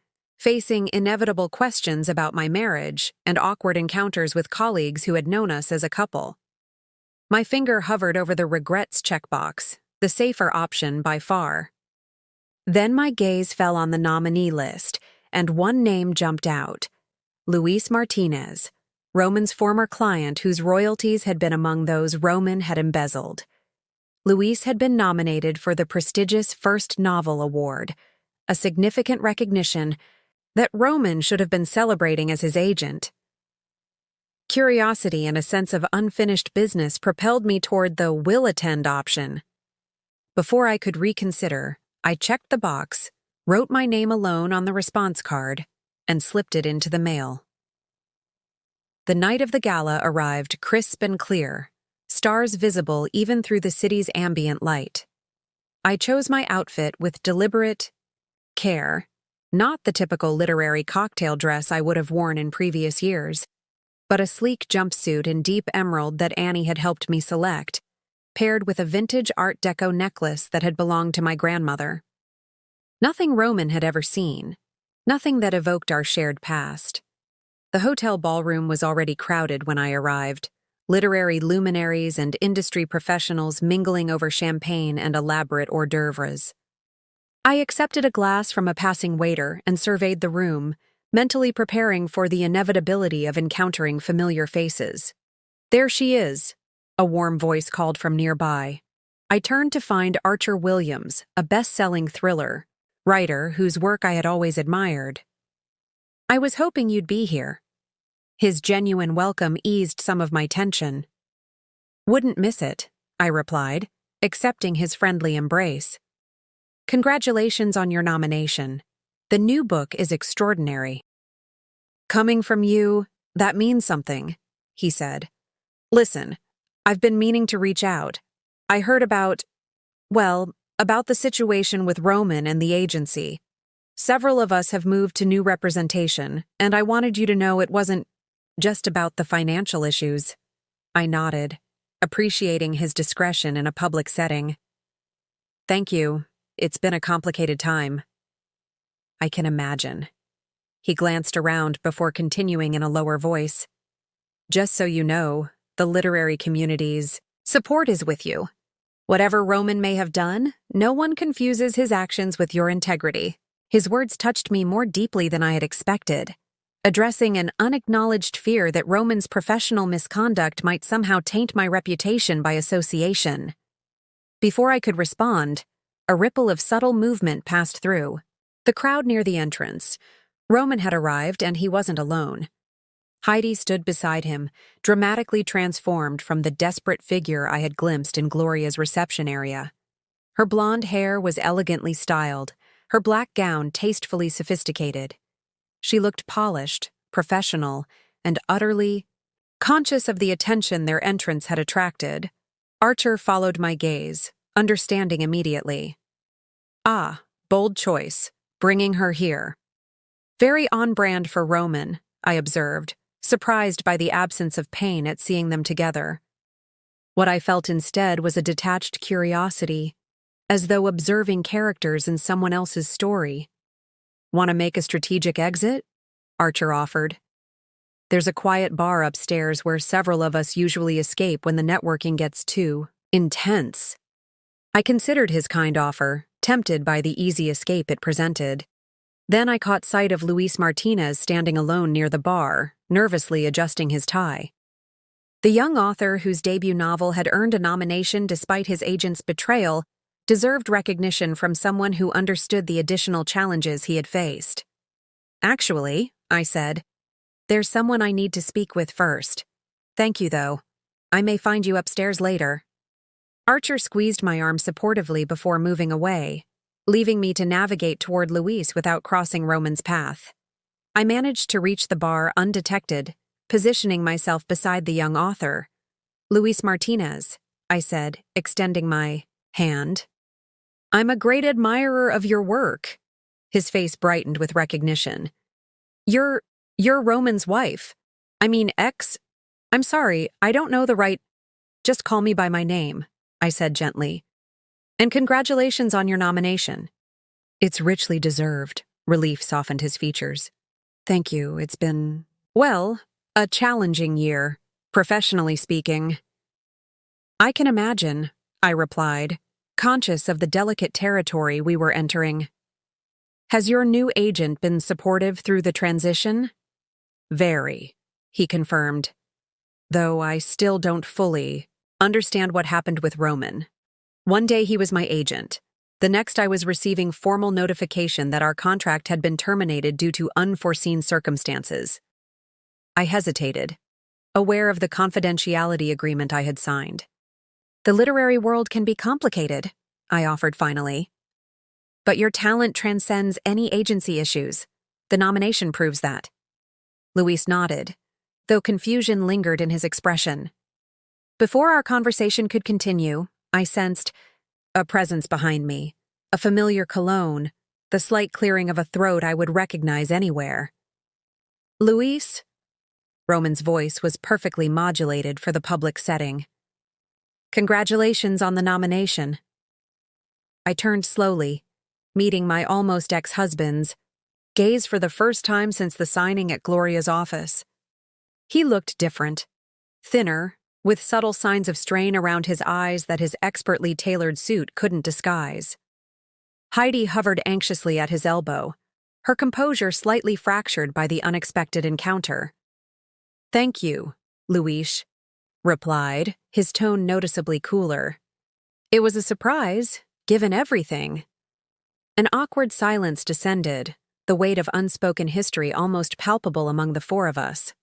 facing inevitable questions about my marriage and awkward encounters with colleagues who had known us as a couple. My finger hovered over the regrets checkbox, the safer option by far. Then my gaze fell on the nominee list, and one name jumped out: Luis Martinez, Roman's former client whose royalties had been among those Roman had embezzled. Luis had been nominated for the prestigious First Novel Award, a significant recognition that Roman should have been celebrating as his agent. Curiosity and a sense of unfinished business propelled me toward the will attend option. Before I could reconsider, I checked the box, wrote my name alone on the response card, and slipped it into the mail. The night of the gala arrived crisp and clear, stars visible even through the city's ambient light. I chose my outfit with deliberate care, not the typical literary cocktail dress I would have worn in previous years, but a sleek jumpsuit in deep emerald that Annie had helped me select, paired with a vintage Art Deco necklace that had belonged to my grandmother. Nothing Roman had ever seen, nothing that evoked our shared past. The hotel ballroom was already crowded when I arrived, literary luminaries and industry professionals mingling over champagne and elaborate hors d'oeuvres. I accepted a glass from a passing waiter and surveyed the room, mentally preparing for the inevitability of encountering familiar faces. "There she is," a warm voice called from nearby. I turned to find Archer Williams, a best-selling thriller writer whose work I had always admired. "I was hoping you'd be here." His genuine welcome eased some of my tension. "Wouldn't miss it," I replied, accepting his friendly embrace. "Congratulations on your nomination. The new book is extraordinary." "Coming from you, that means something," he said. "Listen, I've been meaning to reach out. I heard about the situation with Roman and the agency. Several of us have moved to new representation, and I wanted you to know it wasn't just about the financial issues." I nodded, appreciating his discretion in a public setting. "Thank you. It's been a complicated time." "I can imagine." He glanced around before continuing in a lower voice. "Just so you know, the literary community's support is with you. Whatever Roman may have done, no one confuses his actions with your integrity." His words touched me more deeply than I had expected, addressing an unacknowledged fear that Roman's professional misconduct might somehow taint my reputation by association. Before I could respond, a ripple of subtle movement passed through the crowd near the entrance. Roman had arrived, and he wasn't alone. Heidi stood beside him, dramatically transformed from the desperate figure I had glimpsed in Gloria's reception area. Her blonde hair was elegantly styled, her black gown tastefully sophisticated. She looked polished, professional, and utterly conscious of the attention their entrance had attracted. Archer followed my gaze, understanding immediately. "Ah, bold choice, bringing her here." "Very on-brand for Roman," I observed, surprised by the absence of pain at seeing them together. What I felt instead was a detached curiosity, as though observing characters in someone else's story. "Want to make a strategic exit?" Archer offered. "There's a quiet bar upstairs where several of us usually escape when the networking gets too intense." I considered his kind offer, tempted by the easy escape it presented. Then I caught sight of Luis Martinez standing alone near the bar, nervously adjusting his tie. The young author whose debut novel had earned a nomination despite his agent's betrayal deserved recognition from someone who understood the additional challenges he had faced. "Actually," I said, "there's someone I need to speak with first. Thank you, though. I may find you upstairs later." Archer squeezed my arm supportively before moving away, leaving me to navigate toward Luis without crossing Roman's path. I managed to reach the bar undetected, positioning myself beside the young author. "Luis Martinez," I said, extending my hand. "I'm a great admirer of your work." His face brightened with recognition. You're Roman's wife. I mean, I'm sorry, I don't know the right. Just call me by my name," I said gently. "And congratulations on your nomination." "It's richly deserved," Relief softened his features. Thank you, it's been, well, a challenging year, professionally speaking. I can imagine, I replied, conscious of the delicate territory we were entering. Has your new agent been supportive through the transition? Very, he confirmed, though I still don't fully understand what happened with Roman. One day he was my agent. The next I was receiving formal notification that our contract had been terminated due to unforeseen circumstances. I hesitated, aware of the confidentiality agreement I had signed. The literary world can be complicated, I offered finally. But your talent transcends any agency issues. The nomination proves that. Luis nodded, though confusion lingered in his expression. Before our conversation could continue, I sensed a presence behind me, a familiar cologne, the slight clearing of a throat I would recognize anywhere. Luis? Roman's voice was perfectly modulated for the public setting. Congratulations on the nomination. I turned slowly, meeting my almost ex-husband's gaze for the first time since the signing at Gloria's office. He looked different, thinner, with subtle signs of strain around his eyes that his expertly tailored suit couldn't disguise. Heidi hovered anxiously at his elbow, her composure slightly fractured by the unexpected encounter. Thank you, Luis replied, his tone noticeably cooler. It was a surprise, given everything. An awkward silence descended, the weight of unspoken history almost palpable among the four of us.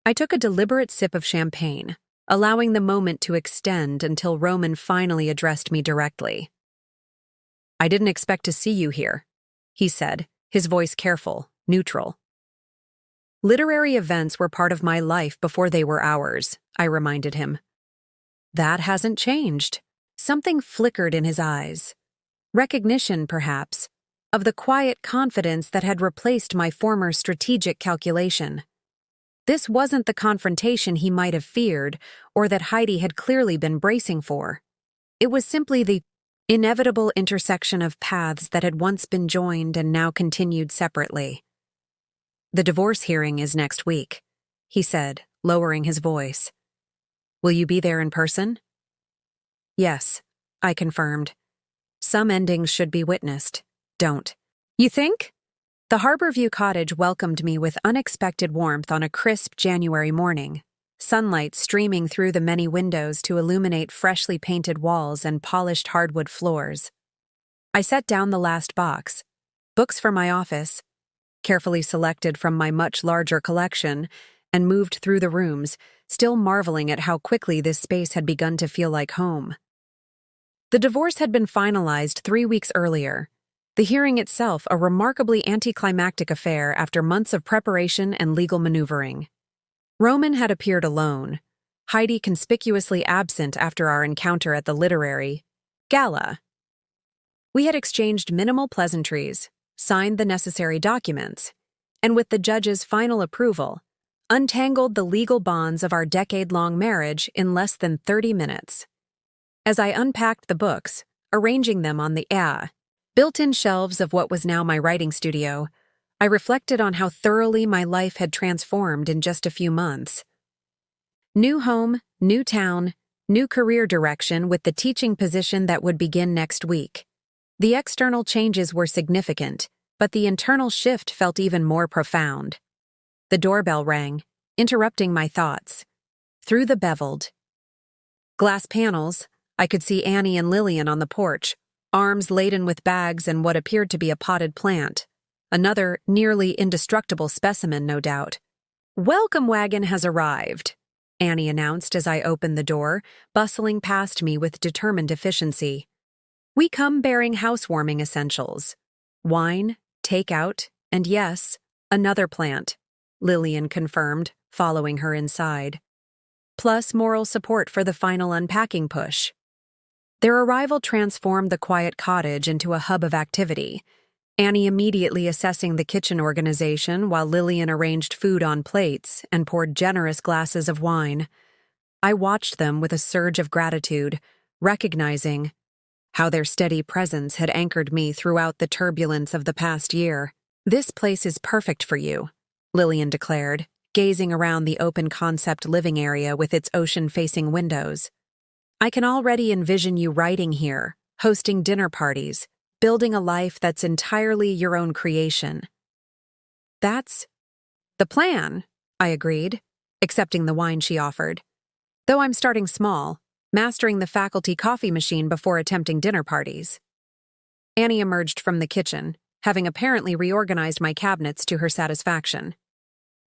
I took a deliberate sip of champagne, allowing the moment to extend until Roman finally addressed me directly. I didn't expect to see you here, he said, his voice careful, neutral. Literary events were part of my life before they were ours, I reminded him. That hasn't changed. Something flickered in his eyes. Recognition, perhaps, of the quiet confidence that had replaced my former strategic calculation. This wasn't the confrontation he might have feared, or that Heidi had clearly been bracing for. It was simply the inevitable intersection of paths that had once been joined and now continued separately. The divorce hearing is next week, he said, lowering his voice. Will you be there in person? Yes, I confirmed. Some endings should be witnessed. Don't. You think? The Harborview cottage welcomed me with unexpected warmth on a crisp January morning, sunlight streaming through the many windows to illuminate freshly painted walls and polished hardwood floors. I set down the last box, books for my office, carefully selected from my much larger collection, and moved through the rooms, still marveling at how quickly this space had begun to feel like home. The divorce had been finalized 3 weeks earlier, the hearing itself a remarkably anticlimactic affair after months of preparation and legal maneuvering. Roman had appeared alone, Heidi conspicuously absent after our encounter at the literary gala. We had exchanged minimal pleasantries, signed the necessary documents, and with the judge's final approval, untangled the legal bonds of our decade-long marriage in less than 30 minutes. As I unpacked the books, arranging them on the built-in shelves of what was now my writing studio, I reflected on how thoroughly my life had transformed in just a few months. New home, new town, new career direction with the teaching position that would begin next week. The external changes were significant, but the internal shift felt even more profound. The doorbell rang, interrupting my thoughts. Through the beveled glass panels, I could see Annie and Lillian on the porch, arms laden with bags and what appeared to be a potted plant. Another nearly indestructible specimen, no doubt. "Welcome wagon has arrived," Annie announced as I opened the door, bustling past me with determined efficiency. "We come bearing housewarming essentials. Wine, takeout, and yes, another plant," Lillian confirmed, following her inside. Plus moral support for the final unpacking push. Their arrival transformed the quiet cottage into a hub of activity, Annie immediately assessing the kitchen organization while Lillian arranged food on plates and poured generous glasses of wine. I watched them with a surge of gratitude, recognizing how their steady presence had anchored me throughout the turbulence of the past year. "This place is perfect for you," Lillian declared, gazing around the open-concept living area with its ocean-facing windows. "I can already envision you writing here, hosting dinner parties, building a life that's entirely your own creation." "That's the plan," I agreed, accepting the wine she offered. "Though I'm starting small, mastering the faculty coffee machine before attempting dinner parties." Annie emerged from the kitchen, having apparently reorganized my cabinets to her satisfaction.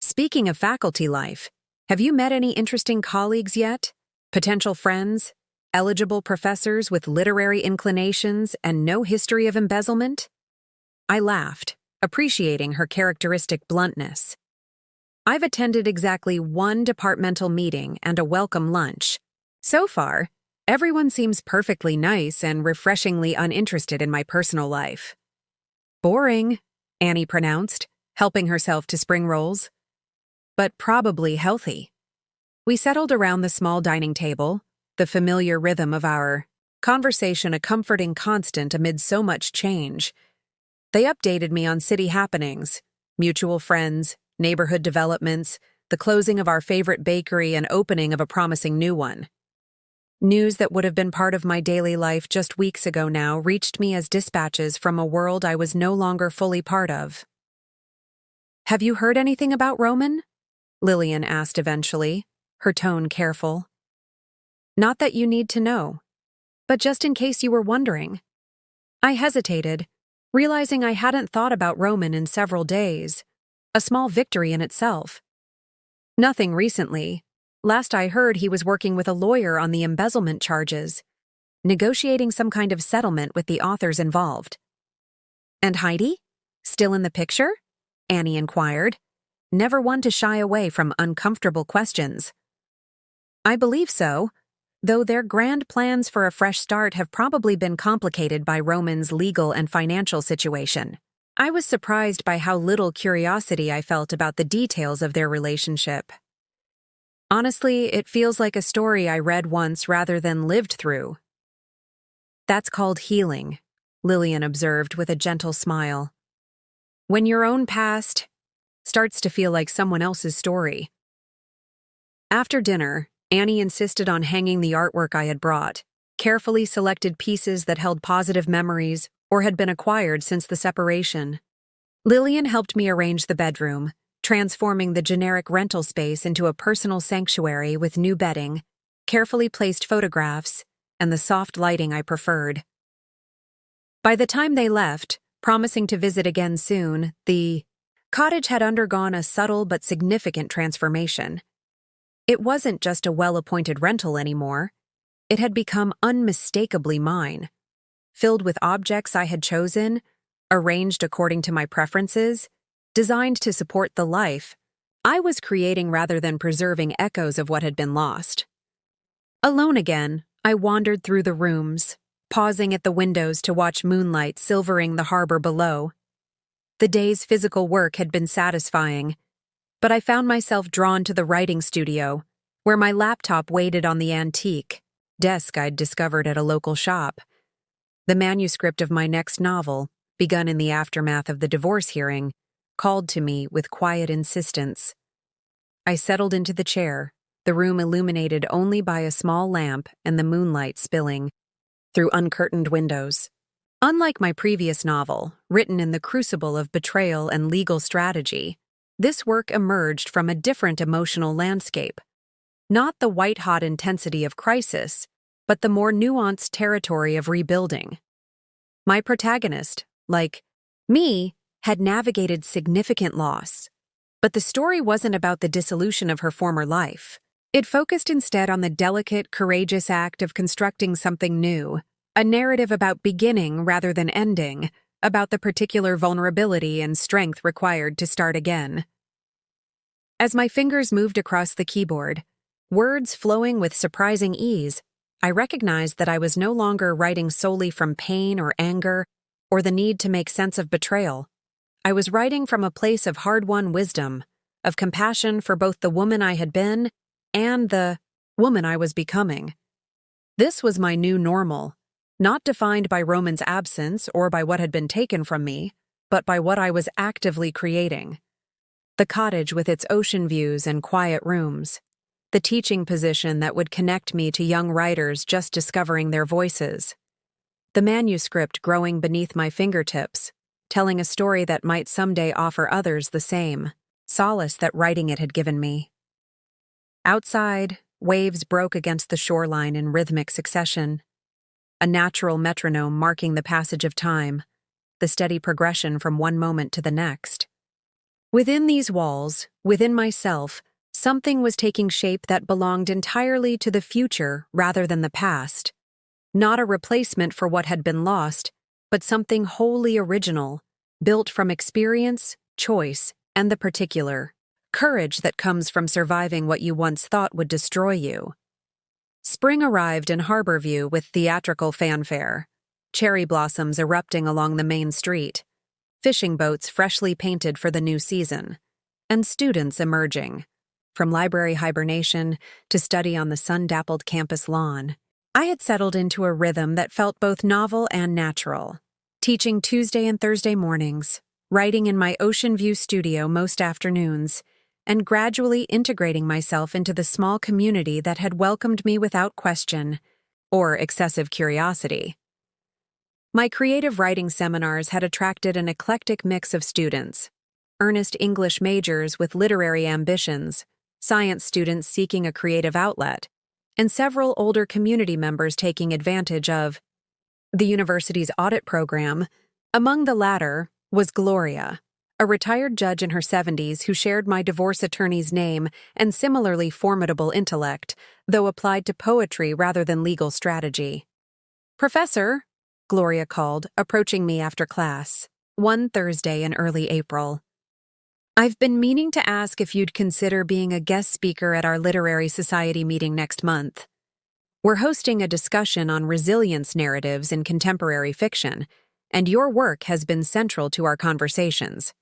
"Speaking of faculty life, have you met any interesting colleagues yet? Potential friends? Eligible professors with literary inclinations and no history of embezzlement?" I laughed, appreciating her characteristic bluntness. "I've attended exactly one departmental meeting and a welcome lunch. So far, everyone seems perfectly nice and refreshingly uninterested in my personal life." "Boring," Annie pronounced, helping herself to spring rolls. "But probably healthy." We settled around the small dining table, the familiar rhythm of our conversation a comforting constant amid so much change. They updated me on city happenings, mutual friends, neighborhood developments, the closing of our favorite bakery and opening of a promising new one. News that would have been part of my daily life just weeks ago now reached me as dispatches from a world I was no longer fully part of. "Have you heard anything about Roman?" Lillian asked eventually, her tone careful. "Not that you need to know, but just in case you were wondering." I hesitated, realizing I hadn't thought about Roman in several days, a small victory in itself. "Nothing recently. Last I heard, he was working with a lawyer on the embezzlement charges, negotiating some kind of settlement with the authors involved." "And Heidi? Still in the picture?" Annie inquired, never one to shy away from uncomfortable questions. "I believe so, though their grand plans for a fresh start have probably been complicated by Roman's legal and financial situation." I was surprised by how little curiosity I felt about the details of their relationship. "Honestly, it feels like a story I read once rather than lived through." "That's called healing," Lillian observed with a gentle smile. "When your own past starts to feel like someone else's story." After dinner, Annie insisted on hanging the artwork I had brought, carefully selected pieces that held positive memories or had been acquired since the separation. Lillian helped me arrange the bedroom, transforming the generic rental space into a personal sanctuary with new bedding, carefully placed photographs, and the soft lighting I preferred. By the time they left, promising to visit again soon, the cottage had undergone a subtle but significant transformation. It wasn't just a well-appointed rental anymore. It had become unmistakably mine, filled with objects I had chosen, arranged according to my preferences, designed to support the life I was creating rather than preserving echoes of what had been lost. Alone again, I wandered through the rooms, pausing at the windows to watch moonlight silvering the harbor below. The day's physical work had been satisfying, but I found myself drawn to the writing studio, where my laptop waited on the antique desk I'd discovered at a local shop. The manuscript of my next novel, begun in the aftermath of the divorce hearing, called to me with quiet insistence. I settled into the chair, the room illuminated only by a small lamp and the moonlight spilling through uncurtained windows. Unlike my previous novel, written in the crucible of betrayal and legal strategy, this work emerged from a different emotional landscape. Not the white-hot intensity of crisis, but the more nuanced territory of rebuilding. My protagonist, like me, had navigated significant loss. But the story wasn't about the dissolution of her former life. It focused instead on the delicate, courageous act of constructing something new, a narrative about beginning rather than ending, about the particular vulnerability and strength required to start again. As my fingers moved across the keyboard, words flowing with surprising ease, I recognized that I was no longer writing solely from pain or anger or the need to make sense of betrayal. I was writing from a place of hard-won wisdom, of compassion for both the woman I had been and the woman I was becoming. This was my new normal, not defined by Roman's absence or by what had been taken from me, but by what I was actively creating. The cottage with its ocean views and quiet rooms. The teaching position that would connect me to young writers just discovering their voices. The manuscript growing beneath my fingertips, telling a story that might someday offer others the same solace that writing it had given me. Outside, waves broke against the shoreline in rhythmic succession, a natural metronome marking the passage of time, the steady progression from one moment to the next. Within these walls, within myself, something was taking shape that belonged entirely to the future rather than the past. Not a replacement for what had been lost, but something wholly original, built from experience, choice, and the particular. Courage that comes from surviving what you once thought would destroy you. Spring arrived in Harborview with theatrical fanfare, cherry blossoms erupting along the main street, fishing boats freshly painted for the new season, and students emerging, from library hibernation to study on the sun-dappled campus lawn. I had settled into a rhythm that felt both novel and natural, teaching Tuesday and Thursday mornings, writing in my Ocean View studio most afternoons, and gradually integrating myself into the small community that had welcomed me without question or excessive curiosity. My creative writing seminars had attracted an eclectic mix of students, earnest English majors with literary ambitions, science students seeking a creative outlet, and several older community members taking advantage of the university's audit program. Among the latter was Gloria, a retired judge in her 70s who shared my divorce attorney's name and similarly formidable intellect, though applied to poetry rather than legal strategy. "Professor," Gloria called, approaching me after class, one Thursday in early April. "I've been meaning to ask if you'd consider being a guest speaker at our Literary Society meeting next month. We're hosting a discussion on resilience narratives in contemporary fiction, and your work has been central to our conversations."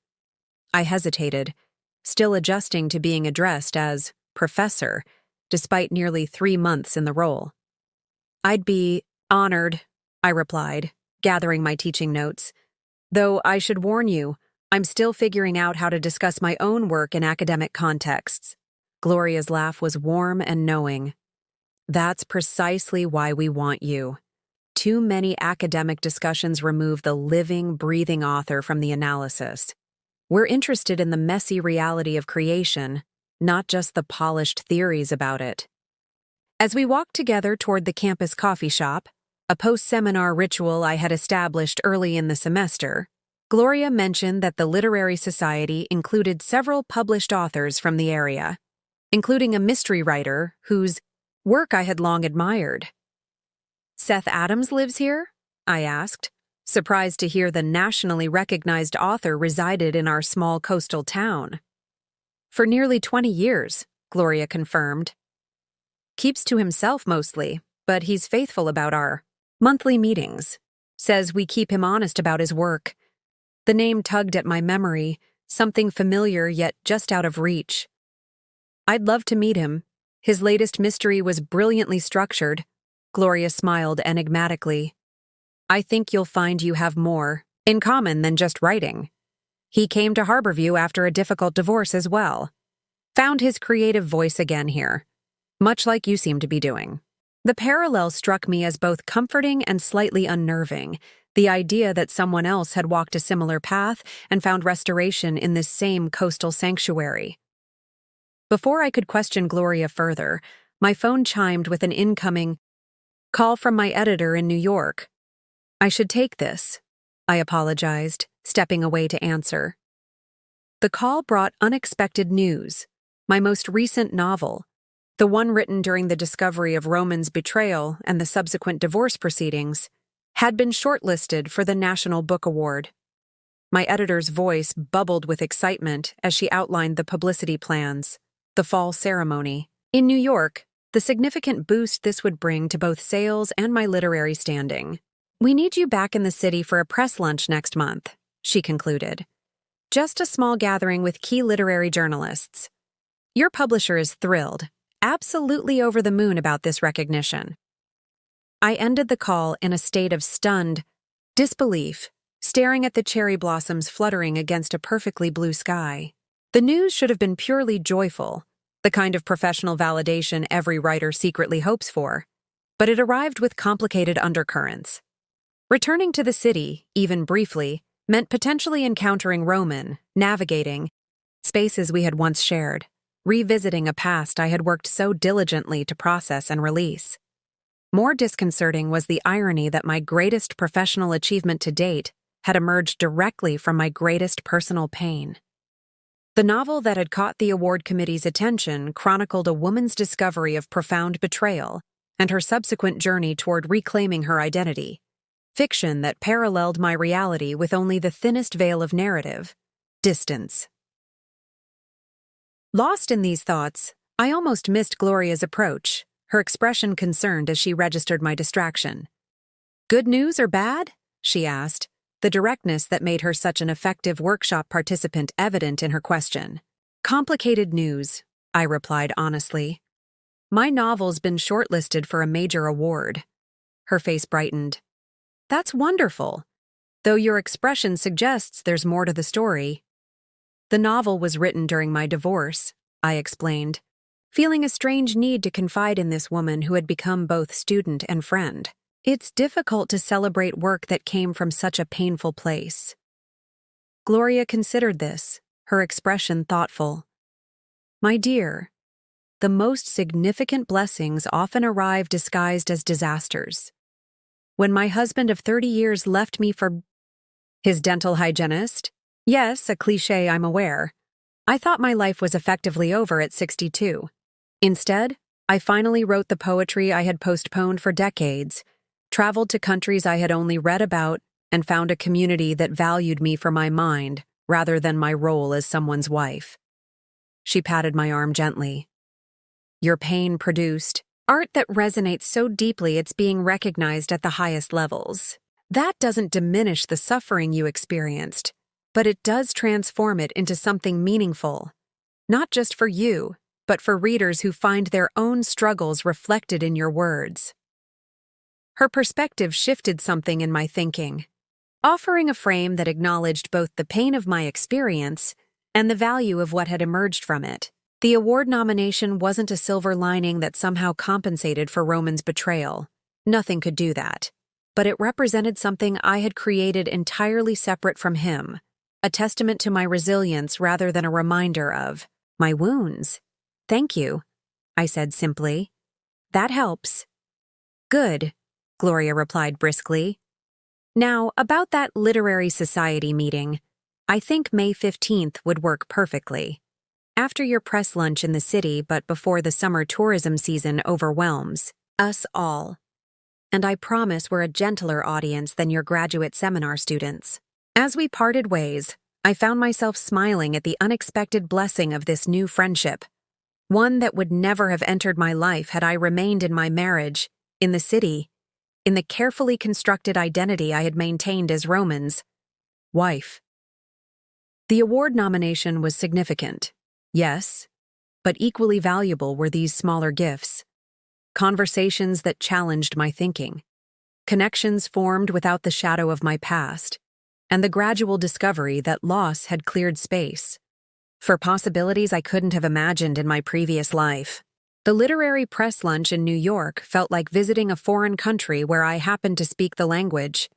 I hesitated, still adjusting to being addressed as professor, despite nearly 3 months in the role. "I'd be honored," I replied, gathering my teaching notes. "Though I should warn you, I'm still figuring out how to discuss my own work in academic contexts." Gloria's laugh was warm and knowing. "That's precisely why we want you. Too many academic discussions remove the living, breathing author from the analysis. We're interested in the messy reality of creation, not just the polished theories about it." As we walked together toward the campus coffee shop, a post-seminar ritual I had established early in the semester, Gloria mentioned that the Literary Society included several published authors from the area, including a mystery writer whose work I had long admired. "Seth Adams lives here?" I asked, surprised to hear the nationally recognized author resided in our small coastal town. "For nearly 20 years, Gloria confirmed. "Keeps to himself mostly, but he's faithful about our monthly meetings. Says we keep him honest about his work." The name tugged at my memory, something familiar yet just out of reach. "I'd love to meet him. His latest mystery was brilliantly structured." Gloria smiled enigmatically. "I think you'll find you have more in common than just writing. He came to Harborview after a difficult divorce as well. Found his creative voice again here, much like you seem to be doing." The parallel struck me as both comforting and slightly unnerving, the idea that someone else had walked a similar path and found restoration in this same coastal sanctuary. Before I could question Gloria further, my phone chimed with an incoming call from my editor in New York. "I should take this," I apologized, stepping away to answer. The call brought unexpected news. My most recent novel, the one written during the discovery of Roman's betrayal and the subsequent divorce proceedings, had been shortlisted for the National Book Award. My editor's voice bubbled with excitement as she outlined the publicity plans, the fall ceremony. In New York, the significant boost this would bring to both sales and my literary standing. "We need you back in the city for a press lunch next month," she concluded. "Just a small gathering with key literary journalists. Your publisher is thrilled, absolutely over the moon about this recognition." I ended the call in a state of stunned disbelief, staring at the cherry blossoms fluttering against a perfectly blue sky. The news should have been purely joyful, the kind of professional validation every writer secretly hopes for, but it arrived with complicated undercurrents. Returning to the city, even briefly, meant potentially encountering Roman, navigating spaces we had once shared, revisiting a past I had worked so diligently to process and release. More disconcerting was the irony that my greatest professional achievement to date had emerged directly from my greatest personal pain. The novel that had caught the award committee's attention chronicled a woman's discovery of profound betrayal and her subsequent journey toward reclaiming her identity. Fiction that paralleled my reality with only the thinnest veil of narrative, distance. Lost in these thoughts, I almost missed Gloria's approach, her expression concerned as she registered my distraction. "Good news or bad?" she asked, the directness that made her such an effective workshop participant evident in her question. "Complicated news," I replied honestly. "My novel's been shortlisted for a major award." Her face brightened. "That's wonderful, though your expression suggests there's more to the story." "The novel was written during my divorce," I explained, feeling a strange need to confide in this woman who had become both student and friend. It's difficult to celebrate work that came from such a painful place. Gloria considered this, her expression thoughtful. "My dear, the most significant blessings often arrive disguised as disasters. When my husband of 30 years left me for his dental hygienist, yes, a cliché, I'm aware, I thought my life was effectively over at 62. Instead, I finally wrote the poetry I had postponed for decades, traveled to countries I had only read about, and found a community that valued me for my mind rather than my role as someone's wife." She patted my arm gently. "Your pain produced art that resonates so deeply it's being recognized at the highest levels. That doesn't diminish the suffering you experienced, but it does transform it into something meaningful, not just for you, but for readers who find their own struggles reflected in your words." Her perspective shifted something in my thinking, offering a frame that acknowledged both the pain of my experience and the value of what had emerged from it. The award nomination wasn't a silver lining that somehow compensated for Roman's betrayal. Nothing could do that. But it represented something I had created entirely separate from him, a testament to my resilience rather than a reminder of my wounds. "Thank you," I said simply. "That helps." "Good," Gloria replied briskly. "Now, about that literary society meeting, I think May 15th would work perfectly. After your press lunch in the city, but before the summer tourism season overwhelms us all. And I promise we're a gentler audience than your graduate seminar students." As we parted ways, I found myself smiling at the unexpected blessing of this new friendship, one that would never have entered my life had I remained in my marriage, in the city, in the carefully constructed identity I had maintained as Roman's wife. The award nomination was significant, yes, but equally valuable were these smaller gifts. Conversations that challenged my thinking, connections formed without the shadow of my past, and the gradual discovery that loss had cleared space for possibilities I couldn't have imagined in my previous life. The literary press lunch in New York felt like visiting a foreign country where I happened to speak the language.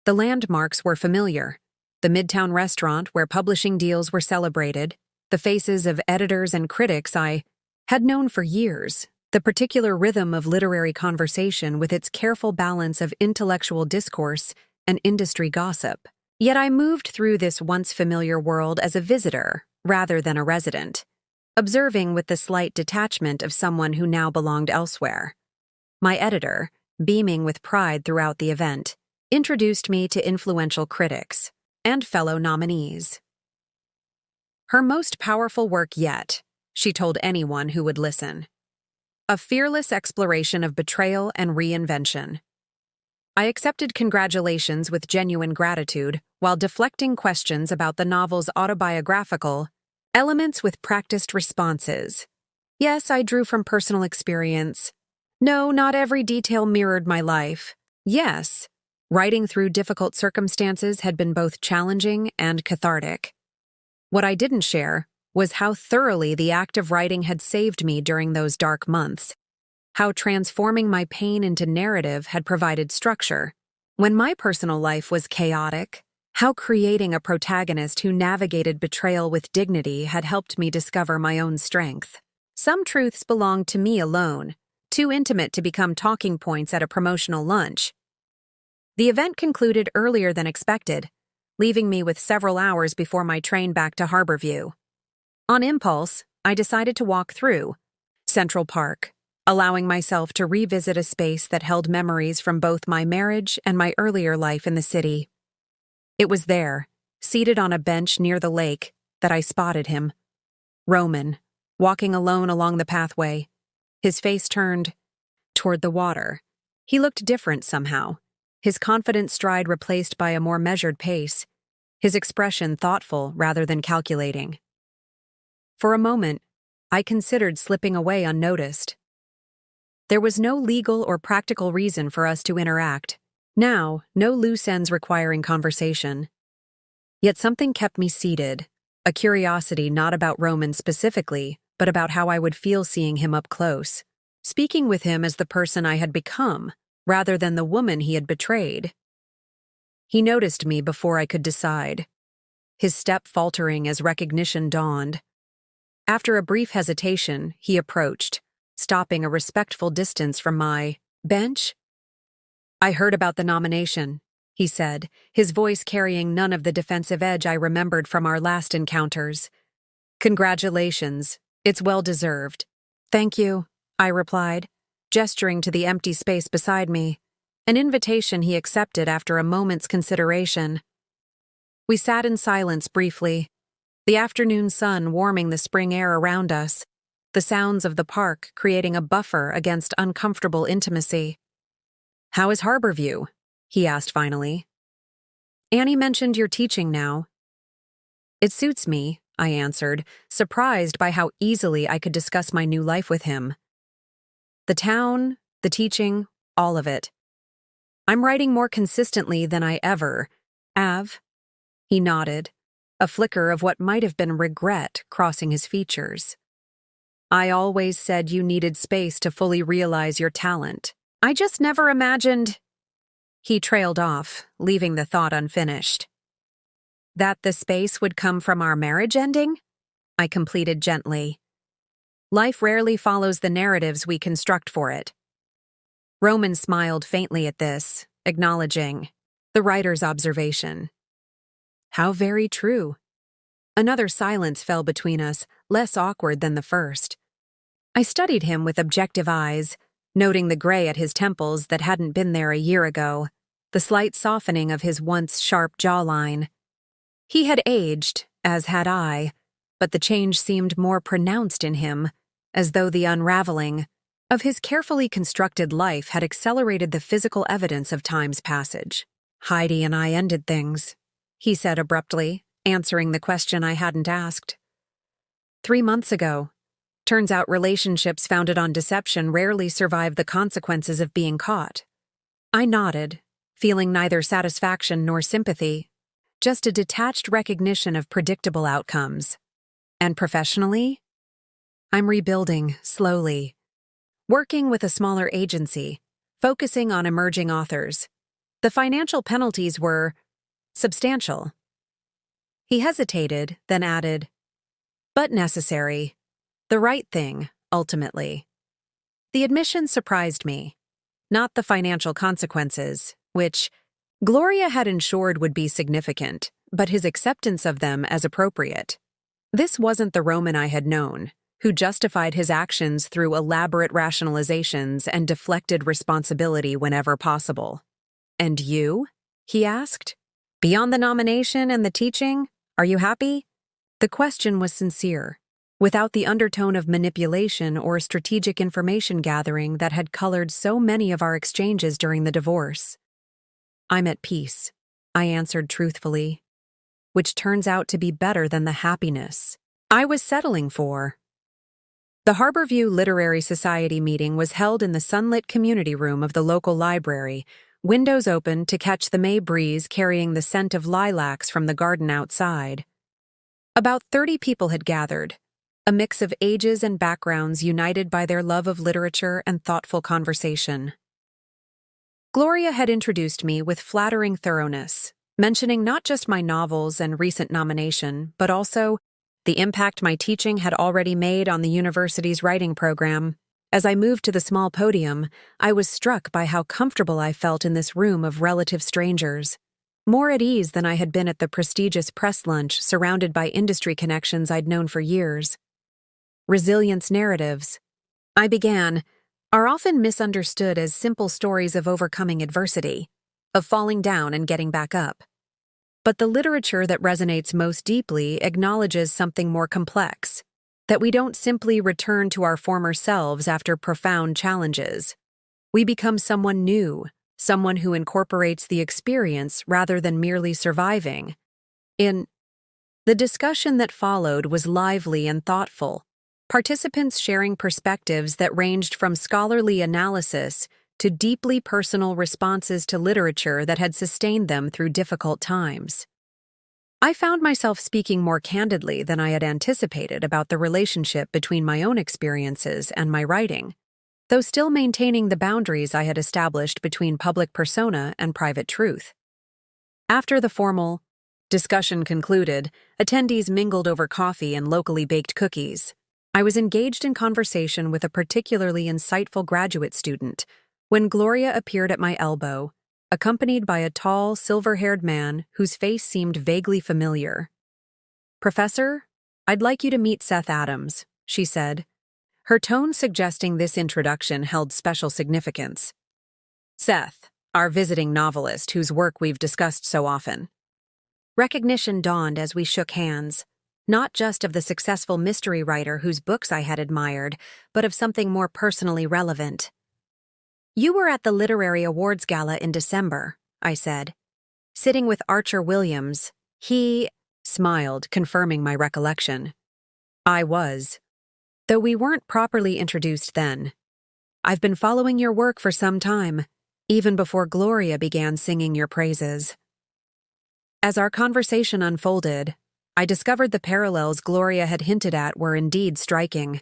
The landmarks were familiar: the Midtown restaurant where publishing deals were celebrated, the faces of editors and critics I had known for years, the particular rhythm of literary conversation with its careful balance of intellectual discourse and industry gossip. Yet I moved through this once familiar world as a visitor rather than a resident, observing with the slight detachment of someone who now belonged elsewhere. My editor, beaming with pride throughout the event, introduced me to influential critics and fellow nominees. "Her most powerful work yet," she told anyone who would listen. "A fearless exploration of betrayal and reinvention." I accepted congratulations with genuine gratitude while deflecting questions about the novel's autobiographical elements with practiced responses. Yes, I drew from personal experience. No, not every detail mirrored my life. Yes, Writing through difficult circumstances had been both challenging and cathartic. What I didn't share was how thoroughly the act of writing had saved me during those dark months, how transforming my pain into narrative had provided structure. When my personal life was chaotic, how creating a protagonist who navigated betrayal with dignity had helped me discover my own strength. Some truths belonged to me alone, too intimate to become talking points at a promotional lunch. The event concluded earlier than expected, leaving me with several hours before my train back to Harborview. On impulse, I decided to walk through Central Park, allowing myself to revisit a space that held memories from both my marriage and my earlier life in the city. It was there, seated on a bench near the lake, that I spotted him. Roman, walking alone along the pathway, his face turned toward the water. He looked different somehow, his confident stride replaced by a more measured pace, his expression thoughtful rather than calculating. For a moment, I considered slipping away unnoticed. There was no legal or practical reason for us to interact. Now, no loose ends requiring conversation. Yet something kept me seated, a curiosity not about Roman specifically, but about how I would feel seeing him up close, speaking with him as the person I had become, rather than the woman he had betrayed. He noticed me before I could decide, his step faltering as recognition dawned. After a brief hesitation, he approached, stopping a respectful distance from my bench. "I heard about the nomination," he said, his voice carrying none of the defensive edge I remembered from our last encounters. "Congratulations. It's well-deserved." "Thank you," I replied, gesturing to the empty space beside me, an invitation he accepted after a moment's consideration. We sat in silence briefly, the afternoon sun warming the spring air around us, the sounds of the park creating a buffer against uncomfortable intimacy. "How is Harborview?" he asked finally. "Annie mentioned you're teaching now." "It suits me," I answered, surprised by how easily I could discuss my new life with him. "The town, the teaching, all of it. I'm writing more consistently than I ever have." He nodded, a flicker of what might have been regret crossing his features. "I always said you needed space to fully realize your talent. I just never imagined—" He trailed off, leaving the thought unfinished. "That the space would come from our marriage ending?" I completed gently. "Life rarely follows the narratives we construct for it." Roman smiled faintly at this, acknowledging the writer's observation. How very true. Another silence fell between us, less awkward than the first. I studied him with objective eyes, noting the gray at his temples that hadn't been there a year ago, the slight softening of his once sharp jawline. He had aged, as had I, but the change seemed more pronounced in him, as though the unraveling of his carefully constructed life had accelerated the physical evidence of time's passage. "Heidi and I ended things," he said abruptly, answering the question I hadn't asked. 3 months ago. Turns out relationships founded on deception rarely survive the consequences of being caught. I nodded, feeling neither satisfaction nor sympathy, just a detached recognition of predictable outcomes. And professionally? I'm rebuilding, slowly. Working with a smaller agency, focusing on emerging authors. The financial penalties were substantial. He hesitated, then added, "But necessary. The right thing, ultimately." The admission surprised me. Not the financial consequences, which Gloria had ensured would be significant, but his acceptance of them as appropriate. This wasn't the Roman I had known, who justified his actions through elaborate rationalizations and deflected responsibility whenever possible. "And you?" he asked. "Beyond the nomination and the teaching, are you happy?" The question was sincere, without the undertone of manipulation or strategic information gathering that had colored so many of our exchanges during the divorce. "I'm at peace," I answered truthfully, which turns out to be better than the happiness I was settling for. The Harborview Literary Society meeting was held in the sunlit community room of the local library, windows open to catch the May breeze carrying the scent of lilacs from the garden outside. About 30 people had gathered, a mix of ages and backgrounds united by their love of literature and thoughtful conversation. Gloria had introduced me with flattering thoroughness, mentioning not just my novels and recent nomination, but also the impact my teaching had already made on the university's writing program. As I moved to the small podium, I was struck by how comfortable I felt in this room of relative strangers, more at ease than I had been at the prestigious press lunch surrounded by industry connections I'd known for years. Resilience narratives, I began, are often misunderstood as simple stories of overcoming adversity, of falling down and getting back up. But the literature that resonates most deeply acknowledges something more complex, that we don't simply return to our former selves after profound challenges. We become someone new, someone who incorporates the experience rather than merely surviving. The discussion that followed was lively and thoughtful, participants sharing perspectives that ranged from scholarly analysis to deeply personal responses to literature that had sustained them through difficult times. I found myself speaking more candidly than I had anticipated about the relationship between my own experiences and my writing, though still maintaining the boundaries I had established between public persona and private truth. After the formal discussion concluded, attendees mingled over coffee and locally baked cookies. I was engaged in conversation with a particularly insightful graduate student when Gloria appeared at my elbow, accompanied by a tall, silver-haired man whose face seemed vaguely familiar. "Professor, I'd like you to meet Seth Adams," she said, her tone suggesting this introduction held special significance. Seth, our visiting novelist whose work we've discussed so often. Recognition dawned as we shook hands, not just of the successful mystery writer whose books I had admired, but of something more personally relevant. "You were at the Literary Awards Gala in December," I said. "Sitting with Archer Williams. He—" smiled, confirming my recollection. I was. Though we weren't properly introduced then. "I've been following your work for some time, even before Gloria began singing your praises." As our conversation unfolded, I discovered the parallels Gloria had hinted at were indeed striking.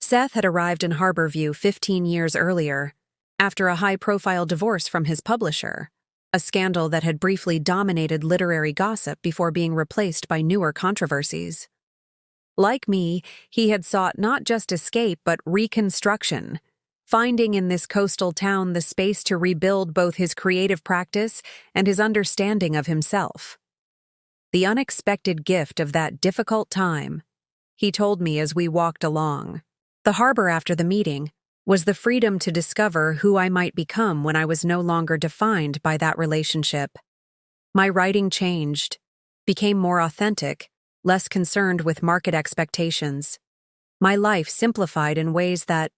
Seth had arrived in Harborview 15 years earlier, after a high-profile divorce from his publisher, a scandal that had briefly dominated literary gossip before being replaced by newer controversies. Like me, he had sought not just escape but reconstruction, finding in this coastal town the space to rebuild both his creative practice and his understanding of himself. The unexpected gift of that difficult time, he told me as we walked along, the harbor after the meeting, was the freedom to discover who I might become when I was no longer defined by that relationship. My writing changed, became more authentic, less concerned with market expectations. My life simplified in ways that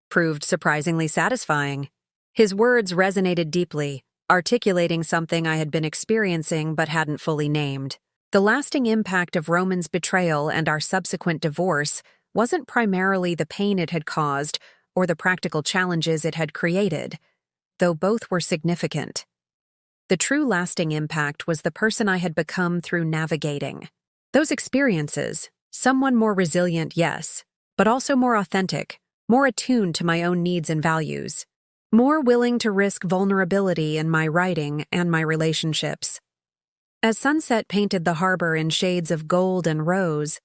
proved surprisingly satisfying. His words resonated deeply, articulating something I had been experiencing but hadn't fully named. The lasting impact of Roman's betrayal and our subsequent divorce wasn't primarily the pain it had caused or the practical challenges it had created, though both were significant. The true lasting impact was the person I had become through navigating those experiences, someone more resilient, yes, but also more authentic, more attuned to my own needs and values, more willing to risk vulnerability in my writing and my relationships. As sunset painted the harbor in shades of gold and rose,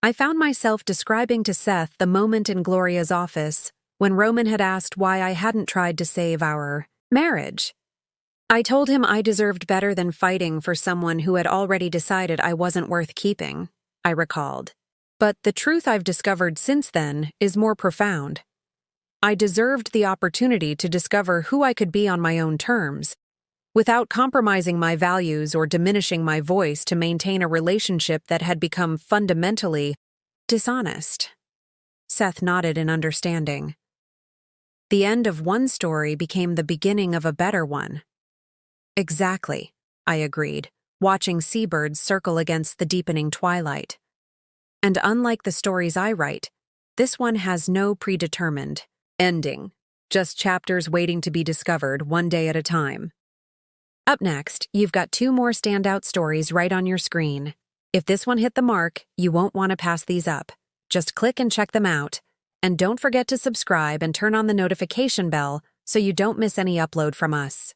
I found myself describing to Seth the moment in Gloria's office when Roman had asked why I hadn't tried to save our marriage. I told him I deserved better than fighting for someone who had already decided I wasn't worth keeping, I recalled. But the truth I've discovered since then is more profound. I deserved the opportunity to discover who I could be on my own terms, without compromising my values or diminishing my voice to maintain a relationship that had become fundamentally dishonest. Seth nodded in understanding. The end of one story became the beginning of a better one. Exactly, I agreed, watching seabirds circle against the deepening twilight. And unlike the stories I write, this one has no predetermined ending. just chapters waiting to be discovered one day at a time. Up next, you've got 2 more standout stories right on your screen. If this one hit the mark, you won't want to pass these up. Just click and check them out. And don't forget to subscribe and turn on the notification bell so you don't miss any upload from us.